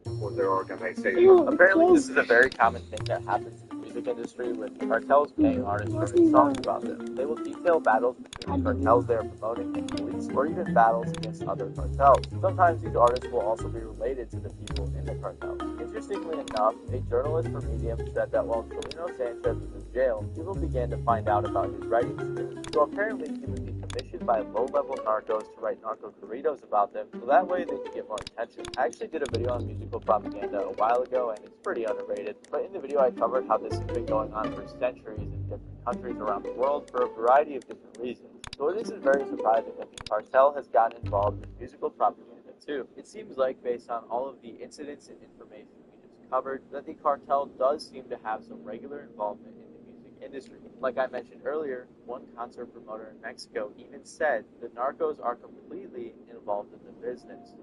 Speaker 2: before their organization.
Speaker 14: Apparently, this is a very common thing that happens in the music industry with cartels paying artists to write songs about them. They will detail battles between the cartels they are promoting, police, or even battles against other cartels. Sometimes these artists will also be related to the people in the cartel. Interestingly enough, a journalist for Medium said that while Tolino Sanchez was in jail, people began to find out about his writing skills. So apparently, he would be commissioned by low-level narcos to write narco corridos about them, so that way they could get more attention. I actually did a video on musical propaganda a while ago, and it's pretty underrated, but in the video I covered how this has been going on for centuries in different countries around the world for a variety of different reasons. So it isn't very surprising that the cartel has gotten involved in musical propaganda too. It seems like, based on all of the incidents and information we just covered, that the cartel does seem to have some regular involvement in the music industry. Like I mentioned earlier, one concert promoter in Mexico even said the narcos are completely involved in the business.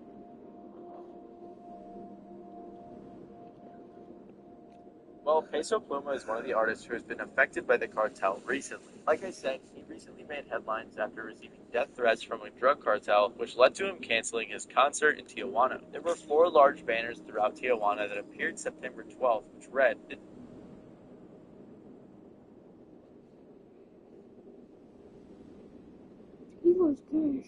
Speaker 14: Well, Peso Pluma is one of the artists who has been affected by the cartel recently. Like I said, he recently made headlines after receiving death threats from a drug cartel, which led to him canceling his concert in Tijuana. There were 4 large banners throughout Tijuana that appeared September 12th, which read,
Speaker 6: He was good.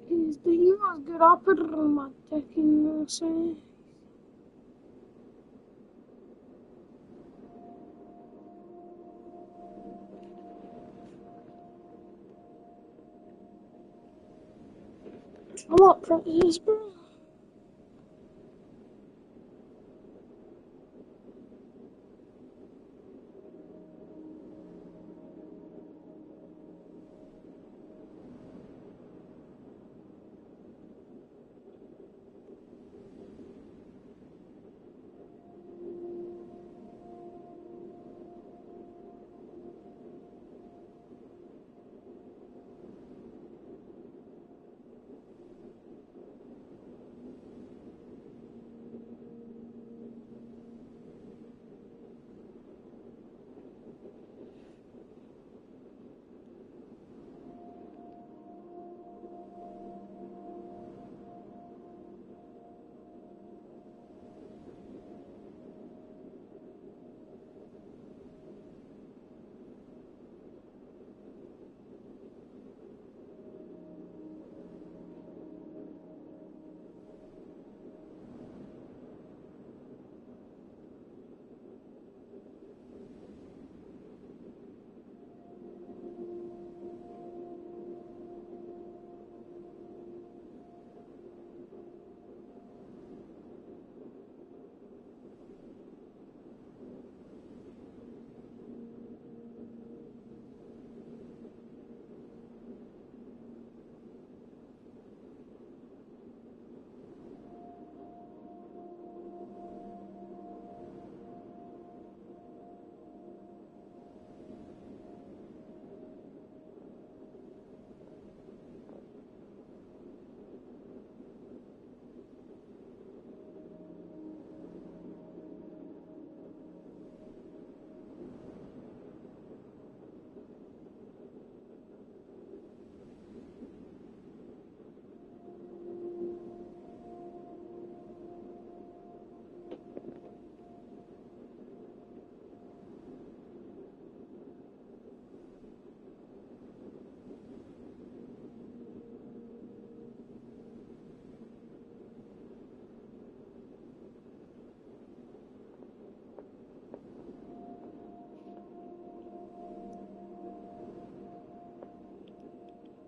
Speaker 6: He was good. I'll put it on my deck, you know what I'm saying? I want practice, bro.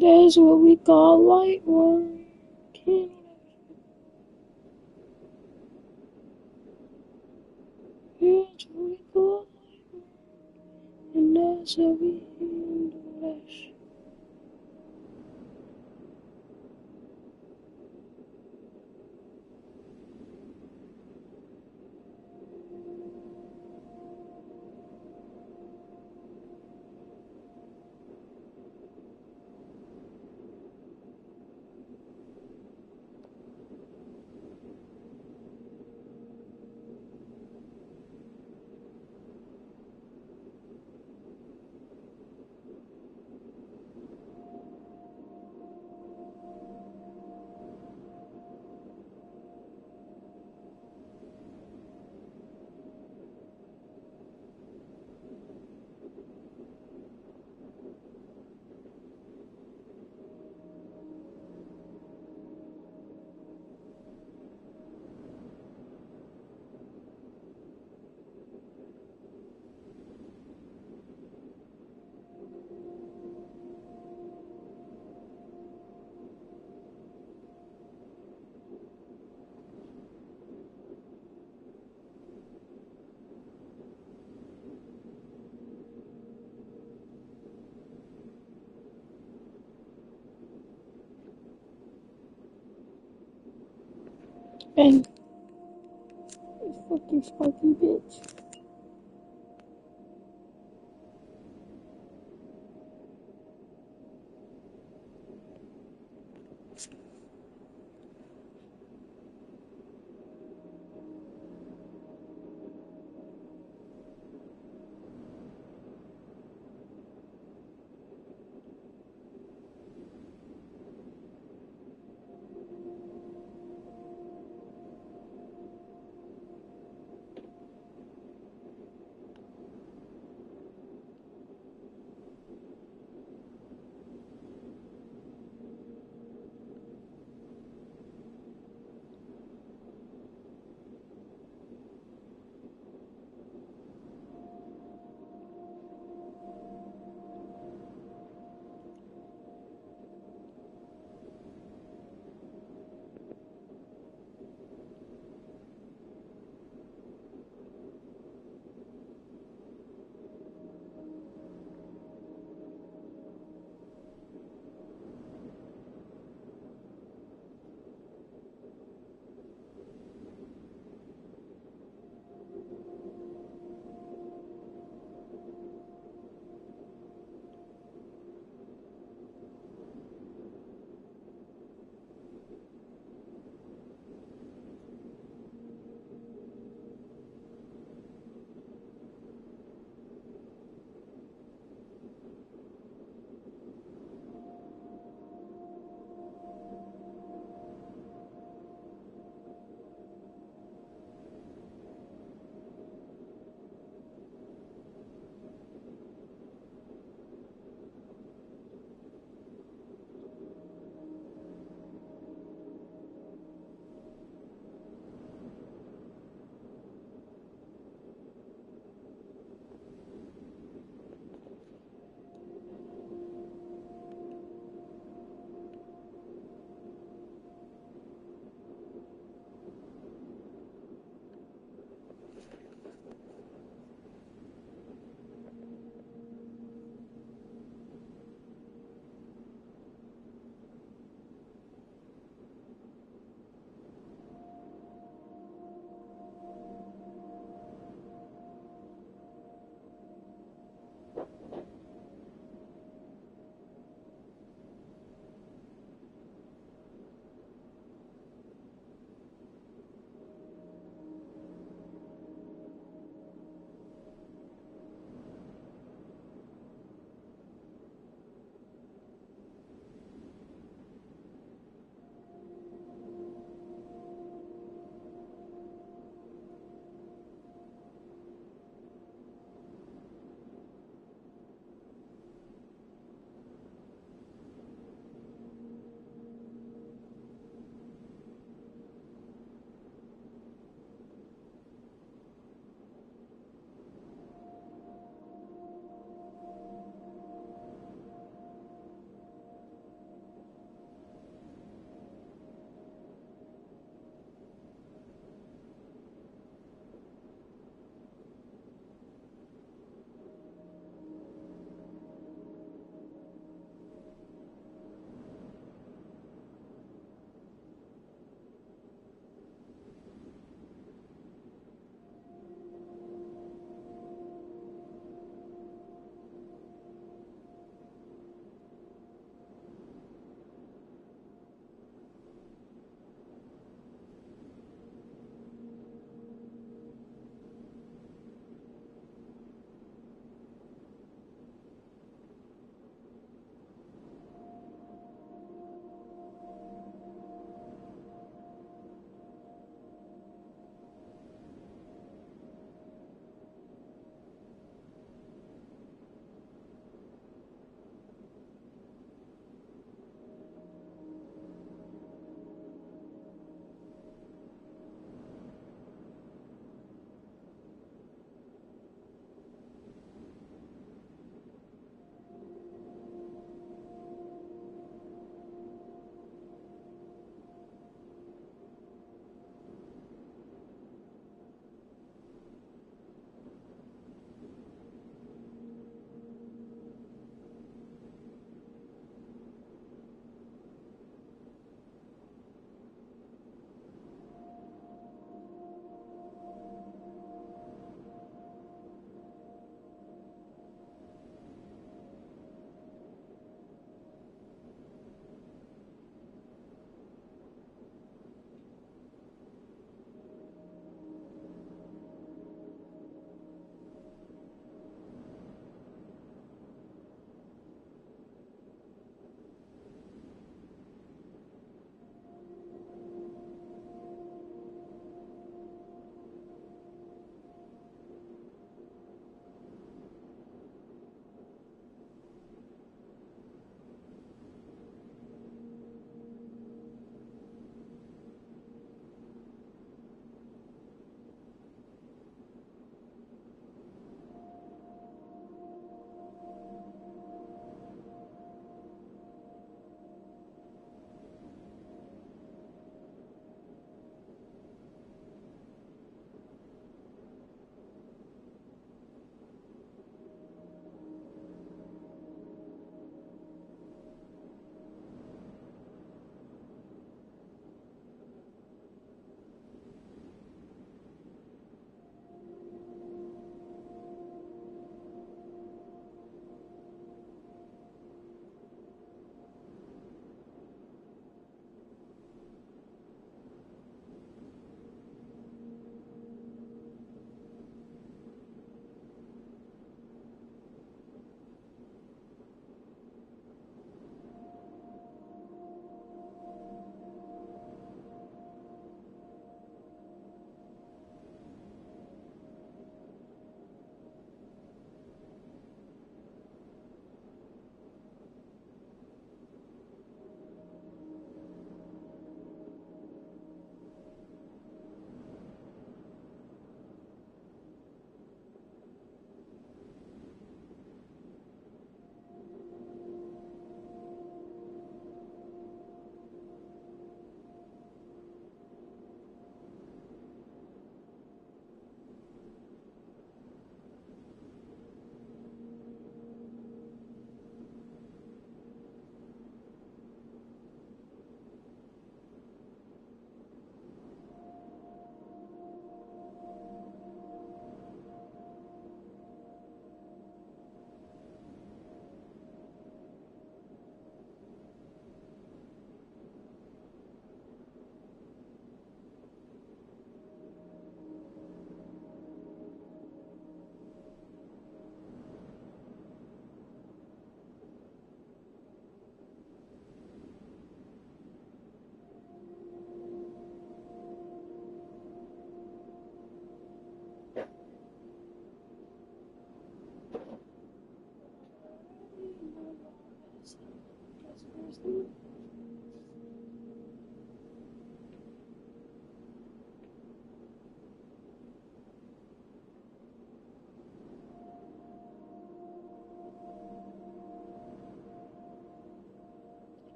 Speaker 6: That's what we call light work. That's what we call light work. And that's how we handle that shit. Hey, fuck you, Sparky bitch.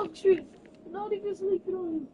Speaker 6: Oh shit. No, they just leak it on you.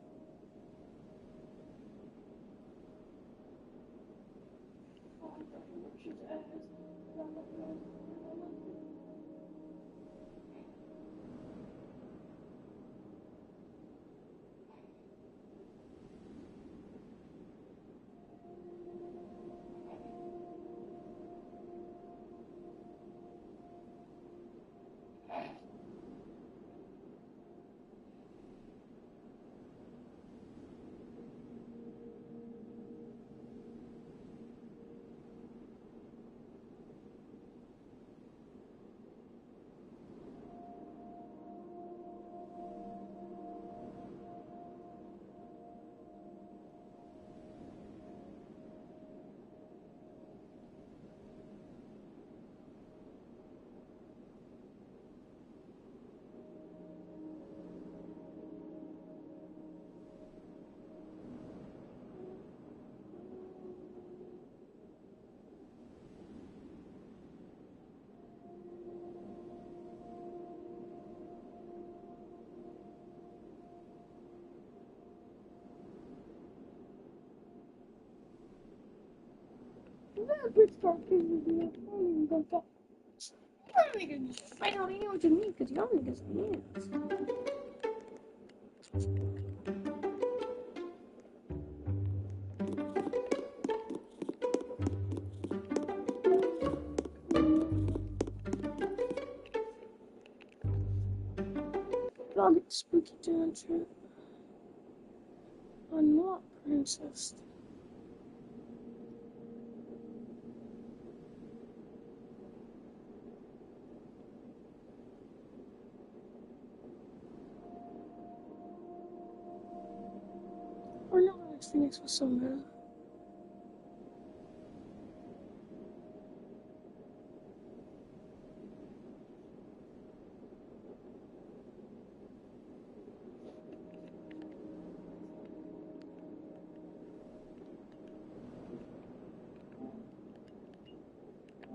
Speaker 6: That bitch got killed with me. I don't even got that. Y'all niggas need to fight out here with me, cause y'all niggas hands. Y'all get spooky tangent. I'm not princess. Or not, Phoenix was so mad.